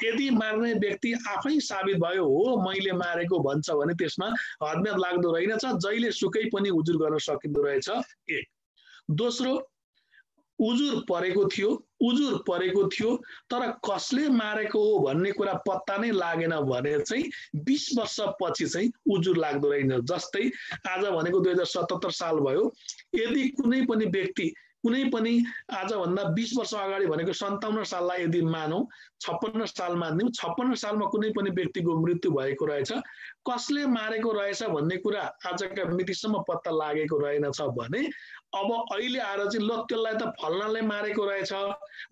यदि मार्ने व्यक्ति आफै साबित भयो हो मैले मारेको भन्छ भने त्यसमा हदम्याद लाग्दो रहेनछ, जहिले सुकै पनि उजुर गर्न सकिँदो रहेछ। दोस्रो, उजुर परेको थियो तर कसले मारेको हो भन्ने कुरा पत्ता नै लागेन भने चाहिँ 20 वर्षपछि चाहिँ उजुर लाग्दो रहेन। जस्तै आज भनेको 2077 साल भयो, यदि कुनै पनि व्यक्ति कुनै पनि आजभन्दा 20 वर्ष अगाडि भनेको 57 साललाई यदि मानौँ, 56 साल मानिदिउँ, 56 सालमा कुनै पनि व्यक्तिको मृत्यु भएको रहेछ, कसले मारेको रहेछ भन्ने कुरा आजका मितिसम्म पत्ता लागेको रहेनछ भने अब अहिले आएर चाहिँ ल त्यसलाई त फल्नाले मारेको रहेछ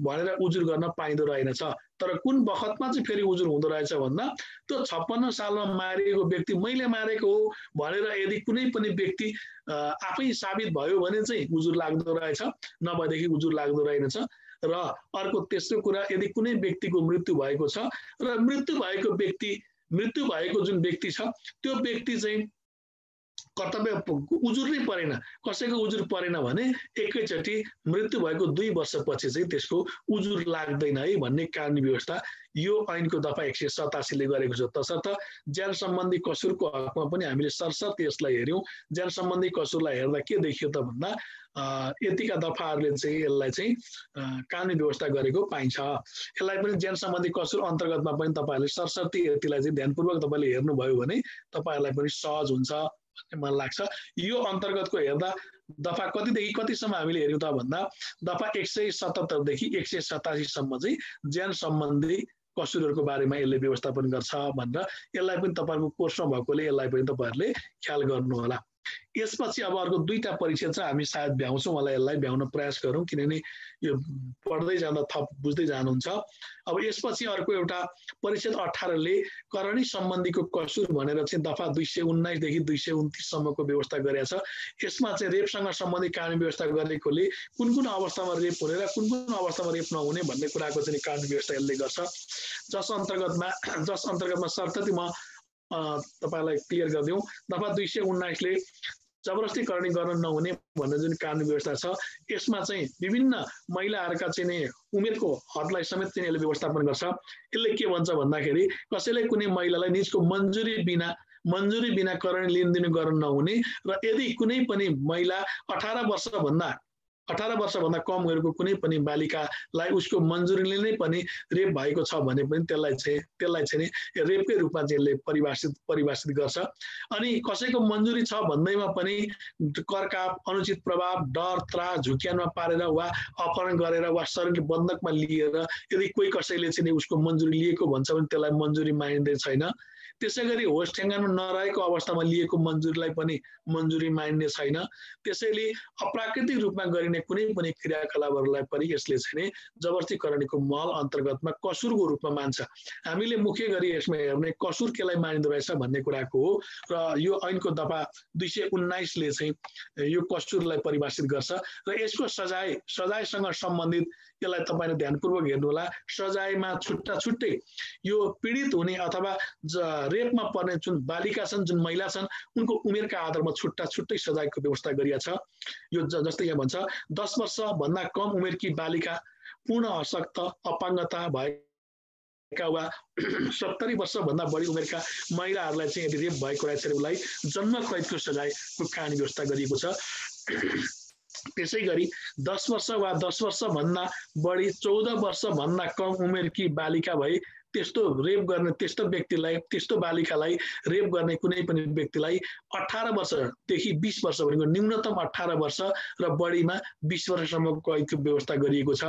भनेर उजुर गर्न पाइँदो रहेनछ। तर कुन बखतमा चाहिँ फेरि उजुर हुँदो रहेछ भन्दा त्यो 56 सालमा मारिएको व्यक्ति मैले मारेको हो भनेर यदि कुनै पनि व्यक्ति आफै साबित भयो भने चाहिँ उजुर लाग्दो रहेछ, नभएदेखि उजुर लाग्दो रहेनछ। र अर्को तेस्रो कुरा, यदि कुनै व्यक्तिको मृत्यु भएको छ र मृत्यु भएको जुन व्यक्ति छ त्यो व्यक्ति चाहिँ कर्तव्य उजुर नै परेन, कसैको उजुर परेन भने एकैचोटि मृत्यु भएको 2 वर्षपछि चाहिँ त्यसको उजुर लाग्दैन है भन्ने कानुनी व्यवस्था यो ऐनको दफा 187 ले गरेको छ। तसर्थ ज्यान सम्बन्धी कसुरको हकमा पनि हामीले सरसर्ती यसलाई हेर्यौं। ज्यान सम्बन्धी कसुरलाई हेर्दा के देखियो त भन्दा यतिका दफाहरूले चाहिँ यसलाई चाहिँ कानुनी व्यवस्था गरेको पाइन्छ। यसलाई पनि ज्यान सम्बन्धी कसुर अन्तर्गतमा पनि तपाईहरुले सरसर्ती यतिलाई चाहिँ ध्यानपूर्वक तपाईले हेर्नुभयो भने तपाईहरुलाई पनि सहज हुन्छ भन्ने मलाई लाग्छ। यो अन्तर्गतको हेर्दा दफा कतिदेखि कतिसम्म हामीले हेर्यौं त भन्दा दफा 177 देखि 187 सम्म चाहिँ ज्यान सम्बन्धी कसुरहरूको बारेमा यसले व्यवस्थापन गर्छ भनेर यसलाई पनि तपाईहरुको कोर्समा भएकोले यसलाई पनि तपाईहरुले ख्याल गर्नु होला। यसपछि अब अर्को 2टा परिच्छेद चाहिँ हामी सायद भ्याउँछौं, मलाई यसलाई भ्याउन प्रयास गरौं किनभने यो पढ्दै जाँदा थप बुझ्दै जानुहुन्छ। अब यसपछि अर्को एउटा परिच्छेद 18 ले करणी सम्बन्धीको कसुर भनेर चाहिँ दफा 219 देखि 229 सम्मको व्यवस्था गरेको छ। यसमा चाहिँ रेपसँग सम्बन्धित कानुनी व्यवस्था गरेकोले कुन कुन अवस्थामा रेप हुने र कुन कुन अवस्थामा रेप नहुने भन्ने कुराको चाहिँ कानुनी व्यवस्था यसले गर्छ। जस अन्तर्गतमा सरसर्ती म तपाईलाई क्लियर गरिदिउँ। दफा 219 ले जबरजस्ती करणी गर्न नहुने भन्ने जुन कानुनी व्यवस्था छ यसमा चाहिँ विभिन्न महिलाहरूका चाहिँ उमेरको हदलाई समेत चाहिँ यसले व्यवस्थापन गर्छ। यसले के भन्छ भन्दाखेरि कसैले कुनै महिलालाई निजको मन्जुरी बिना करणी लिनदिन गर्न नहुने र यदि कुनै पनि महिला 18 वर्षभन्दा कम उमेरको कुनै पनि बालिकालाई उसको मन्जुरीले नै पनि रेप भएको छ भने पनि त्यसलाई चाहिँ रेपकै रूपमा चाहिँ यसले परिभाषित गर्छ। अनि कसैको मन्जुरी छ भन्दैमा पनि करकाप, अनुचित प्रभाव, डर, त्रास, झुक्यानमा पारेर वा अपहरण गरेर वा शरीरले बन्धकमा लिएर यदि कोही कसैले चाहिँ उसको मन्जुरी लिएको भन्छ भने त्यसलाई मन्जुरी मानिँदै छैन। त्यसैगरी होस ठेगानमा नरहेको अवस्थामा लिएको मन्जुरीलाई पनि मन्जुरी मानिने छैन। त्यसैले अप्राकृतिक रूपमा गरिने कुनै पनि क्रियाकलापहरूलाई पनि यसले चाहिँ जबरजस्ती करणीको महल अन्तर्गतमा कसुरको रूपमा मान्छ। हामीले मुख्य गरी यसमा हेर्ने कसुर केलाई मानिँदो रहेछ भन्ने कुराको हो र यो ऐनको दफा 219 ले चाहिँ यो कसुरलाई परिभाषित गर्छ र यसको सजायसँग सम्बन्धित यसलाई तपाईले ध्यानपूर्वक हेर्नु होला। सजायमा छुट्टै यो पीडित हुने अथवा रेपमा पर्ने जुन बालिका छन्, जुन महिला छन्, उनको उमेरका आधारमा छुट्टै सजायको व्यवस्था गरिएको छ। यो जस्तै यहाँ भन्छ 10 वर्ष भन्दा कम उमेरकी बालिका, पूर्ण अशक्त, अपाङ्गता भएका वा 70 वर्ष भन्दा बढी उमेरका महिलाहरूलाई चाहिँ यदि रेप भएको रहेछ भने उसलाई जन्म कैदको सजायको कानुनी व्यवस्था गरिएको छ। त्यसैगरी 10 वर्ष वा 10 वर्ष भन्दा बढी 14 वर्ष भन्दा कम उमेरकी बालिका भई त्यस्तो बालिकालाई रेप गर्ने कुनै पनि व्यक्तिलाई 18 वर्षदेखि 20 वर्ष भनेको न्यूनतम 18 वर्ष र बढीमा 20 वर्षसम्मको कैदको व्यवस्था गरिएको छ।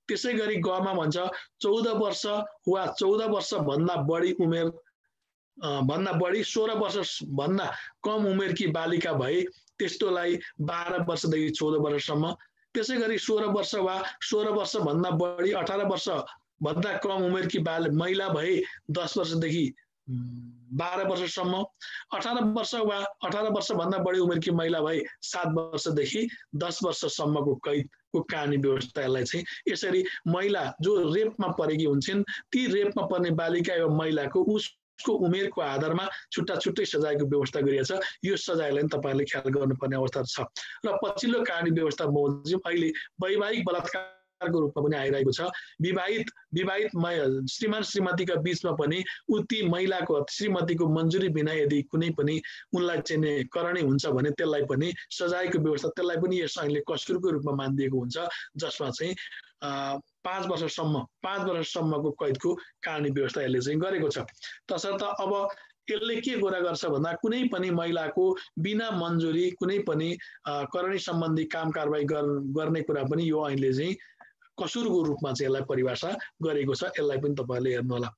त्यसैगरी गमा भन्छ 14 वर्ष वा 14 वर्ष भन्दा बढी उमेर भन्दा बढी 16 वर्ष भन्दा कम उमेरकी बालिका भए त्यस्तोलाई 12 वर्षदेखि 14 वर्षसम्म। त्यसैगरी 16 वर्ष वा 16 वर्ष भन्दा बढी 18 वर्ष भन्दा कम उमेरकी महिला भए 10 वर्षदेखि 12 वर्षसम्म, 18 वर्ष वा 18 वर्षभन्दा बढी उमेरकी महिला भई 7 वर्षदेखि 10 वर्षसम्मको कैदको कानुनी व्यवस्था यसलाई चाहिँ यसरी महिला जो रेपमा परेकी हुन्छन् ती रेपमा पर्ने बालिका एवं महिलाको उसको उमेरको आधारमा छुट्टा छुट्टै सजायको व्यवस्था गरिएको छ। यो सजायलाई पनि तपाईहरुले ख्याल गर्नुपर्ने अवस्था छ। र पछिल्लो कानुनी व्यवस्था बमोजिम अहिले वैवाहिक बलात्कारको रूपमा पनि आइरहेको छ। विवाहित श्रीमान श्रीमतीका बीचमा पनि उति महिलाको श्रीमतीको मन्जुरी बिना यदि कुनै पनि उनलाई चाहिँ करणी हुन्छ भने त्यसलाई पनि सजायको व्यवस्था त्यसलाई पनि यस ऐनले कसुरको रूपमा मानिदिएको हुन्छ, जसमा चाहिँ 5 वर्षसम्मको कैदको कानुनी व्यवस्था यसले चाहिँ गरेको छ। तसर्थ अब यसले के कुरा गर्छ भन्दा कुनै पनि महिलाको बिना मन्जुरी कुनै पनि करणी सम्बन्धी काम कारबाही गर्ने कुरा पनि यो ऐनले चाहिँ कसुरको रूपमा चाहिँ यसलाई परिभाषा गरेको छ। यसलाई पनि तपाईहरुले हेर्नु होला।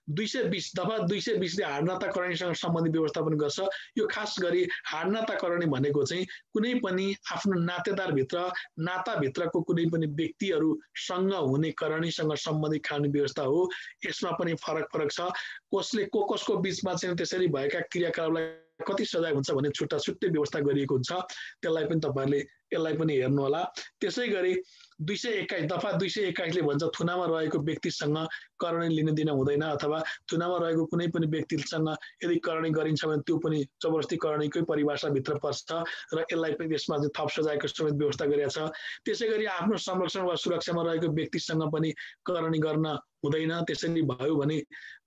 220 दफा 220 ले हाडनाता करणीसँग सम्बन्धित व्यवस्थापन गर्छ। यो खास गरी हाडनाता करणी भनेको चाहिँ कुनै पनि आफ्नो नाताभित्रको कुनै पनि व्यक्तिहरूसँग हुने करणीसँग सम्बन्धित कानुनी व्यवस्था हो। यसमा पनि फरक छ। कसको बीचमा चाहिँ त्यसरी भएका क्रियाकलापलाई कति सजाय हुन्छ भन्ने छुट्टा छुट्टै व्यवस्था गरिएको हुन्छ। त्यसलाई पनि तपाईहरुले यसलाई पनि हेर्नु होला। त्यसै गरी 221 दफा 221 ले भन्छ थुनामा रहेको व्यक्तिसँग करणी लिन दिन हुँदैन, अथवा थुनामा रहेको कुनै पनि व्यक्तिसँग यदि करणी गरिन्छ भने त्यो पनि जबरजस्ती करणीकै परिभाषाभित्र पर्छ र यसलाई पनि यसमा चाहिँ थप सजायको समेत व्यवस्था गरिएको छ। त्यसै गरी आफ्नो संरक्षण वा सुरक्षामा रहेको व्यक्तिसँग पनि करणी गर्न हुँदैन। त्यसरी भयो भने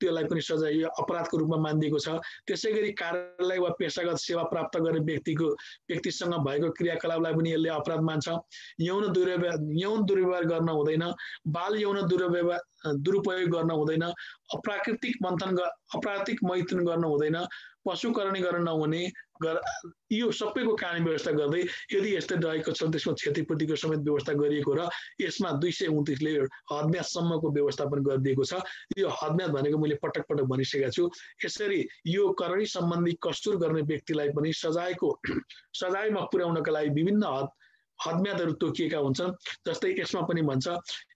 त्यसलाई पनि सजाय अपराधको रूपमा मानिदिएको छ। त्यसै गरी कार्यालय वा पेशागत सेवा प्राप्त गर्ने व्यक्तिसँग भएको क्रियाकलापलाई पनि यसले अपराध मान्छ। यौन दुर्व्यवहार गर्न हुँदैन, बाल यौन दुरुपयोग गर्न हुँदैन, अपराधिक मैथुन गर्न हुँदैन, पशुकरणी गर्न नहुने, यो सबैको कानुनी व्यवस्था गर्दै यदि यस्तै रहेको छ त्यसमा क्षतिपूर्तिको समेत व्यवस्था गरिएको र यसमा 229 ले हदम्यादसम्मको व्यवस्थापन गरिदिएको छ। यो हदम्याद भनेको मैले पटक भनिसकेको छु। यसरी यो करणी सम्बन्धी कसुर गर्ने व्यक्तिलाई पनि सजायमा पुर्याउनका लागि विभिन्न हदम्यादहरू तोकिएका हुन्छन्। जस्तै यसमा पनि भन्छ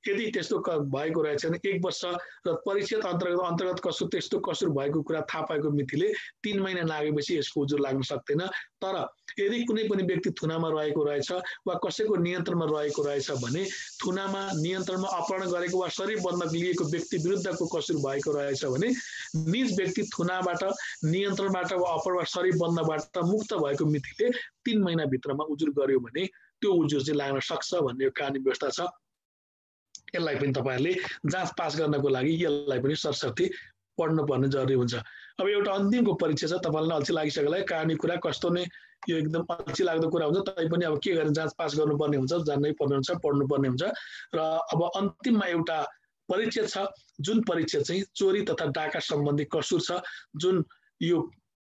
यदि त्यस्तो भएको रहेछ भने 1 वर्ष र परिच्छेद अन्तर्गत कसुर त्यस्तो कसुर भएको कुरा थाहा पाएको मितिले 3 महिना लागेपछि यसको उजुर लाग्न सक्दैन। तर यदि कुनै पनि व्यक्ति थुनामा रहेको रहेछ वा कसैको नियन्त्रणमा रहेको रहेछ भने थुनामा नियन्त्रणमा अपहरण गरेको वा शरीर बन्धक लिएको व्यक्ति विरुद्धको कसुर भएको रहेछ भने निज व्यक्ति थुनाबाट नियन्त्रणबाट वा अपहरण वा शरीर बन्धबाट मुक्त भएको मितिले 3 महिना भित्रमा उजुर गर्यो भने त्यो उजुर चाहिँ लाग्न सक्छ भन्ने कानुनी व्यवस्था छ। यसलाई पनि तपाईहरुले जाँच पास गर्नको लागि यसलाई पनि सरसर्ती पढ्नुपर्ने जरुरी हुन्छ। अब एउटा अन्तिमको परीक्षा छ, तपाईहरुलाई अल्छी लागिसकेला कानुनी कुरा कस्तो नै यो एकदम अल्छी लाग्दो कुरा हुन्छ, तैपनि अब के गरेर जाँच पास गर्नुपर्ने हुन्छ, जान्नै पर्ने हुन्छ, पढ्नुपर्ने हुन्छ। र अब अन्तिममा एउटा परीक्षा छ जुन परीक्षा चाहिँ चोरी तथा डाका सम्बन्धी कसुर छ, जुन यो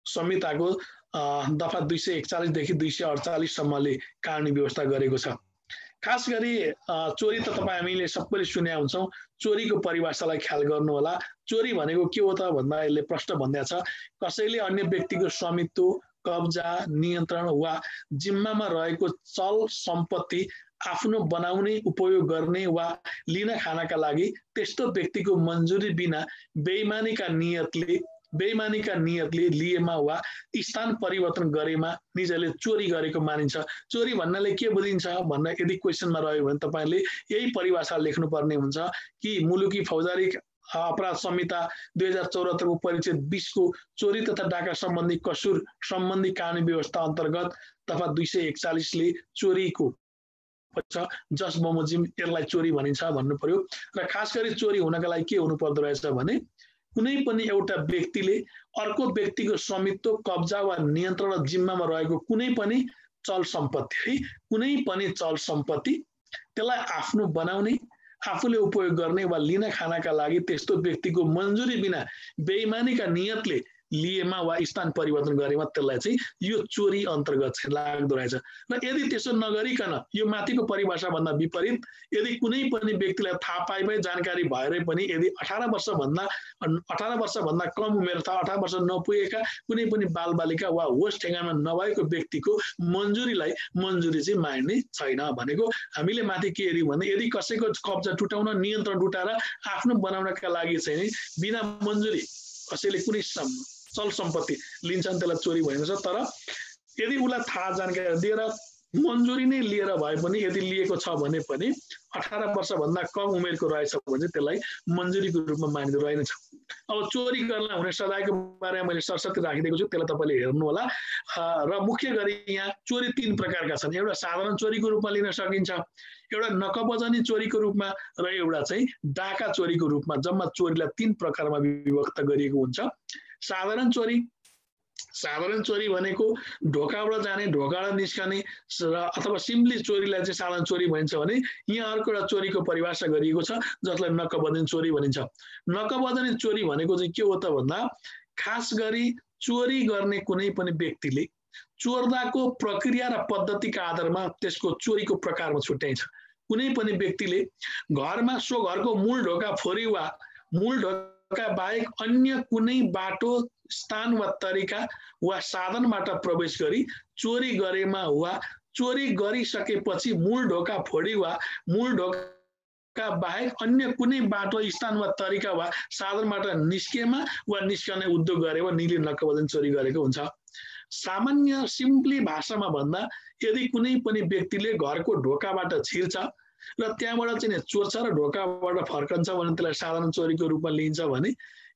संहिताको दफा 241 देखि 248 सम्मले कानुनी व्यवस्था गरेको छ। खास गरी चोरी त हामीले सबैले सुने हुन्छौं। चोरीको परिभाषालाई ख्याल गर्नु होला। चोरी भनेको के हो त भन्दा यसले प्रश्न भन्दै छ कसैले अन्य व्यक्तिको स्वामित्व, कब्जा, नियन्त्रण वा जिम्मामा रहेको चल सम्पत्ति आफ्नो बनाउने, उपयोग गर्ने वा लिन खानका लागि त्यस्तो व्यक्तिको मन्जुरी बिना बेइमानीका नियतले लिएमा वा स्थान परिवर्तन गरेमा निजले चोरी गरेको मानिन्छ। चोरी भन्नाले के बुझिन्छ भन्ने यदि क्वेशनमा रह्यो भने तपाईहरुले यही परिभाषा लेख्नुपर्ने हुन्छ कि मुलुकी फौजदारी अपराध संहिता 2074 को परिच्छेद 20 को चोरी तथा डाका सम्बन्धी कसुर सम्बन्धी कानुनी व्यवस्था अन्तर्गत दफा 241 ले चोरीको जस बमोजिम यसलाई चोरी भनिन्छ भन्नु पर्यो। र खास गरी चोरी हुनका लागि के हुनु पर्दो रहेछ भने कुनै पनि एउटा व्यक्तिले अर्को व्यक्तिको स्वामित्व, कब्जा वा नियन्त्रण र जिम्मामा रहेको कुनै पनि चल सम्पत्ति त्यसलाई आफ्नो बनाउने, आफूले उपयोग गर्ने वा लिन खानका लागि त्यस्तो व्यक्तिको मन्जुरी बिना बेइमानीका नियतले लिएमा वा स्थान परिवर्तन गरेमा त्यसलाई चाहिँ यो चोरी अन्तर्गत लाग्दो रहेछ। र यदि त्यसो नगरिकन यो माथिको परिभाषा भन्दा विपरीत यदि कुनै पनि व्यक्तिलाई थाहा पाए जानकारी भएरै पनि यदि 18 वर्षभन्दा कम उमेर अथवा 18 वर्ष नपुगेका कुनै पनि बालबालिका वा होस ठेगानमा नभएको व्यक्तिको मन्जुरी चाहिँ मान्ने छैन भनेको हामीले माथि के हेर्यौं भने यदि कसैको कब्जा टुटाउन, नियन्त्रण टुटाएर आफ्नो बनाउनका लागि चाहिँ बिना मन्जुरी कसैले कुनै चल सम्पत्ति लिन्छन् त्यसलाई चोरी भनिन्छ। तर यदि उसलाई थाहा जानकारी दिएर मन्जुरी नै लिएर भए पनि यदि लिएको छ भने पनि 18 वर्षभन्दा कम उमेरको रहेछ भने चाहिँ त्यसलाई मन्जुरीको रूपमा मानिँदो रहेनछ। अब चोरी गर्न हुने सजायको बारेमा मैले सरसर्ती राखिदिएको छु, त्यसलाई तपाईँले हेर्नु होला। र मुख्य गरी यहाँ चोरी 3 प्रकारका छन्। एउटा साधारण चोरीको रूपमा लिन सकिन्छ, एउटा नकबजनी चोरीको रूपमा र एउटा चाहिँ डाका चोरीको रूपमा। जम्मा चोरीलाई 3 प्रकारमा विभक्त गरिएको हुन्छ। साधारण चोरी भनेको ढोकाबाट जाने, ढोकाबाट निस्कने र अथवा सिम्पली चोरीलाई चाहिँ साधारण चोरी भनिन्छ भने यहाँ अर्को एउटा चोरीको परिभाषा गरिएको छ जसलाई नकबजनी चोरी भनिन्छ। नकबजनी चोरी भनेको चाहिँ के हो त भन्दा खास गरी चोरी गर्ने कुनै पनि व्यक्तिले चोर्दाको प्रक्रिया र पद्धतिका आधारमा त्यसको चोरीको प्रकारमा छुट्याइन्छ। कुनै पनि व्यक्तिले घरमा घरको मूल ढोका फोरी वा मूल ढोका बाहेक अन्य कुनै बाटो, स्थान वा तरिका वा साधनबाट प्रवेश गरी चोरी गरेमा वा चोरी गरिसकेपछि मूल ढोका फोडी वा मूल ढोका बाहेक अन्य कुनै बाटो, स्थान वा तरिका वा साधनबाट निस्केमा वा निस्कने उद्योग गरेमा नीली नकबजनी चोरी गरेको हुन्छ। सामान्य सिम्पली भाषामा भन्दा यदि कुनै पनि व्यक्तिले घरको ढोकाबाट छिर्छ र त्यहाँबाट चाहिँ चोर्छ र ढोकाबाट फर्कन्छ भने त्यसलाई साधारण चोरीको रूपमा लिइन्छ भने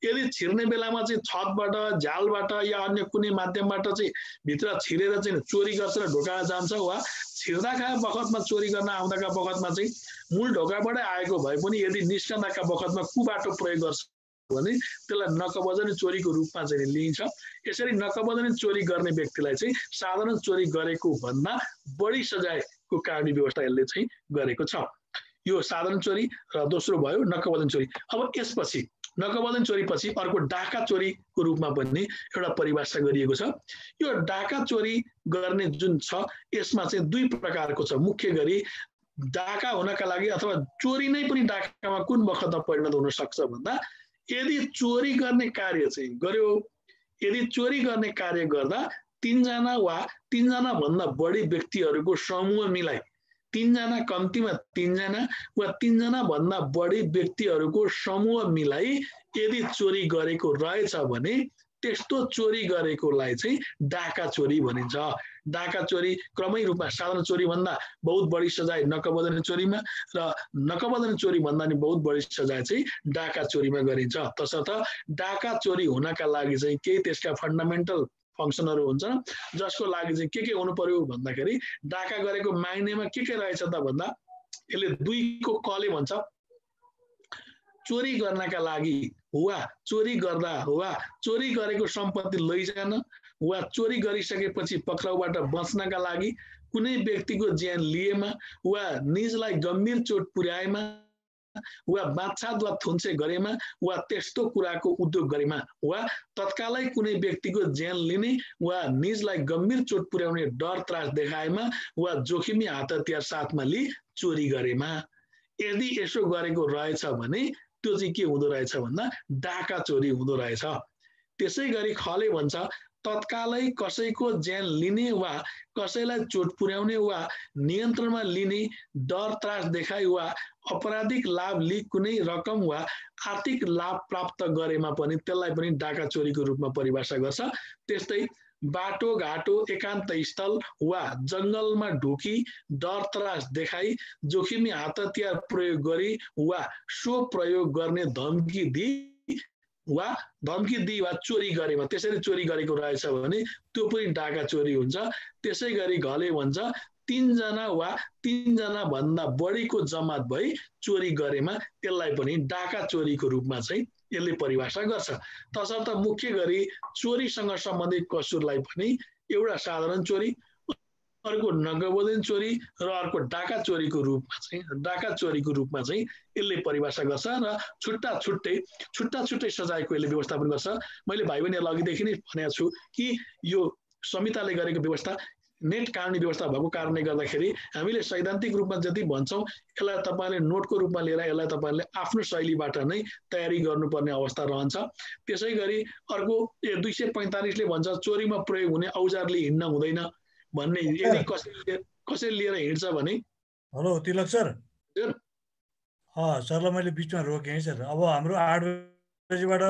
यदि छिर्ने बेलामा चाहिँ छतबाट, झ्यालबाट या अन्य कुनै माध्यमबाट चाहिँ भित्र छिरेर चाहिँ चोरी गर्छ र ढोका जान्छ वा छिर्दाका बखतमा चोरी गर्न आउँदाका बखतमा चाहिँ मूल ढोकाबाटै आएको भए पनि यदि निस्कँदाका बखतमा कुबाटो प्रयोग गर्छ भने त्यसलाई नकबजनी चोरीको रूपमा चाहिँ लिइन्छ। यसरी नकबजनी चोरी गर्ने व्यक्तिलाई चाहिँ साधारण चोरी गरेको भन्दा बढी सजायको कानुनी व्यवस्था यसले चाहिँ गरेको छ। यो साधारण चोरी र दोस्रो भयो नकबजनी चोरी। अब यसपछि नकबजनी चोरी पछि अर्को डाका चोरीको रूपमा पनि एउटा परिभाषा गरिएको छ। यो डाका चोरी गर्ने जुन छ यसमा चाहिँ 2 प्रकारको छ। मुख्य गरी डाका हुनका लागि अथवा चोरी नै पनि डाकामा कुन बखतमा परिणत हुन सक्छ भन्दा यदि चोरी गर्ने कार्य चाहिँ गर्यो, यदि चोरी गर्ने कार्य गर्दा 3 जना वा 3 जना भन्दा बढी व्यक्तिहरूको समूह मिलाई, 3 जना कम्तीमा 3 जना वा 3 जना भन्दा बढी व्यक्तिहरूको समूह मिलाई यदि चोरी गरेको रहेछ भने त्यस्तो चोरी गरेकोलाई चाहिँ डाका चोरी भनिन्छ। डाका चोरी क्रमै रूपमा साधारण चोरी भन्दा बहुत बढी सजाय नकबजनी चोरीमा र नकबजनी चोरी भन्दा नि बहुत बढी सजाय चाहिँ डाका चोरीमा गरिन्छ। तसर्थ डाका चोरी हुनका लागि चाहिँ केही त्यसका फन्डामेन्टल फङ्सनहरू हुन्छ जसको लागि चाहिँ के हुनु पर्यो भन्दाखेरि डाका गरेको माइनेमा के रहेछ त भन्दा यसले 2 को कले भन्छ। चोरी गर्नका लागि वा चोरी गर्दा वा चोरी गरेको सम्पत्ति लैजान वा चोरी गरिसकेपछि पक्राउबाट बच्नका लागि कुनै व्यक्तिको ज्यान लिएमा वा निजलाई गम्भीर चोट पुर्याएमा वा बाछाद वा थुन्से गरेमा वा त्यस्तो कुराको उद्योग गरेमा वा तत्कालै कुनै व्यक्तिको ज्यान लिने वा निजलाई गम्भीर चोट पुर्याउने डर त्रास देखाएमा वा जोखिमी हात हतियार साथमा लिई चोरी गरेमा यदि यसो गरेको रहेछ भने त्यो चाहिँ के हुँदो रहेछ भन्दा डाका चोरी हुँदो रहेछ। त्यसै गरी खले भन्छ तत्कालै कसैको ज्यान लिने वा कसैलाई चोट पुर्याउने वा नियन्त्रणमा लिने, डर त्रास देखाई वा अपराधिक लाभ लिई कुनै रकम वा आर्थिक लाभ प्राप्त गरेमा पनि त्यसलाई पनि डाका चोरीको रूपमा परिभाषा गर्छ। त्यस्तै बाटो घाटो, एकान्त स्थल वा जंगलमा ढुकी डर त्रास देखाई जोखिमी हात हतियार प्रयोग गरी वा सो प्रयोग गर्ने धम्की दिई वा चोरी गरेमा त्यसरी चोरी गरेको रहेछ भने त्यो पनि डाका चोरी हुन्छ। त्यसै गरी घले भन्छ 3 जना वा 3 जना भन्दा बढीको जमात भई चोरी गरेमा त्यसलाई पनि डाका चोरीको रूपमा चाहिँ यसले परिभाषा गर्छ। तसर्थ मुख्य गरी चोरीसँग सम्बन्धित कसुरलाई पनि एउटा साधारण चोरी, अर्को नकबजनी चोरी र अर्को डाका चोरीको रूपमा चाहिँ यसले परिभाषा गर्छ र छुट्टा छुट्टै सजायको यसले व्यवस्थापन गर्छ। मैले भाइ बहिनीहरुलाई अघिदेखि नै भनेको छु कि यो संहिताले गरेको व्यवस्था नेट कानुनी व्यवस्था भएको कारणले गर्दाखेरि हामीले सैद्धान्तिक रूपमा जति भन्छौं यसलाई तपाईले नोटको रूपमा लिएर यसलाई तपाईले आफ्नो शैलीबाट नै तयारी गर्नुपर्ने अवस्था रहन्छ। त्यसैगरी अर्को 245 ले भन्छ चोरीमा प्रयोग हुने औजारले हिड्न हुँदैन भन्ने। यदि कसैले लिएर हिड्छ भने हेलो तिलक सर, सरलाई मैले बीचमा रोकेँ सर। अब हाम्रो 8 बजेबाट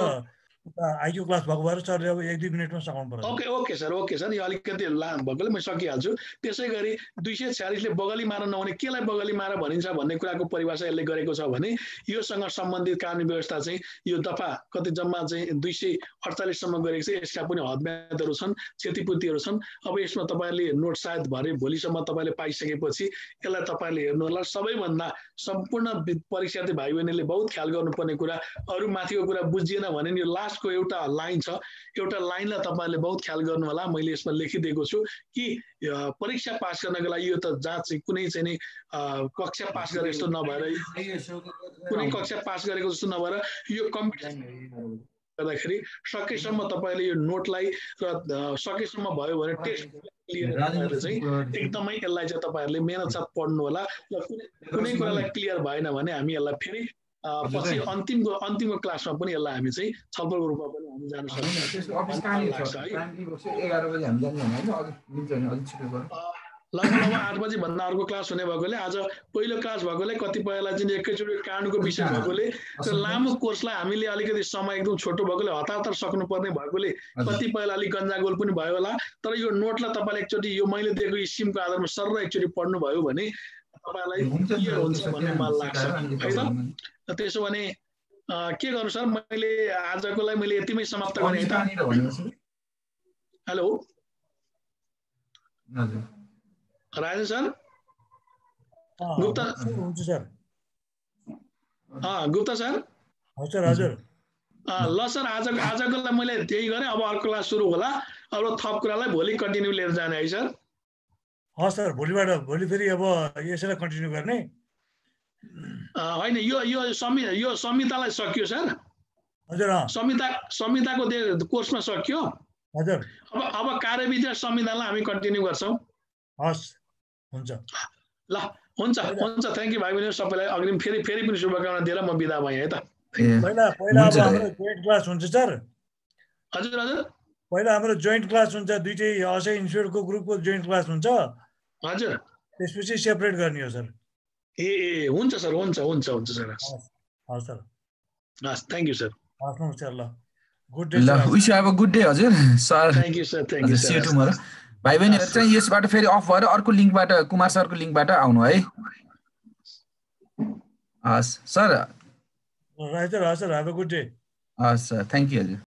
आइक्यू क्लास भएको भएर सरले अब 1-2 मिनेटमा सघाउनु पर्छ। ओके सर यो अलिकति लामो भएकोले म सकिहाल्छु। त्यसै गरी 246 ले बगली मार नहुने केलाई बगली मार भनिन्छ भन्ने कुराको परिभाषा यसले गरेको छ भने योसँग सम्बन्धित कानुनी व्यवस्था चाहिँ यो दफा कति जम्मा चाहिँ 248 सम्म गरेको छ। यसका पनि हदम्यादहरू छन्, क्षतिपूर्तिहरू छन्। अब यसमा तपाईहरुले नोट सायद भोलिसम्म तपाईले पाइसकेपछि यसलाई तपाईले हेर्नु होला। सबैभन्दा सम्पूर्ण परीक्षार्थी भाइ बहिनीले बहुत ख्याल गर्नुपर्ने कुरा, अरु माथिको कुरा बुझिएन भने यो लास्टको एउटा लाइन छ, एउटा लाइनलाई तपाईहरुले बहुत ख्याल गर्नु होला। मैले यसमा लेखिदिएको छु कि परीक्षा पास गर्नको लागि यो त जाँच कुनै चाहिँ नि कक्षा पास गरे जस्तो नभएर, कुनै कक्षा पास गरेको जस्तो नभएर यो कम्पिटिसन गर्दाखेरि सकेसम्म तपाईले यो नोटलाई र सकेसम्म भयो भने टेस्ट लिएर चाहिँ एकदमै यसलाई चाहिँ तपाईहरुले मेहनत साथ पढ्नु होला। र कुनै कुरालाई क्लियर भएन भने हामी यसलाई फेरि पछि अन्तिमको क्लासमा पनि यसलाई हामी चाहिँ छलफलको रूपमा पनि हामी जान सक्छौँ। लगभग 8 बजी भन्दा अर्को क्लास हुने भएकोले आज पहिलो क्लास भएकोले कतिपयलाई चाहिँ एकैचोटि कानुनको विषय भएकोले त्यो लामो कोर्सलाई हामीले अलिकति समय एकदम छोटो भएकोले हतार सक्नुपर्ने भएकोले कतिपयलाई अलिक गन्जागोल पनि भयो होला। तर यो नोटलाई तपाईले एकचोटि यो मैले दिएको स्किमको आधारमा सरर एकचोटि पढ्नु भयो भने तपाईलाई के हुन्छ भन्ने मलाई लाग्छ है त। त्यसो भने के गर्नु सर, मैले आजकोलाई मैले यतिमै समाप्त गर्ने है त। हेलो राजेश सर, गुप्ता हुन्छ सर। गुप्ता सर हजुर हजुर ल सर, आजकोलाई मैले त्यही गरेँ। अब अर्को क्लास सुरु होला। अब थप कुरालाई भोलि कन्टिन्यू लिएर जाने है सर। सर भोलि फेरि अब यसैलाई कन्टिन्यू गर्ने होइन, यो संहितालाई सकियो सर। हजुर संहिताको कोर्समा सकियो। हजुर अब कार्यविधि संविधानलाई हामी कन्टिन्यू गर्छौँ। हस् हुन्छ ल हुन्छ थ्याङ्क यू भाइ बहिनी सबैलाई। अग्रिम फेरि पनि शुभकामना दिएर म बिदा भएँ है त। पहिला अब हाम्रो जोइन्ट क्लास हुन्छ सर। हजुर पहिला हाम्रो जोइन्ट क्लास हुन्छ, दुईटै असै इन्स्टिट्युटको ग्रुपको जोइन्ट क्लास हुन्छ। हजुर त्यसपछि सेपरेट गर्ने हो सर। ए हुन्छ सर, हुन्छ सर। हस् सर, हस् थ्याङ्क यू सर। हस् नमस्कार। ल गुड डे। ल wish you have a good day हजुर sir. Thank you sir. See you tomorrow. भाइ बहिनीहरु चाहिँ यसबाट फेरि अफ भएर अर्को लिंकबाट कुमार सरको लिंकबाट आउनु है। हस् sir. Right sir, have a good day. हस् सर, थ्याङ्क यू हजुर।